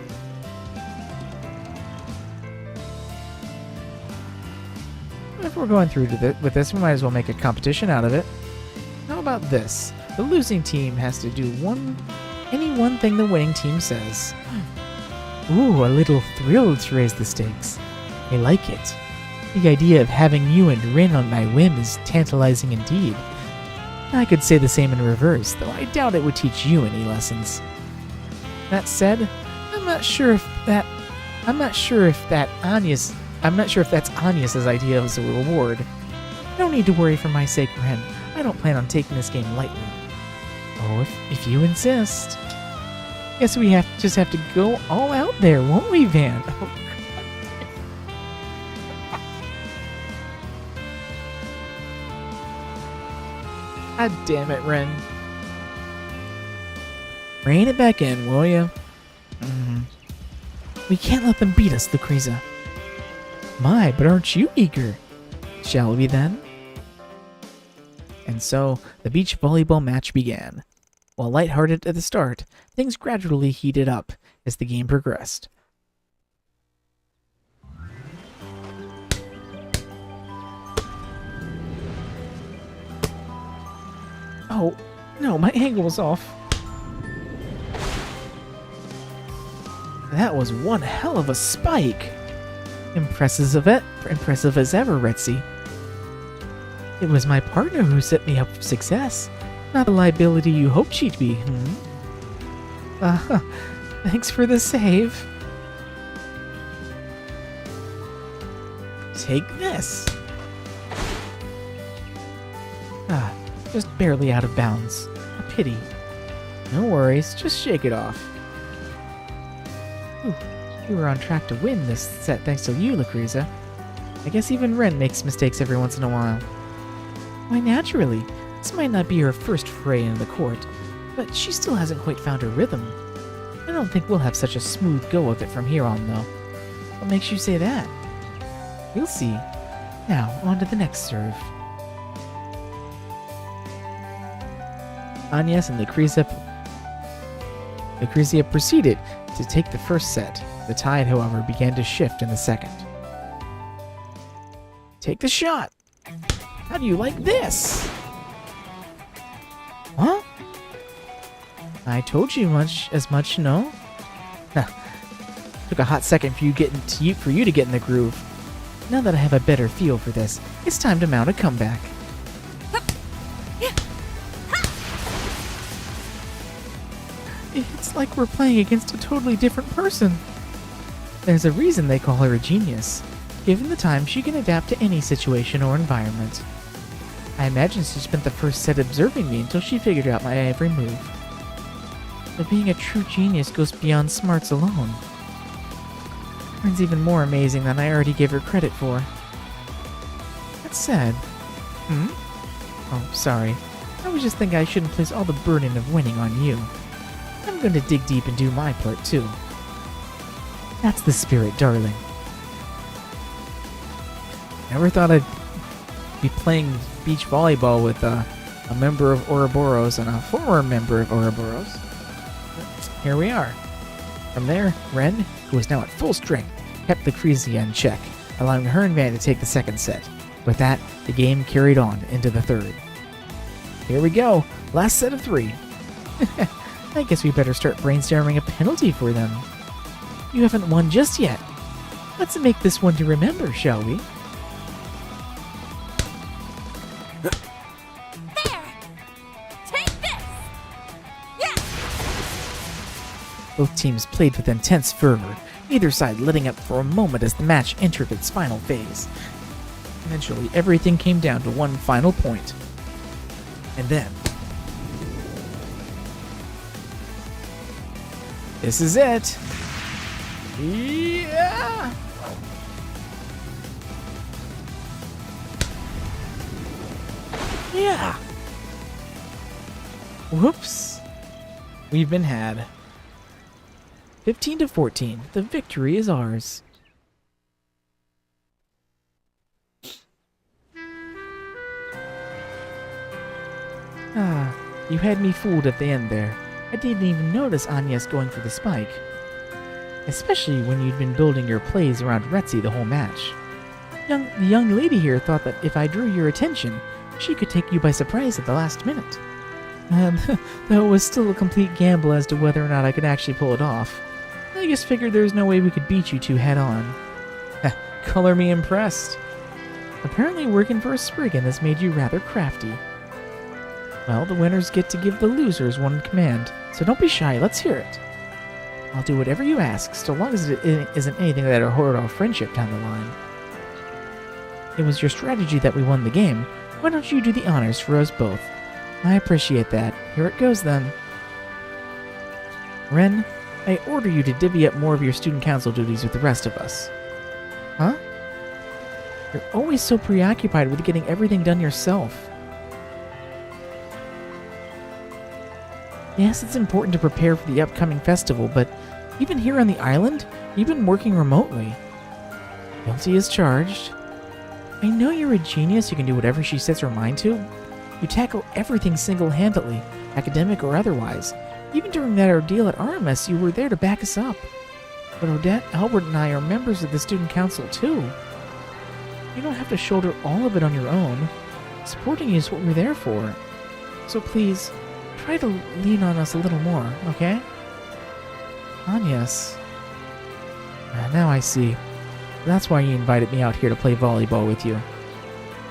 If we're going through with this, we might as well make a competition out of it. How about this? The losing team has to do any one thing the winning team says. Ooh, a little thrill to raise the stakes. I like it. The idea of having you and Rin on my whim is tantalizing indeed. I could say the same in reverse, though I doubt it would teach you any lessons. That said, I'm not sure if that's Agnes's idea as a reward. No need to worry for my sake, Ren. I don't plan on taking this game lightly. Oh, if you insist. Guess we just have to go all out there, won't we, Van? Oh, God damn it, Ren. Rein it back in, will ya? We can't let them beat us, Lacriza. My, but aren't you eager? Shall we then? And so, the beach volleyball match began. While lighthearted at the start, things gradually heated up as the game progressed. Oh, no, my angle was off. That was one hell of a spike. Impressive as ever, Retzi. It was my partner who set me up for success, not the liability you hoped she'd be, thanks for the save. Take this. Just barely out of bounds. A pity. No worries, just shake it off. Ooh, you were on track to win this set thanks to you, Lacriza. I guess even Ren makes mistakes every once in a while. Why, naturally. This might not be her first foray into the court, but she still hasn't quite found her rhythm. I don't think we'll have such a smooth go of it from here on, though. What makes you say that? We'll see. Now, on to the next serve. Agnes and Lacriza proceeded to take the first set. The tide, however, began to shift in the second. Take the shot! How do you like this? Huh? I told you as much, no? Took a hot second for you to get in the groove. Now that I have a better feel for this, it's time to mount a comeback. It's like we're playing against a totally different person. There's a reason they call her a genius. Given the time, she can adapt to any situation or environment. I imagine she spent the first set observing me until she figured out my every move. But being a true genius goes beyond smarts alone. It's even more amazing than I already gave her credit for. That said... Oh, sorry. I was just thinking I shouldn't place all the burden of winning on you. I'm going to dig deep and do my part, too. That's the spirit, darling. Never thought I'd be playing beach volleyball with a member of Ouroboros and a former member of Ouroboros. But here we are. From there, Ren, who was now at full strength, kept Lucrezia in check, allowing her and Van to take the second set. With that, the game carried on into the third. Here we go, last set of 3. I guess we better start brainstorming a penalty for them. You haven't won just yet. Let's make this one to remember, shall we? There! Take this! Yes! Both teams played with intense fervor, either side letting up for a moment as the match entered its final phase. Eventually, everything came down to one final point. And then... this is it! Yeah! Yeah! Whoops! We've been had. 15-14. The victory is ours. Ah, you had me fooled at the end there. I didn't even notice Agnes going for the spike. Especially when you'd been building your plays around Retzi the whole match. The young lady here thought that if I drew your attention, she could take you by surprise at the last minute. And though it was still a complete gamble as to whether or not I could actually pull it off, I just figured there was no way we could beat you two head on. Color me impressed. Apparently working for a Spriggan has made you rather crafty. Well, the winners get to give the losers one command, so don't be shy, let's hear it. I'll do whatever you ask, so long as it isn't anything that'll hurt our friendship down the line. It was your strategy that we won the game. Why don't you do the honors for us both? I appreciate that. Here it goes then. Ren, I order you to divvy up more of your student council duties with the rest of us. Huh? You're always so preoccupied with getting everything done yourself. Yes, it's important to prepare for the upcoming festival, but even here on the island, you've been working remotely. Guilty as charged. I know you're a genius who can do whatever she sets her mind to. You tackle everything single-handedly, academic or otherwise. Even during that ordeal at RMS, you were there to back us up. But Odette, Albert, and I are members of the student council too. You don't have to shoulder all of it on your own. Supporting you is what we're there for. So please, try to lean on us a little more, okay? Agnes. Now I see. That's why you invited me out here to play volleyball with you.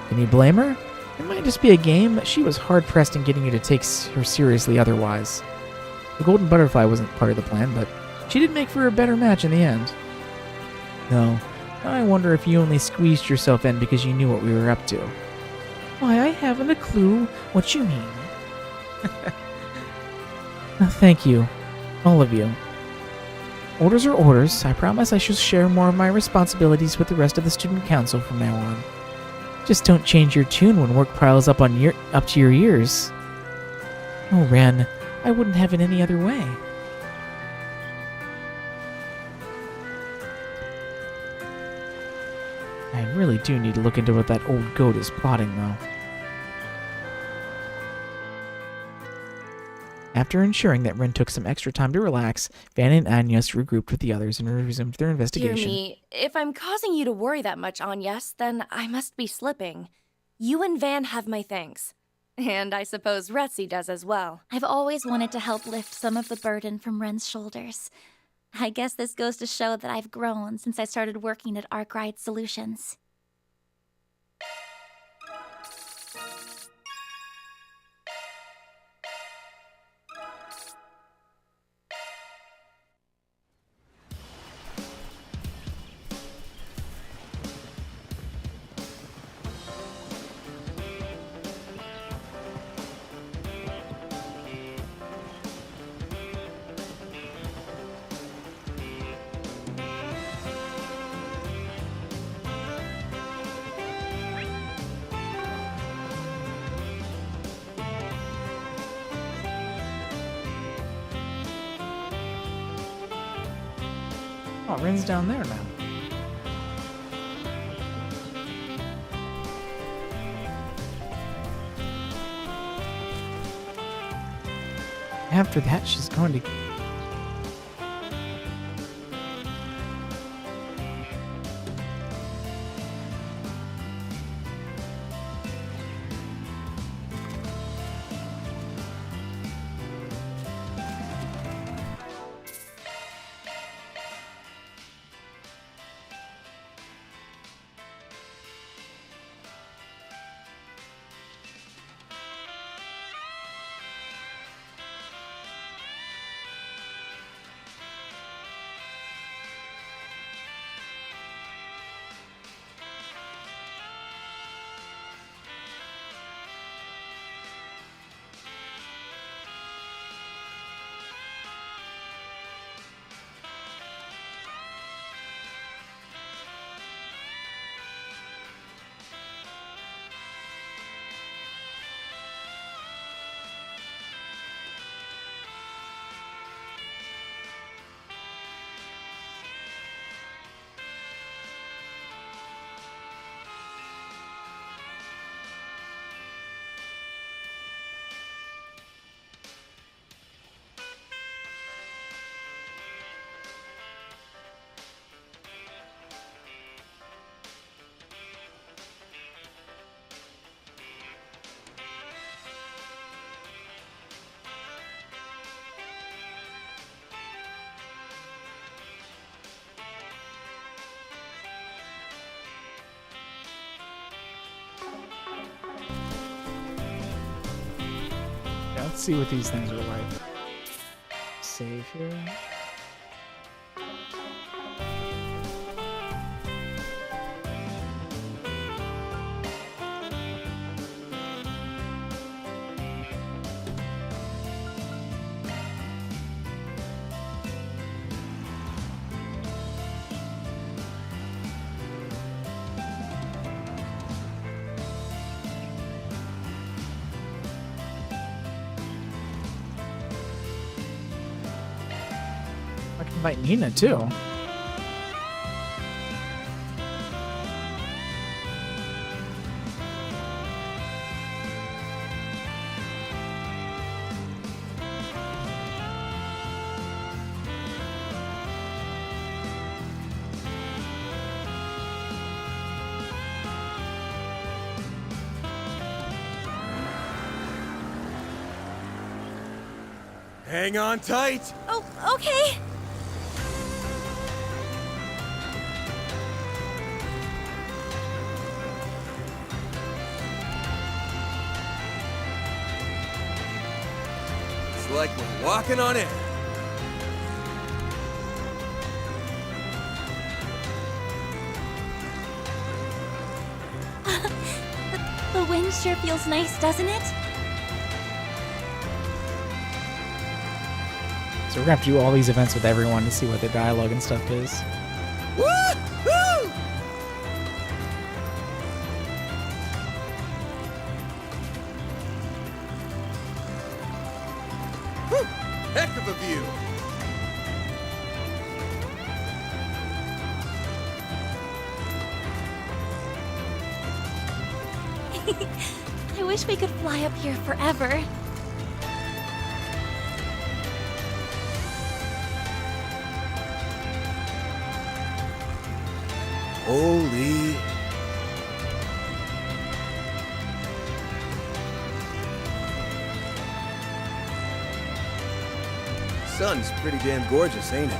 Can you blame her? It might just be a game. She was hard-pressed in getting you to take her seriously otherwise. The Golden Butterfly wasn't part of the plan, but she did make for a better match in the end. No, I wonder if you only squeezed yourself in because you knew what we were up to. Why, I haven't a clue what you mean. Thank you, all of you. Orders are orders. I promise I shall share more of my responsibilities with the rest of the student council from now on. Just don't change your tune when work piles up up to your ears. Oh, Ren, I wouldn't have it any other way. I really do need to look into what that old goat is plotting, though. After ensuring that Ren took some extra time to relax, Van and Agnes regrouped with the others and resumed their investigation. Dear me, if I'm causing you to worry that much, Agnes, then I must be slipping. You and Van have my thanks. And I suppose Retzi does as well. I've always wanted to help lift some of the burden from Ren's shoulders. I guess this goes to show that I've grown since I started working at Arkwright Solutions. Oh, Rin's down there now. After that, she's going to... Let's see what these things are like. Save here. I can invite Nina too. Hang on tight! Oh, okay. It's like we're walking on air. The wind sure feels nice, doesn't it? So we're gonna have to do all these events with everyone to see what their dialogue and stuff is. Woo-hoo! Whew! Heck of a view! I wish we could fly up here forever. Holy... Sun's pretty damn gorgeous, ain't it?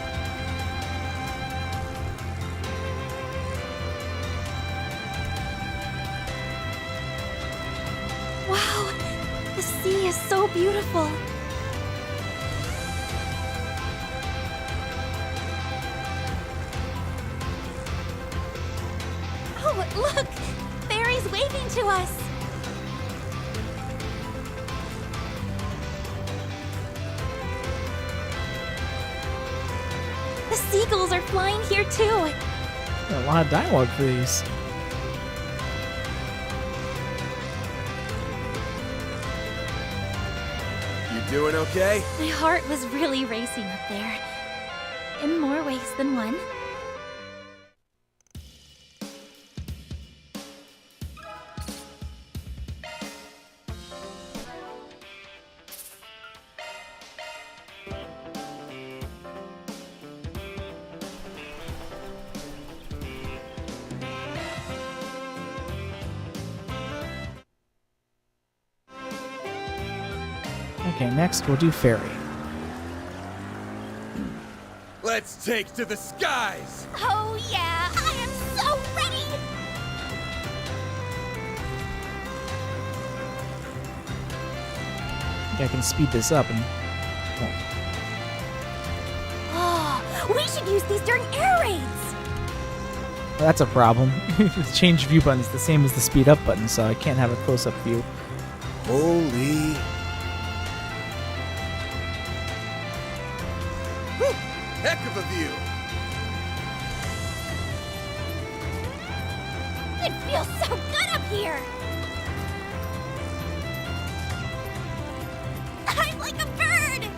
Wow, the sea is so beautiful. Oh, look! Fairy's waving to us! The seagulls are flying here too! A lot of dialogue for these. You doing okay? My heart was really racing up there. In more ways than one. Okay, next we'll do Fairy. Let's take to the skies! Oh yeah, I am so ready! I think I can speed this up and... Oh, we should use these during air raids! Well, that's a problem. The change view button is the same as the speed up button, so I can't have a close-up view. Holy... Whew! Heck of a view! It feels so good up here! I'm like a bird!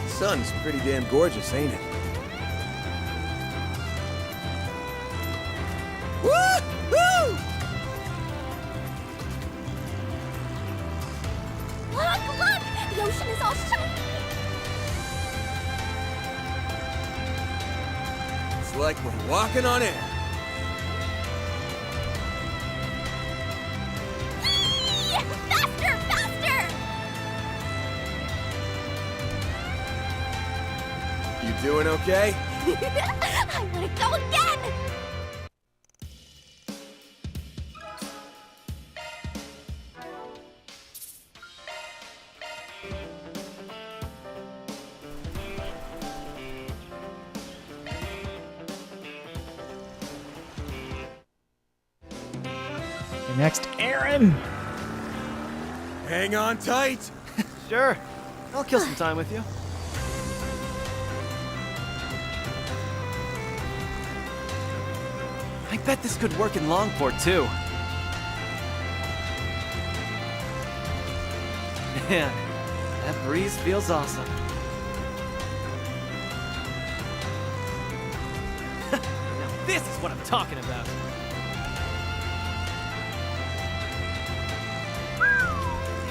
Sun's pretty damn gorgeous, ain't it? Woo-hoo! Look! The ocean is all shiny! It's like we're walking on air. Whee! Faster! Faster! You doing okay? I want to go again! Okay, next, Aaron! Hang on tight! Sure. I'll kill some time with you. I bet this could work in Longport, too. Man, that breeze feels awesome. Now this is what I'm talking about.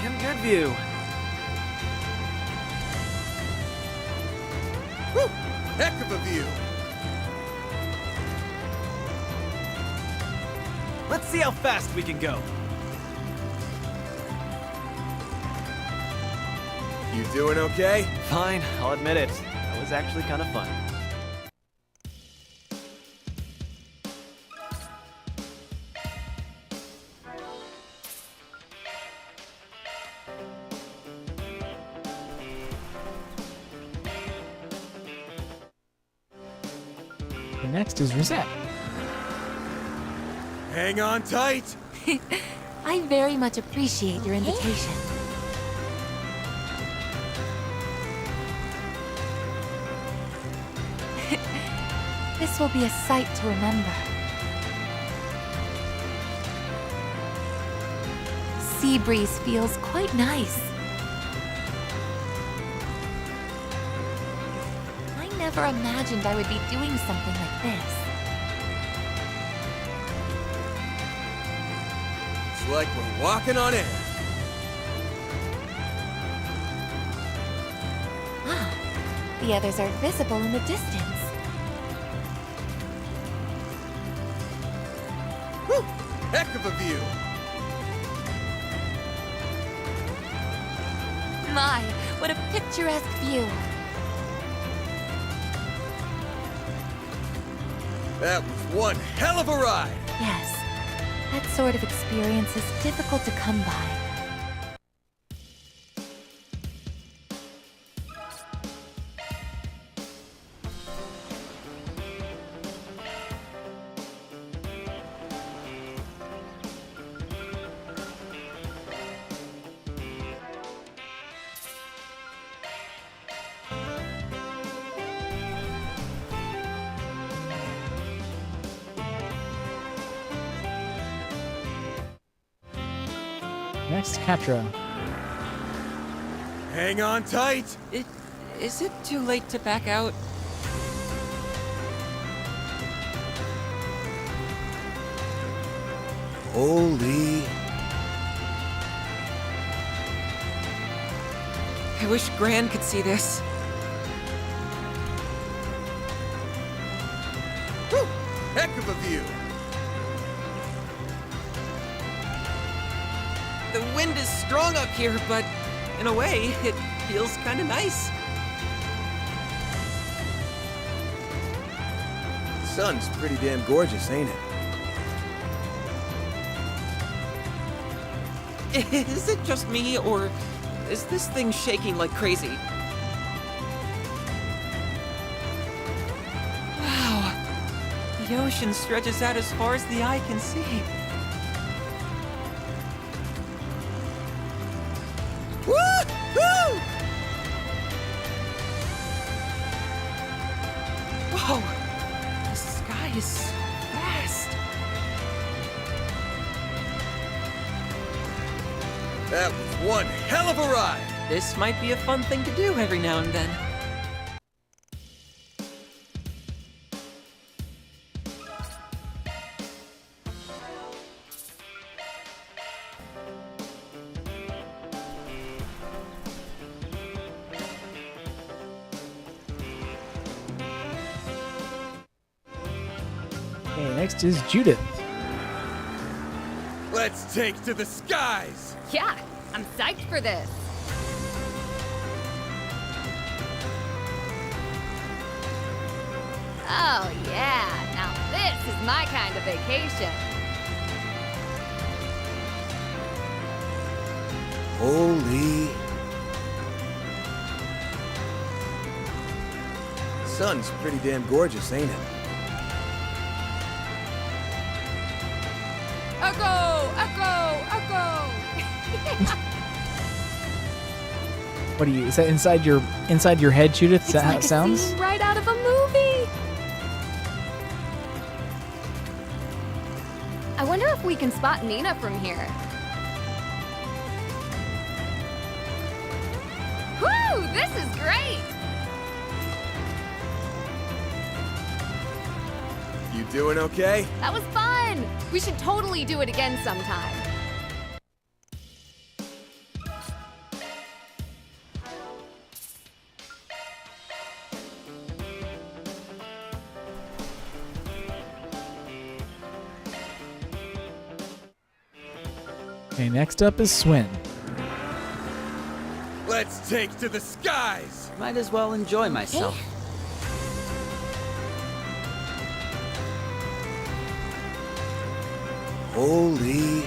Damn good view. Whew! Heck of a view! Let's see how fast we can go. You doing okay? Fine, I'll admit it. That was actually kind of fun. The next is Rosette. Hang on tight! I very much appreciate your invitation. This will be a sight to remember. Sea breeze feels quite nice. I never imagined I would be doing something like this. It's like we're walking on air. Ah, the others are visible in the distance. Whew! Heck of a view! My, what a picturesque view. That was one hell of a ride! Yes, that sort of experience is difficult to come by. Next, Catra. Hang on tight! Is it too late to back out? Holy... I wish Gran could see this. Whew! Heck of a view! The wind is strong up here, but in a way, it feels kinda nice. The sun's pretty damn gorgeous, ain't it? Is it just me, or is this thing shaking like crazy? Wow. The ocean stretches out as far as the eye can see. Woo-hoo! Whoa! The sky is so vast. That was one hell of a ride! This might be a fun thing to do every now and then. Okay, next is Judith. Let's take to the skies! Yeah, I'm psyched for this. Oh yeah, now this is my kind of vacation. Holy... Sun's pretty damn gorgeous, ain't it? Echo! Echo! Echo! What are you? Is that inside your head, Judith? Is that how it It's sounds? like a scene right out of a movie. I wonder if we can spot Nina from here. Woo! This is great! You doing okay? That was fun! We should totally do it again sometime. Okay, next up is Swin. Let's take to the skies! Might as well enjoy myself. Holy...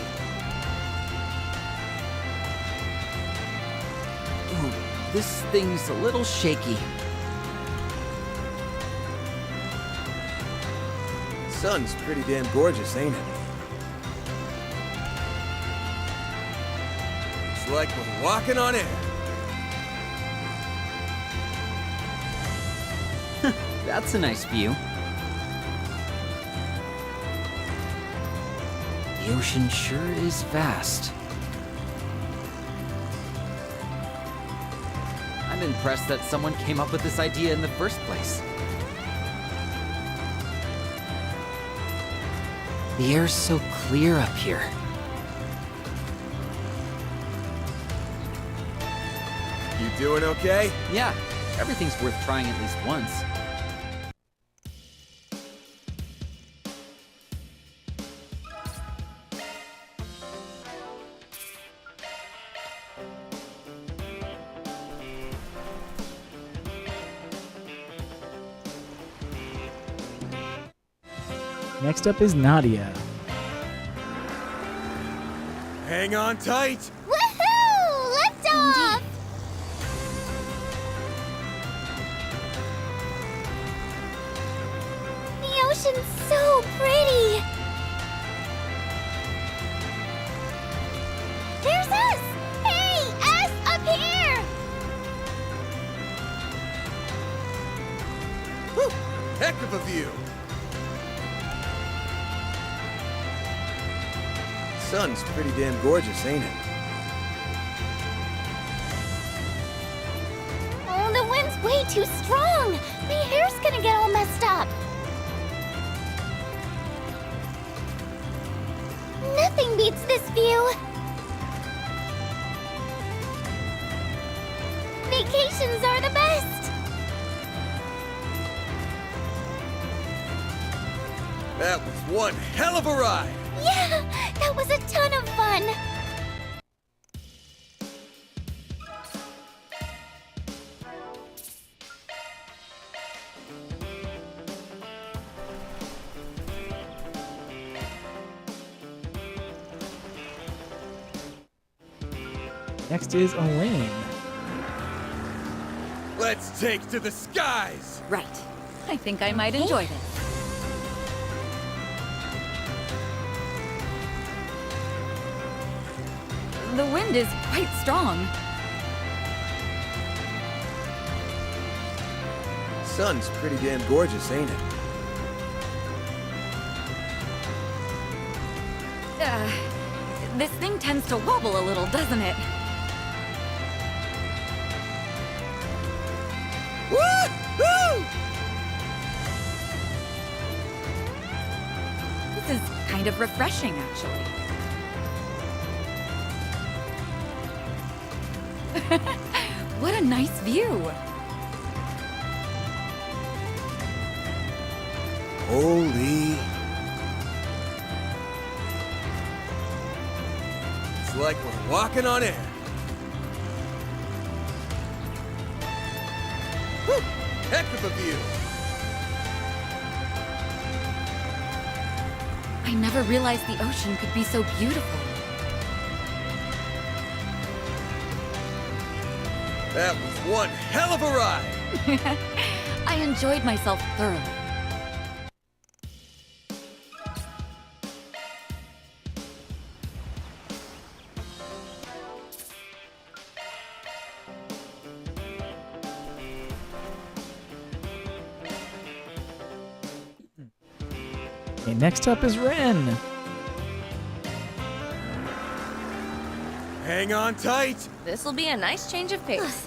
Ooh, this thing's a little shaky. Sun's pretty damn gorgeous, ain't it? It's like we're walking on air. That's a nice view. The ocean sure is vast. I'm impressed that someone came up with this idea in the first place. The air's so clear up here. You doing okay? Yeah, everything's worth trying at least once. Next up is Nadia. Hang on tight! Woohoo! Lift off! The ocean's so pretty! There's us! Hey, us up here! Whew! Heck of a view! Sun's pretty damn gorgeous, ain't it? Oh, the wind's way too strong! My hair's gonna get all messed up! Nothing beats this view! Vacations are the best! That was one hell of a ride! Yeah, that was a ton of fun! Next is Elaine. Let's take to the skies! Right. I think I might enjoy this. The wind is quite strong. Sun's pretty damn gorgeous, ain't it? This thing tends to wobble a little, doesn't it? Woo-hoo! This is kind of refreshing, actually. What a nice view! Holy... It's like we're walking on air. Whew! Heck of a view. I never realized the ocean could be so beautiful. That was one hell of a ride. I enjoyed myself thoroughly. Okay, next up is Ren. Hang on tight. This'll be a nice change of pace.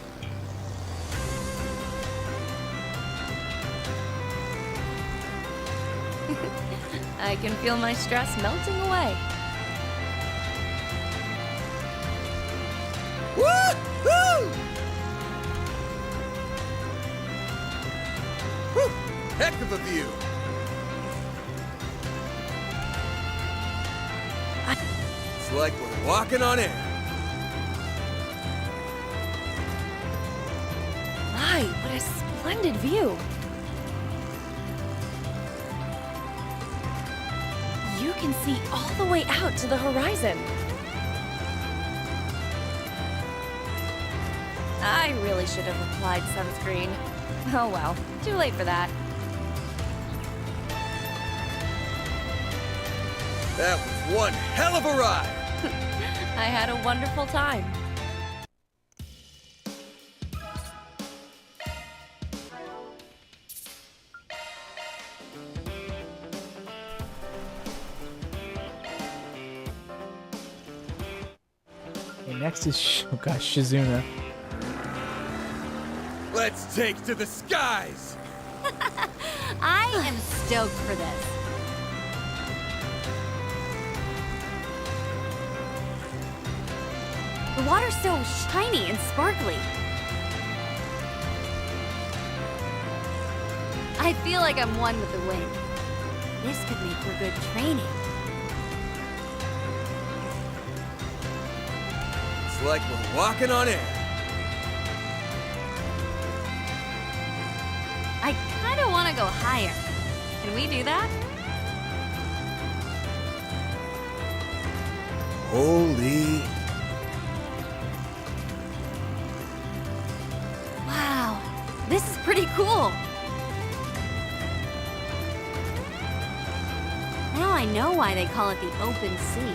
I can feel my stress melting away. Woo-hoo! Whew! Heck of a view. It's like we're walking on air. My, what a splendid view. You can see all the way out to the horizon. I really should have applied sunscreen. Oh well, too late for that. That was one hell of a ride. I had a wonderful time. Okay, next is Shizuna. Let's take to the skies. I am stoked for this. The water's so shiny and sparkly. I feel like I'm one with the wind. This could make for good training. It's like we're walking on air. I kind of want to go higher. Can we do that? Holy... Wow, this is pretty cool. Now I know why they call it the open sea.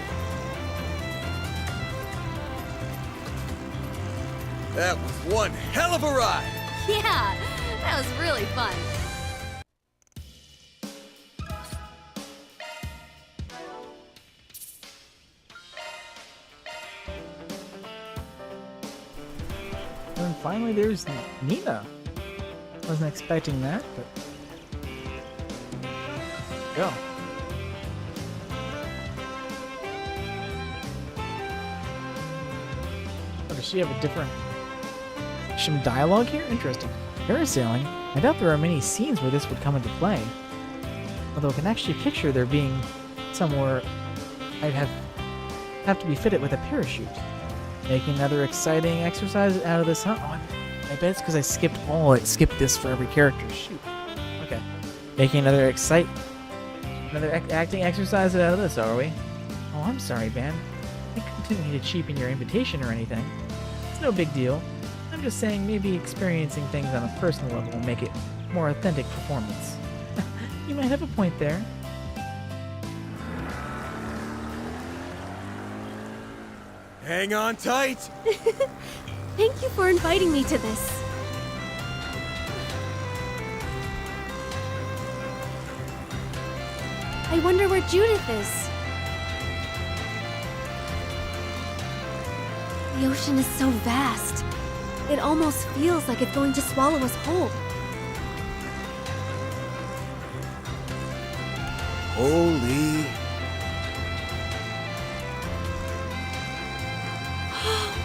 That was one hell of a ride. Yeah, that was really fun. And finally, there's Nina. Wasn't expecting that, but go. Oh, does she have a different some dialogue here? Interesting. Parasailing. I doubt there are many scenes where this would come into play. Although I can actually picture there being somewhere I'd have to be fitted with a parachute. Making another exciting exercise out of this, huh? Oh, I bet it's because I skipped this for every character. Shoot. Okay. Making another acting exercise out of this, are we? Oh, I'm sorry, Ben. I didn't mean to cheapen your invitation or anything. no big deal. I'm just saying maybe experiencing things on a personal level will make it more authentic performance. You might have a point there. Hang on tight! Thank you for inviting me to this. I wonder where Judith is. The ocean is so vast. It almost feels like it's going to swallow us whole. Holy...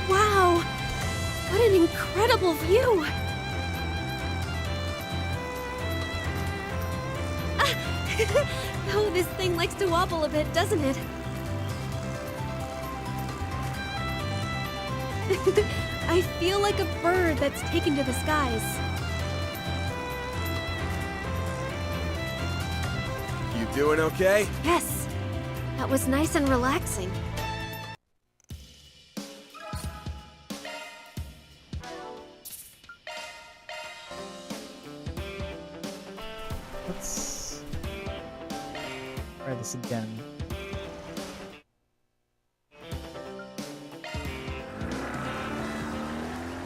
Wow! What an incredible view! Oh, this thing likes to wobble a bit, doesn't it? I feel like a bird that's taken to the skies. You doing okay? Yes, that was nice and relaxing. Let's try this again.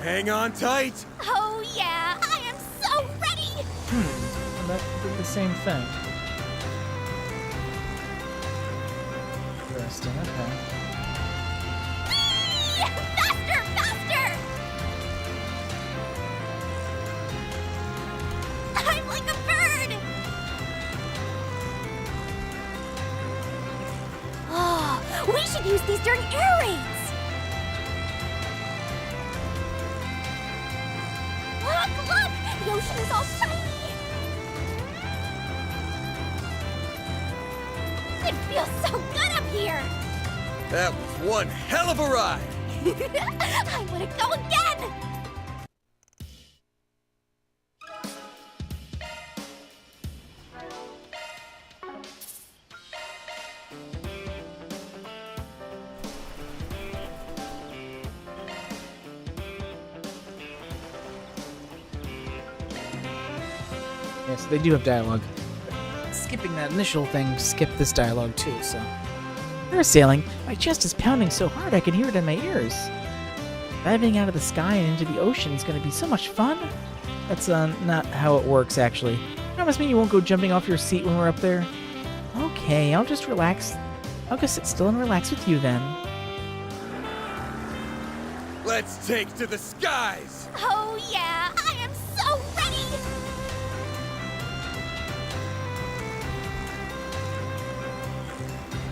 Hang on tight! Oh yeah, I am so ready! Well, that did the same thing. Interesting, okay. Faster, faster! I'm like a bird! Oh, we should use these during air raids! Look, look! The ocean is all shiny! It feels so good up here! That was one hell of a ride! I want to go again! Yes, they do have dialogue. Skipping that initial thing skipped this dialogue too, so. Parasailing, my chest is pounding so hard I can hear it in my ears. Diving out of the sky and into the ocean is going to be so much fun. That's not how it works, actually. Promise me you won't go jumping off your seat when we're up there? Okay, I'll just relax. I'll just sit still and relax with you then. Let's take to the skies! Oh yeah, I am so ready!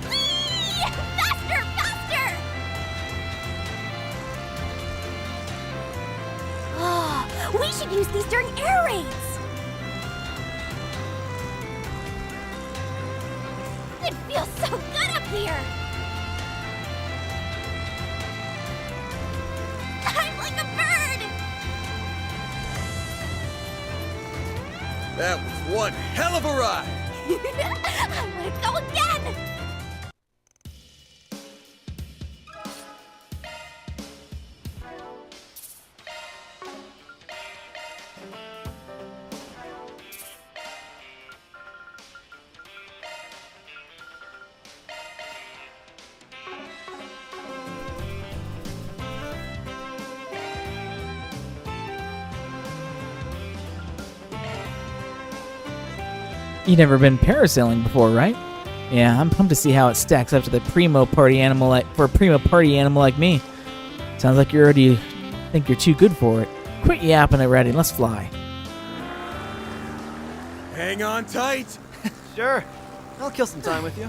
Whee! Faster, faster! Oh, we should use these during air raids! It feels so good up here! I'm like a bird! That was one hell of a ride! I want to go again! You've never been parasailing before, right? Yeah, I'm pumped to see how it stacks up to the primo party animal like me. Sounds like you already think you're too good for it. Quit yapping already, let's fly. Hang on tight! Sure, I'll kill some time with you.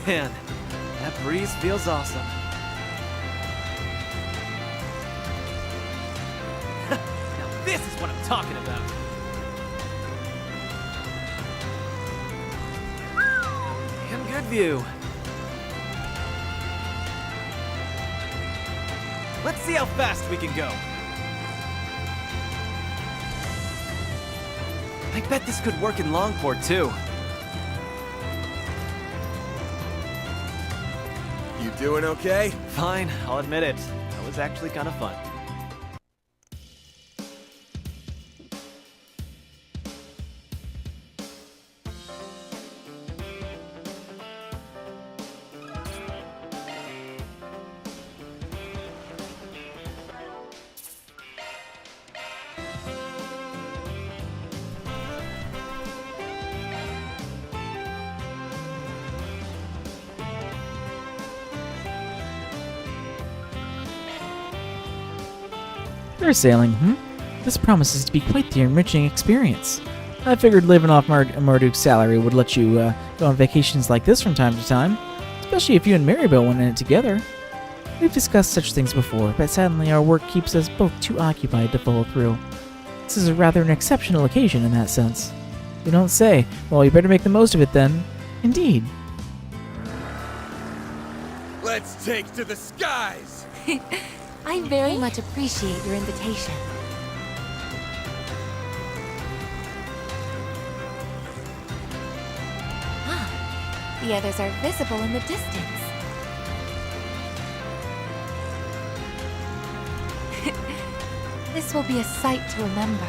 Man, that breeze feels awesome. Now this is what I'm talking about. Damn good view. Let's see how fast we can go. I bet this could work in Longport too. You doing okay? Fine, I'll admit it. That was actually kind of fun. Parasailing, This promises to be quite the enriching experience. I figured living off Marduk's salary would let you go on vacations like this from time to time, especially if you and Maribel went in it together. We've discussed such things before, but sadly our work keeps us both too occupied to follow through. This is rather an exceptional occasion in that sense. You don't say. Well, you better make the most of it then. Indeed. Let's take to the skies! I very much appreciate your invitation. Ah, the others are visible in the distance. This will be a sight to remember.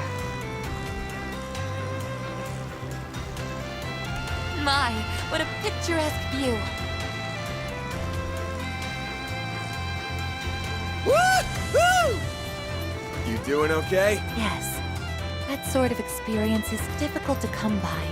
My, what a picturesque view! Woo-hoo! You doing okay? Yes, that sort of experience is difficult to come by.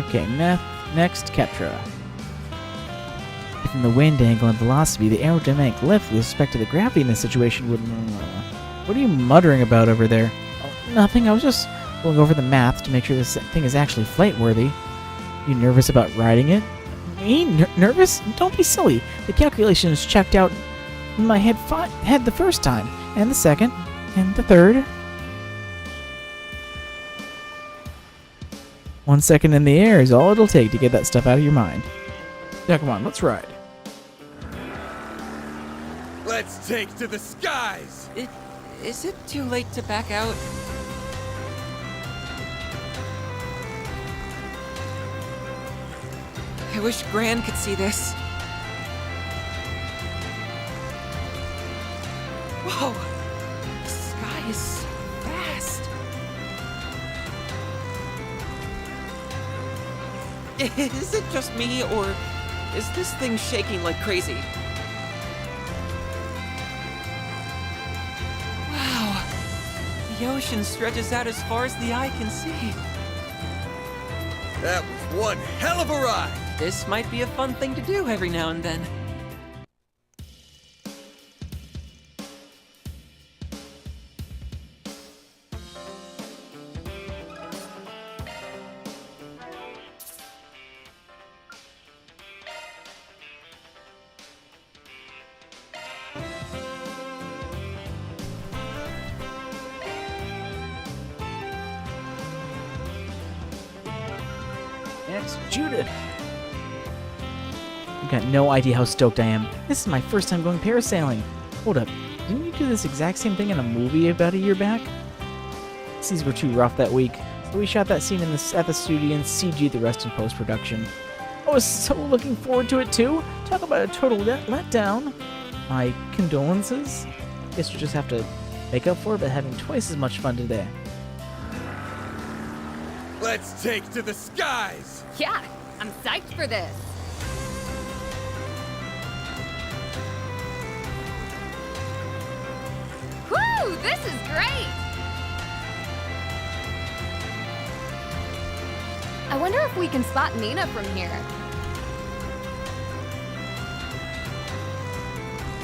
Okay, next, Ketra. From the wind angle and velocity, the aerodynamic lift with respect to the gravity in this situation would... What are you muttering about over there? Oh, nothing, I was just going over the math to make sure this thing is actually flight-worthy. You nervous about riding it? Me? Nervous? Don't be silly. The calculations checked out in my head the first time, and the second, and the third. 1 second in the air is all it'll take to get that stuff out of your mind. Now come on, let's ride. Let's take to the skies! Is it too late to back out? I wish Gran could see this. Whoa! The sky is so vast. Is it just me, or is this thing shaking like crazy? Wow! The ocean stretches out as far as the eye can see. That was one hell of a ride! This might be a fun thing to do every now and then. Next, Judith. I've got no idea how stoked I am. This is my first time going parasailing. Hold up. didn't you do this exact same thing in a movie about a year back? Scenes were too rough that week, so we shot that scene at the studio and CG'd the rest in post-production. I was so looking forward to it too. Talk about a total letdown. My condolences. Guess you just have to make up for it by having twice as much fun today. Let's take to the skies! Yeah, I'm psyched for this. Woo! This is great! I wonder if we can spot Nina from here.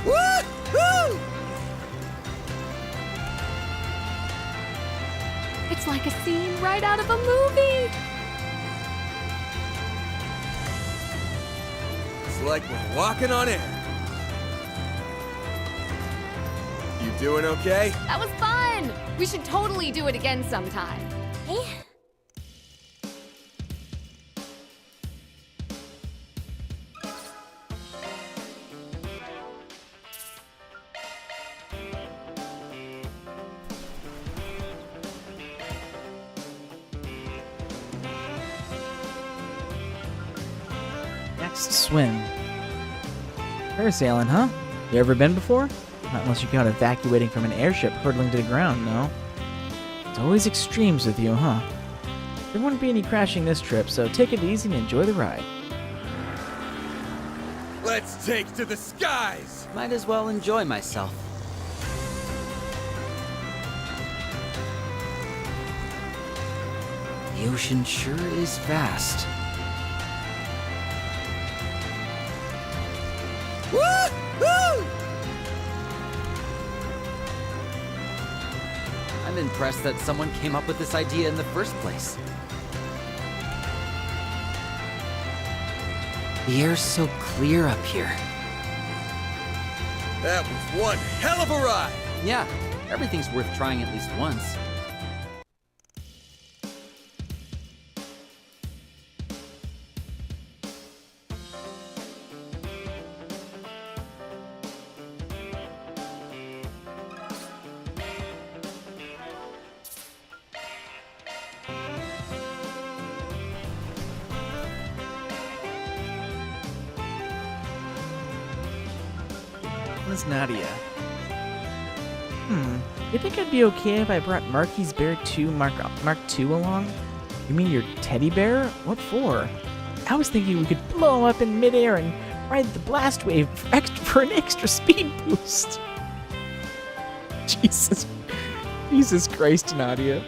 Woo-hoo! It's like a scene right out of a movie! It's like we're walking on air. You doing okay? That was fun! We should totally do it again sometime. Hey. Next, swim. Parasailing, huh? You ever been before? Not unless you got evacuating from an airship hurtling to the ground, no? It's always extremes with you, huh? There won't be any crashing this trip, so take it easy and enjoy the ride. Let's take to the skies! Might as well enjoy myself. The ocean sure is vast. Woo-hoo! I'm impressed that someone came up with this idea in the first place. The air's so clear up here. That was one hell of a ride! Yeah, everything's worth trying at least once. Miss Nadia. You think I'd be okay if I brought Marky's Bear 2 Mark II along? You mean your teddy bear? What for? I was thinking we could blow him up in midair and ride the blast wave for an extra speed boost. Jesus Christ, Nadia.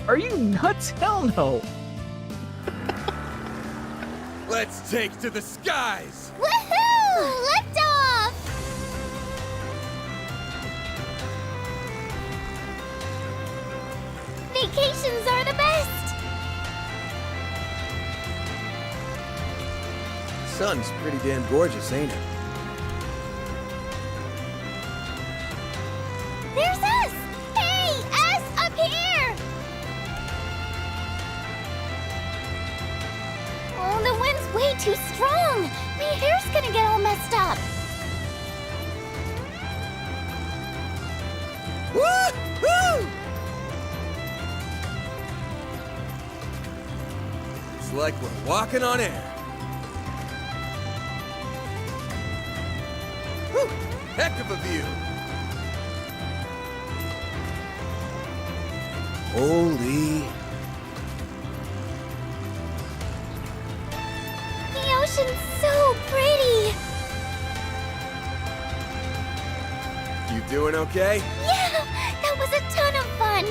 Are you nuts? Hell no. Let's take to the skies! Woohoo! Lift off! Vacations are the best! Sun's pretty damn gorgeous, ain't it? There's us! Hey, us up here! Oh, the wind's way too strong! My hair's gonna get all messed up! Woo-hoo! It's like we're walking on air. Whew, heck of a view. Holy. The ocean's so pretty! You doing okay? Yeah, that was a ton of fun!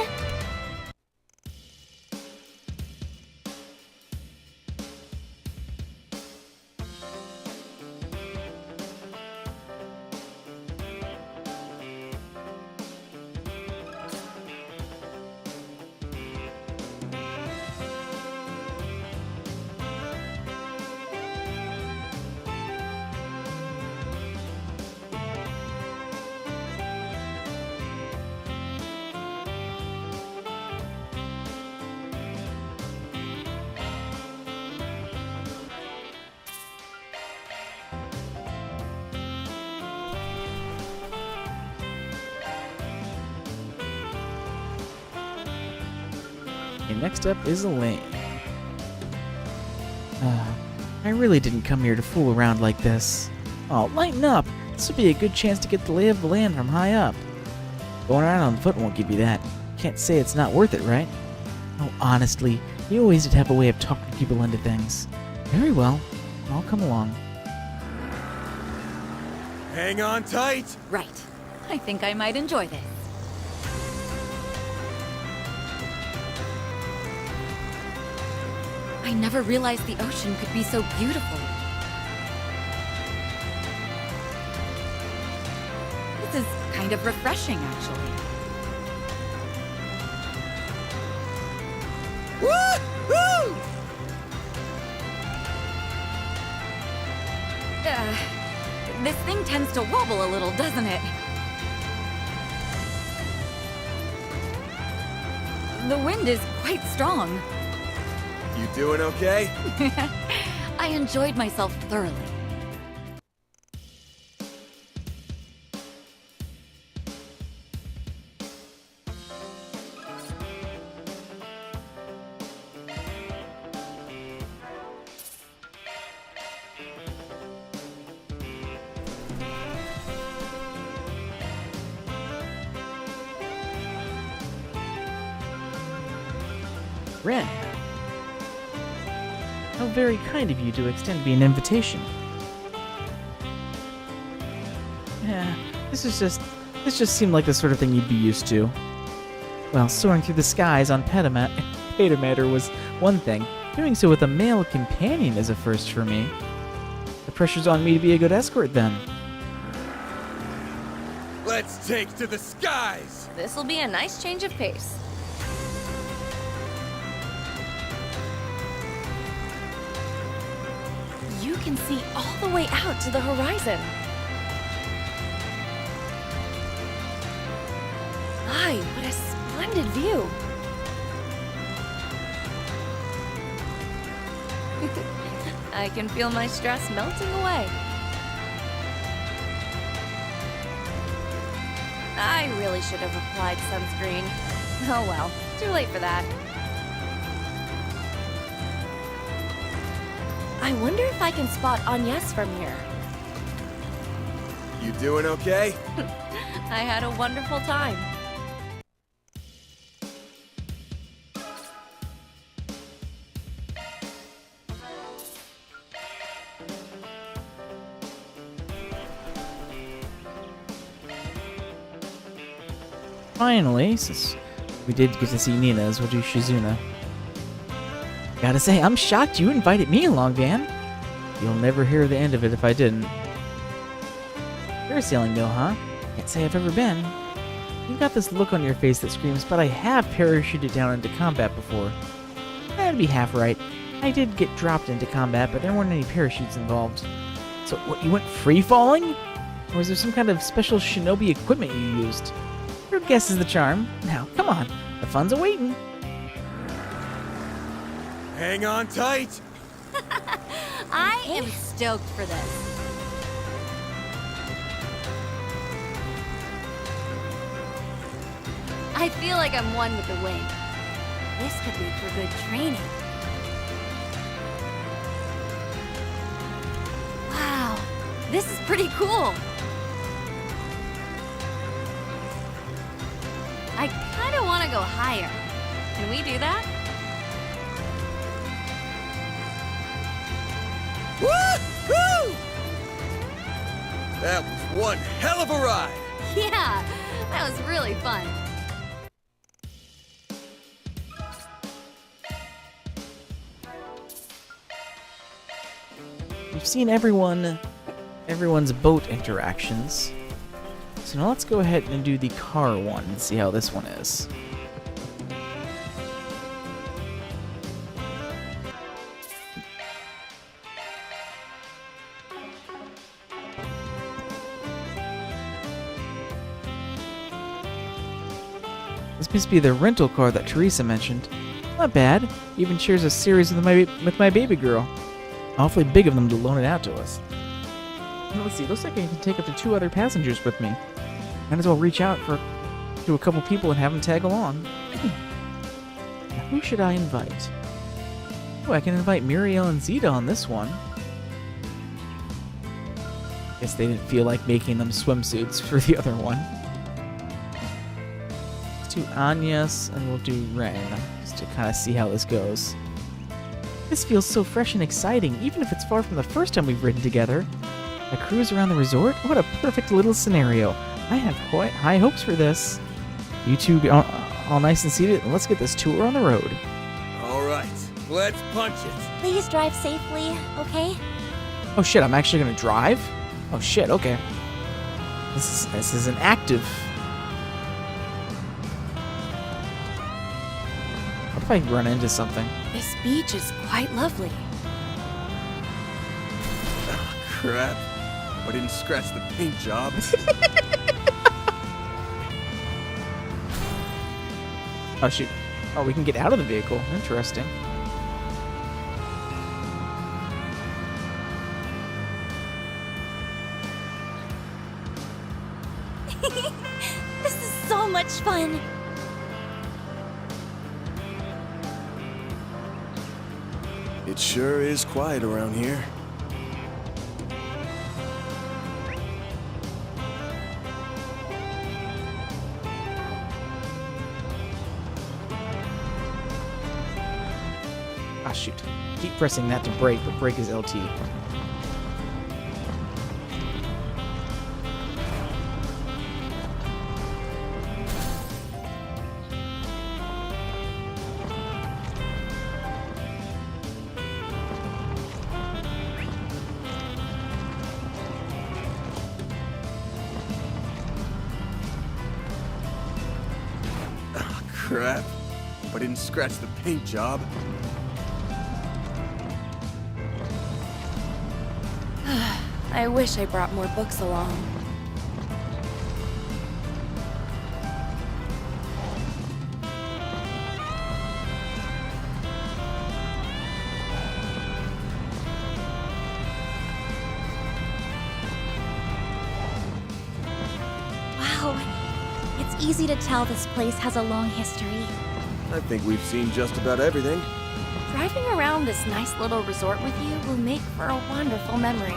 next up is Elaine. I really didn't come here to fool around like this. Oh, lighten up! This would be a good chance to get the lay of the land from high up. Going around on foot won't give you that. Can't say it's not worth it, right? Oh, honestly, you always did have a way of talking people into things. Very well, I'll come along. Hang on tight! Right. I think I might enjoy this. I never realized the ocean could be so beautiful. This is kind of refreshing, actually. Woo-hoo! This thing tends to wobble a little, doesn't it? The wind is quite strong. You doing okay? I enjoyed myself thoroughly. Ren, how very kind of you to extend me an invitation. Yeah, this just seemed like the sort of thing you'd be used to. Well, soaring through the skies on Petamatter was one thing. Doing so with a male companion is a first for me. The pressure's on me to be a good escort then. Let's take to the skies! This'll be a nice change of pace. You can see all the way out to the horizon. My, what a splendid view. I can feel my stress melting away. I really should have applied sunscreen. Oh well, too late for that. I wonder if I can spot Agnes from here. You doing okay? I had a wonderful time. Finally, since we did get to see Nina's, we'll do Shizuna. Gotta say, I'm shocked you invited me along, Van. You'll never hear the end of it if I didn't. Parasailing though, huh? Can't say I've ever been. You got this look on your face that screams, but I have parachuted down into combat before. That'd be half right. I did get dropped into combat, but there weren't any parachutes involved. So, what, you went free-falling? Or was there some kind of special shinobi equipment you used? Your guess is the charm. Now, come on. The fun's awaiting. Hang on tight! I am stoked for this. I feel like I'm one with the wind. This could make for good training. Wow, this is pretty cool. I kind of want to go higher. Can we do that? Woo-hoo! That was one hell of a ride! Yeah, that was really fun. We've seen everyone's boat interactions. So now let's go ahead and do the car one and see how this one is. This must be the rental car that Teresa mentioned. Not bad. Even shares a series with my baby girl. Awfully big of them to loan it out to us. And let's see, looks like I can take up to 2 other passengers with me. Might as well reach out to a couple people and have them tag along. Who should I invite? Oh, I can invite Muriel and Zeta on this one. Guess they didn't feel like making them swimsuits for the other one. Let's do Agnes and we'll do Ren, just to kind of see how this goes. This feels so fresh and exciting, even if it's far from the first time we've ridden together. A cruise around the resort? What a perfect little scenario. I have quite high hopes for this. You two all nice and seated, and let's get this tour on the road. All right, let's punch it. Please drive safely, okay? Oh shit, I'm actually gonna drive? Oh shit, okay. This is an active. What if I run into something? This beach is quite lovely. Oh, crap. I didn't scratch the paint job. Oh shoot. Oh, we can get out of the vehicle. Interesting. This is so much fun. It sure is quiet around here. Ah, shoot. Keep pressing that to brake, but brake is LT. Oh, crap. I didn't scratch the paint job. I wish I brought more books along. Wow. It's easy to tell this place has a long history. I think we've seen just about everything. Driving around this nice little resort with you will make for a wonderful memory.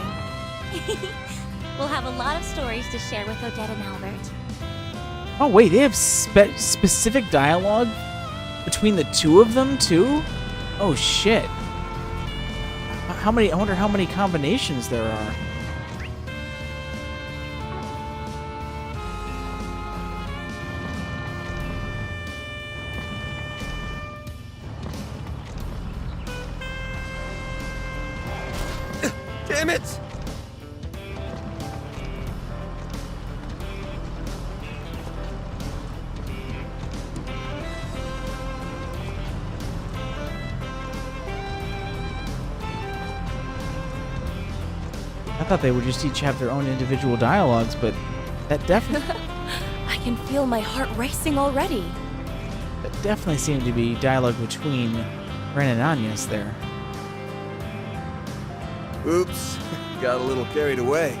We'll have a lot of stories to share with Odette and Albert. Oh wait, they have specific dialogue between the two of them too? Oh shit. How many? I wonder how many combinations there are. Damn it! I thought they would just each have their own individual dialogues, but that definitely I can feel my heart racing already. that definitely seemed to be dialogue between Ren and Agnes there. Oops, got a little carried away.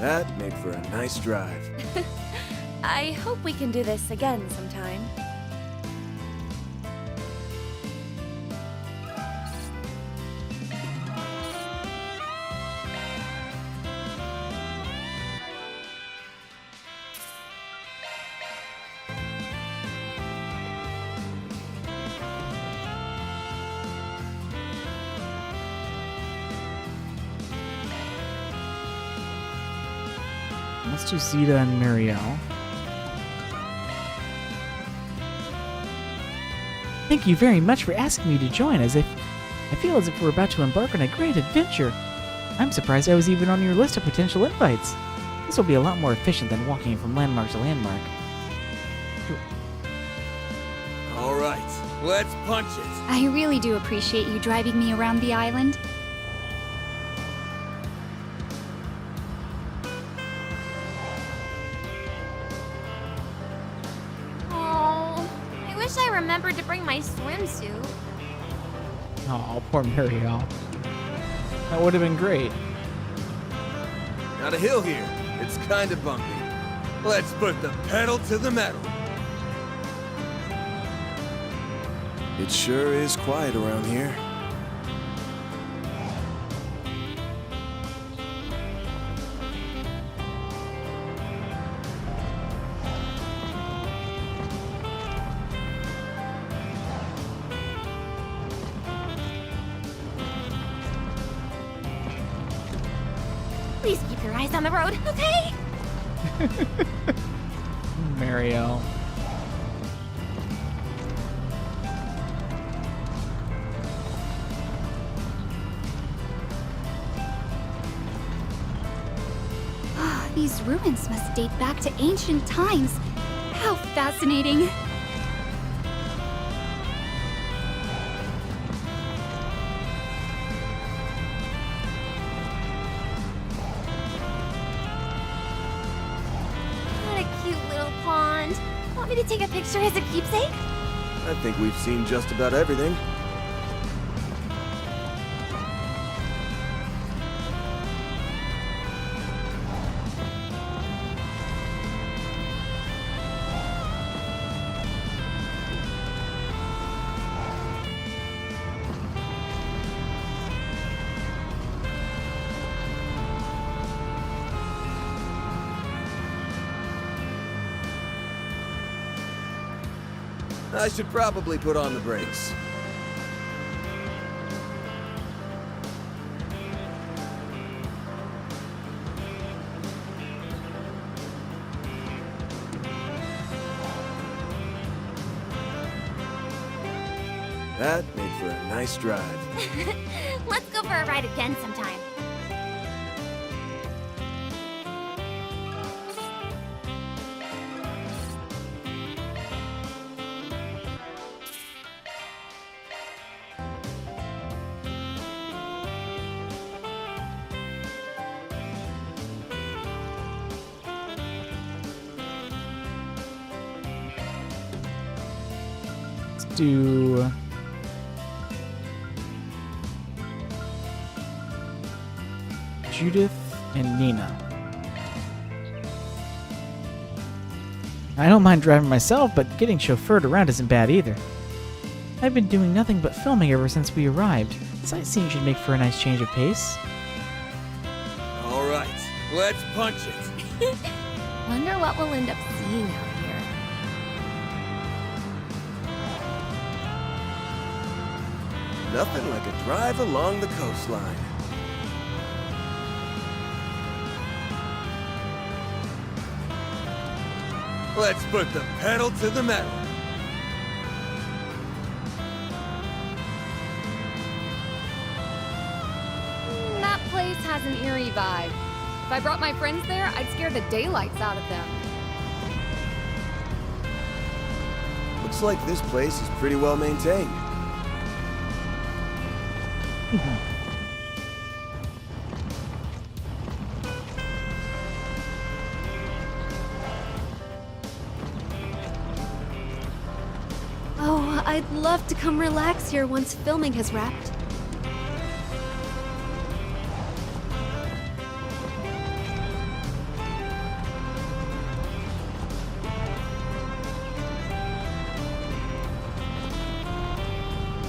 That made for a nice drive. I hope we can do this again sometime. Let's do Zeta and Muriel. Thank you very much for asking me to join, I feel as if we're about to embark on a great adventure. I'm surprised I was even on your list of potential invites. This will be a lot more efficient than walking from landmark to landmark. All right, let's punch it. I really do appreciate you driving me around the island. bring my swimsuit. Oh, poor Marielle. That would have been great. Got a hill here. It's kind of bumpy. Let's put the pedal to the metal. It sure is quiet around here. Please keep your eyes on the road, okay? Marielle. These ruins must date back to ancient times. How fascinating. What a cute little pond. Want me to take a picture as a keepsake? I think we've seen just about everything. I should probably put on the brakes. That made for a nice drive. Let's go for a ride again sometime. Do Judith and Nina. I don't mind driving myself, but getting chauffeured around isn't bad either. I've been doing nothing but filming ever since we arrived. Sightseeing should make for a nice change of pace. All right, let's punch it. Wonder what we'll end up seeing out here. Nothing like a drive along the coastline. Let's put the pedal to the metal. That place has an eerie vibe. If I brought my friends there, I'd scare the daylights out of them. Looks like this place is pretty well maintained. Oh, I'd love to come relax here once filming has wrapped.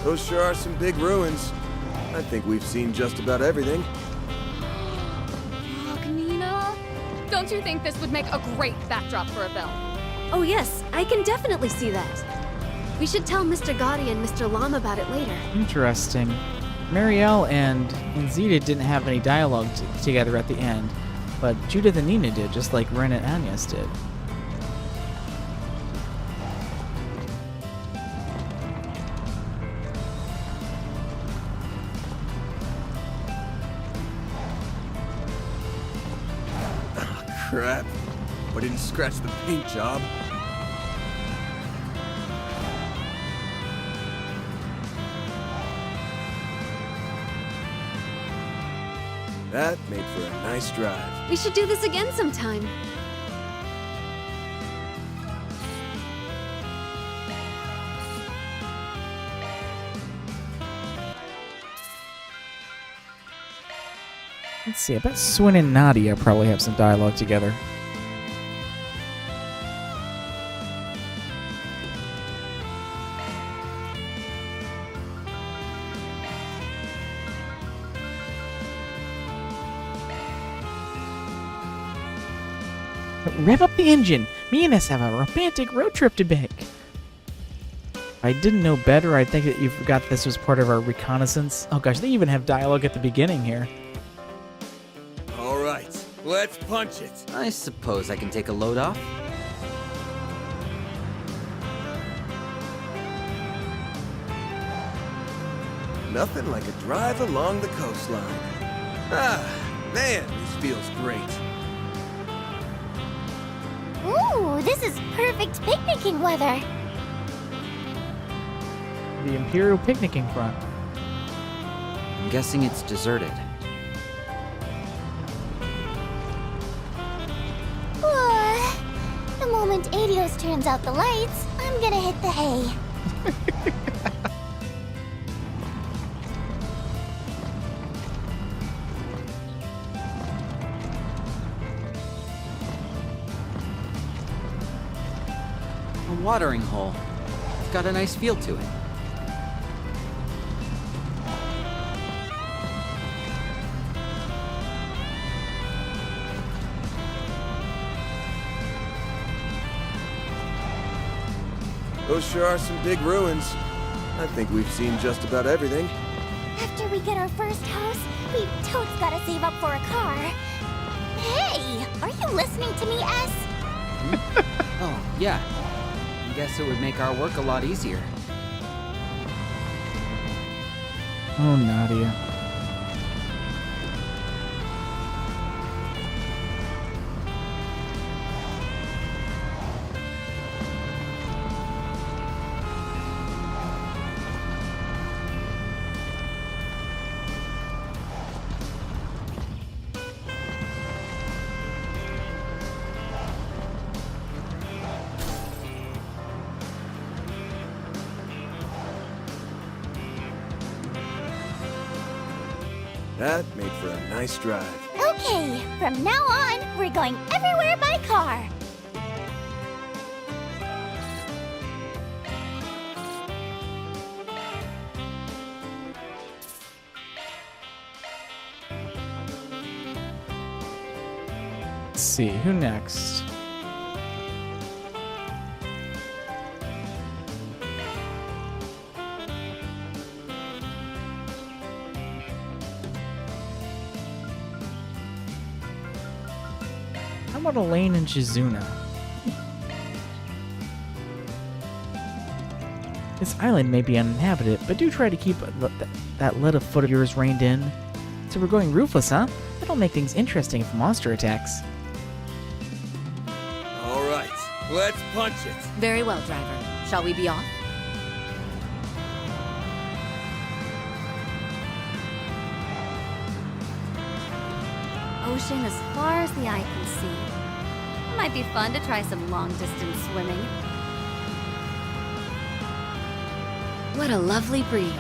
Those sure are some big ruins. I think we've seen just about everything. Look, Nina. Don't you think this would make a great backdrop for a film? Oh yes, I can definitely see that. We should tell Mr. Gotti and Mr. Lam about it later. Interesting. Marielle and Zeta didn't have any dialogue together at the end, but Judith and Nina did, just like Ren and Agnes did. Crap. I didn't scratch the paint job. That made for a nice drive. We should do this again sometime. Let's see, I bet Swin and Nadia probably have some dialogue together. Rev up the engine! Me and us have a romantic road trip to make! If I didn't know better, I'd think that you forgot this was part of our reconnaissance. Oh gosh, they even have dialogue at the beginning here. All right, let's punch it. I suppose I can take a load off. Nothing like a drive along the coastline. Ah, man, this feels great. Ooh, this is perfect picnicking weather. The Imperial picnicking front. I'm guessing it's deserted. The moment Adios turns out the lights, I'm gonna hit the hay. A watering hole. It's got a nice feel to it. Those sure are some big ruins. I think we've seen just about everything. After we get our first house, we totes gotta save up for a car. Hey, are you listening to me, S? Oh, yeah. I guess it would make our work a lot easier. Oh, Nadia. That made for a nice drive. Okay, from now on, we're going everywhere by car. Let's see, who next? How about Elaine and Shizuna? This island may be uninhabited, but do try to keep that lead of foot of yours reined in. So we're going roofless, huh? That'll make things interesting for monster attacks. All right, let's punch it. Very well, driver. Shall we be off? Ocean as far as the eye can see. It might be fun to try some long-distance swimming. What a lovely breeze.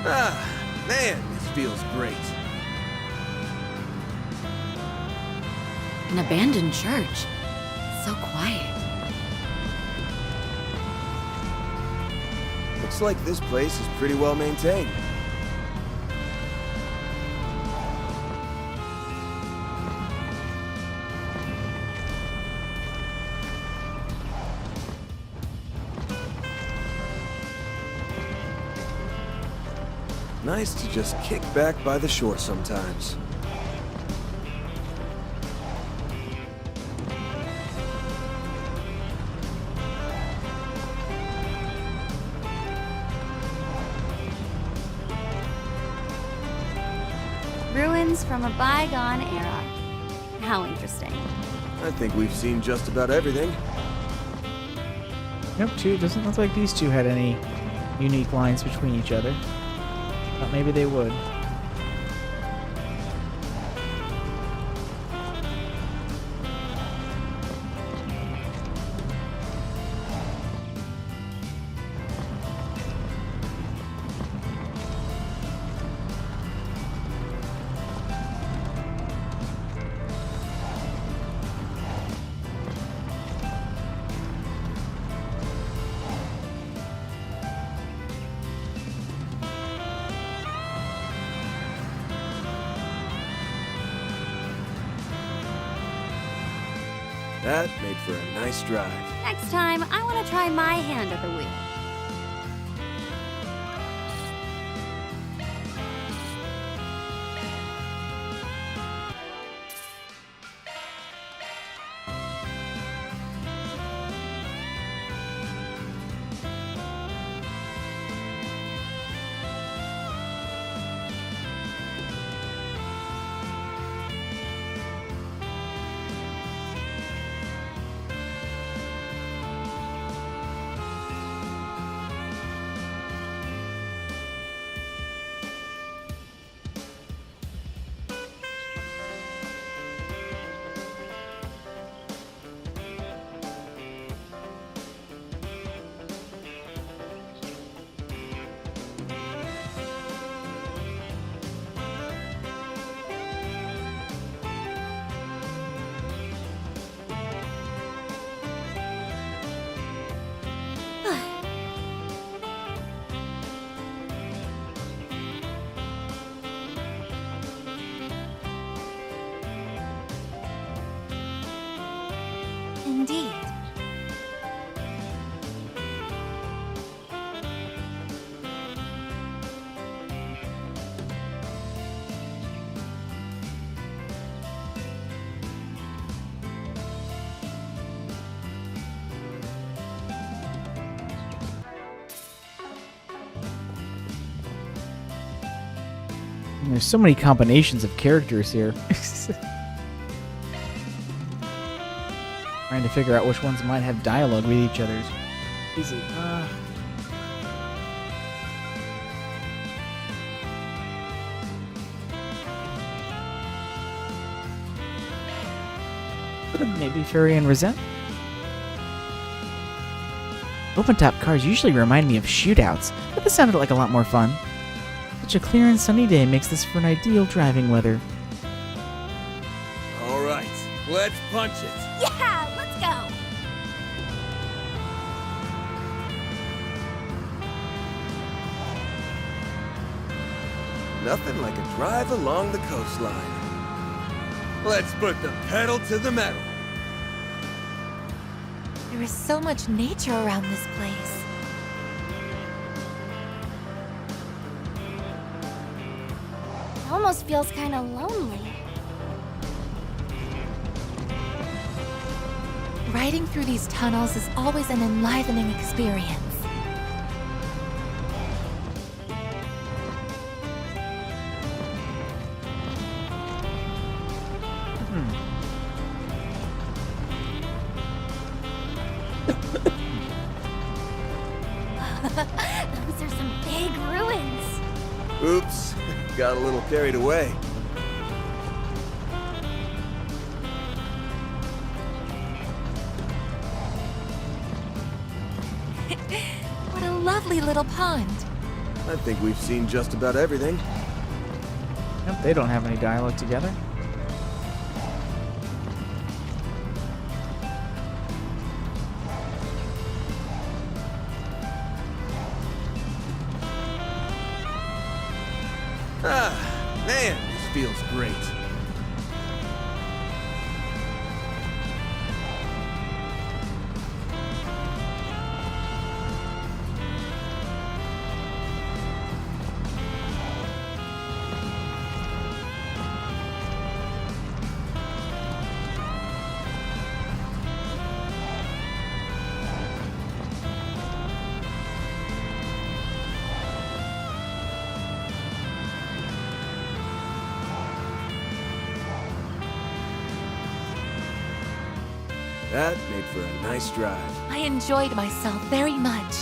Ah, man, this feels great. An abandoned church. So quiet. Looks like this place is pretty well maintained. Nice to just kick back by the shore sometimes. Ruins from a bygone era. How interesting. I think we've seen just about everything. Nope, too. Doesn't look like these two had any unique lines between each other. Thought maybe they would. That made for a nice drive. Next time, I want to try my hand at the wheel. Indeed. And there's so many combinations of characters here. Trying to figure out which ones might have dialogue with each other. Easy. Maybe Fury and Resent? Open-top cars usually remind me of shootouts, but this sounded like a lot more fun. Such a clear and sunny day makes this for an ideal driving weather. All right, let's punch it. Yeah, let's go. Nothing like a drive along the coastline. Let's put the pedal to the metal. There is so much nature around this place. It almost feels kind of lonely. Riding through these tunnels is always an enlivening experience. Those are some big ruins. Oops, got a little carried away. What a lovely little pond. I think we've seen just about everything. Nope, they don't have any dialogue together. Ah, man, this feels great. That made for a nice drive. I enjoyed myself very much.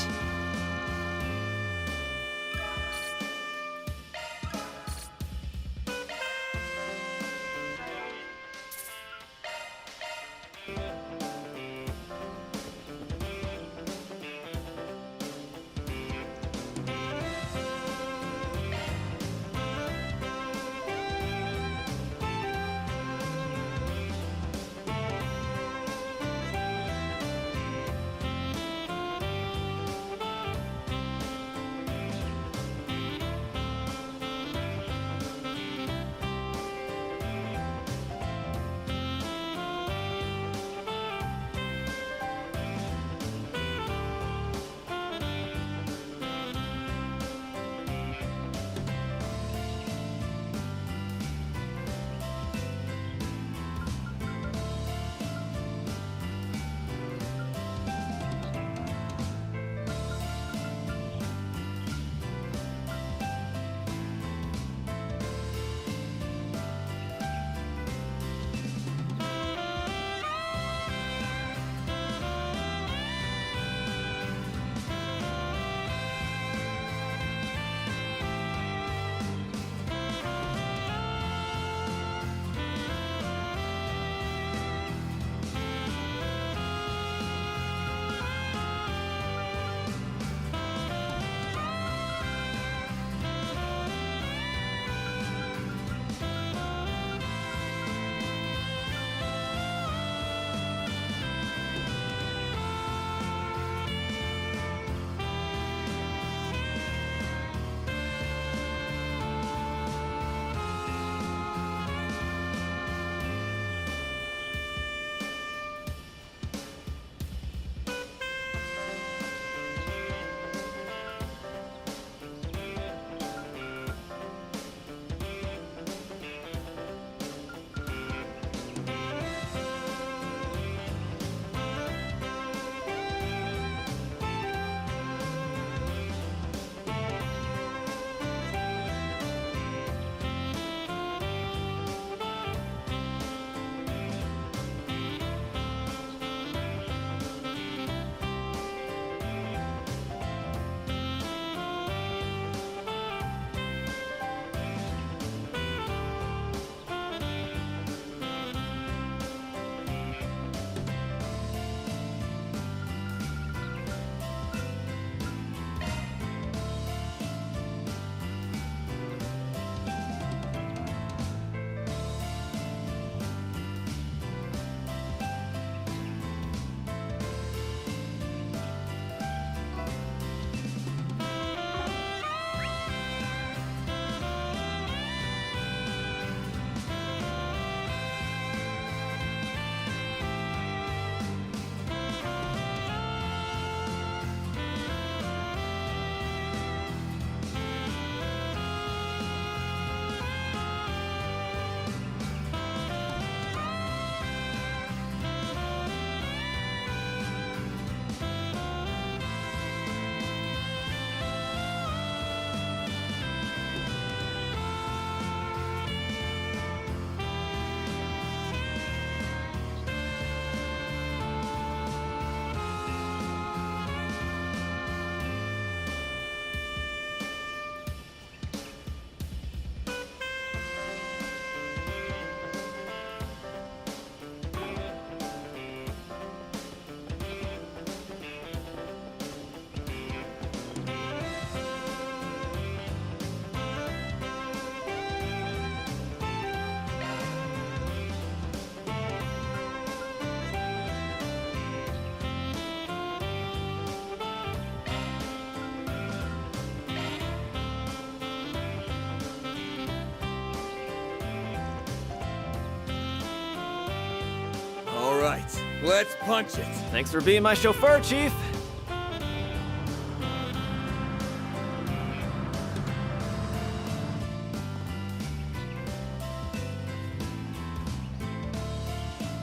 Let's punch it. Thanks for being my chauffeur, Chief.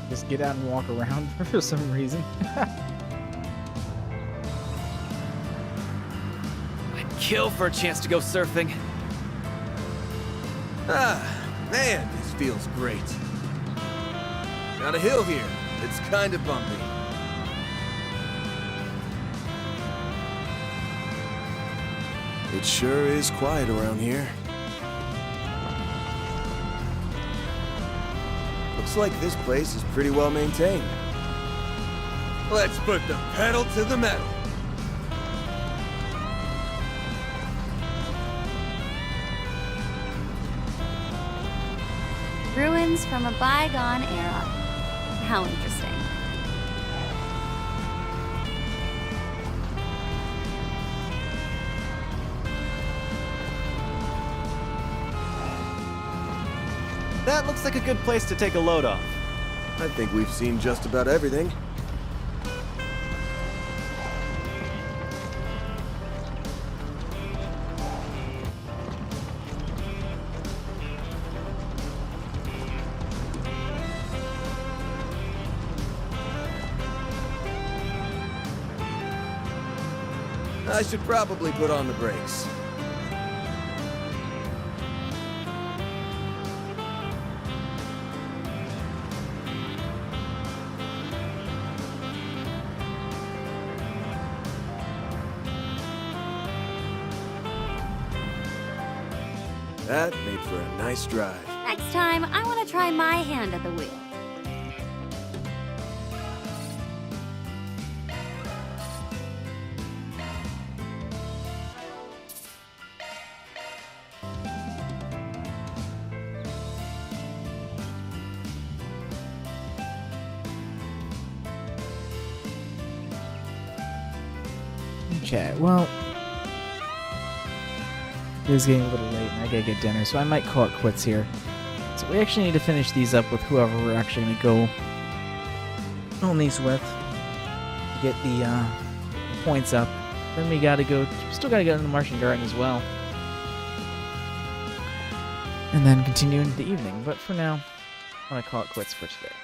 Just get out and walk around for some reason. I'd kill for a chance to go surfing. Ah, man, this feels great. Got a hill here. It's kind of bumpy. It sure is quiet around here. Looks like this place is pretty well maintained. Let's put the pedal to the metal. Ruins from a bygone era. How interesting. That looks like a good place to take a load off. I think we've seen just about everything. I should probably put on the brakes. That made for a nice drive. Next time, I want to try my hand at the wheel. Okay, well, it is getting a little late and I gotta get dinner, so I might call it quits here. So we actually need to finish these up with whoever we're actually gonna go on these with to get the points up. Then we still gotta go to the Martian Garden as well. And then continue into the evening, but for now, I want to call it quits for today.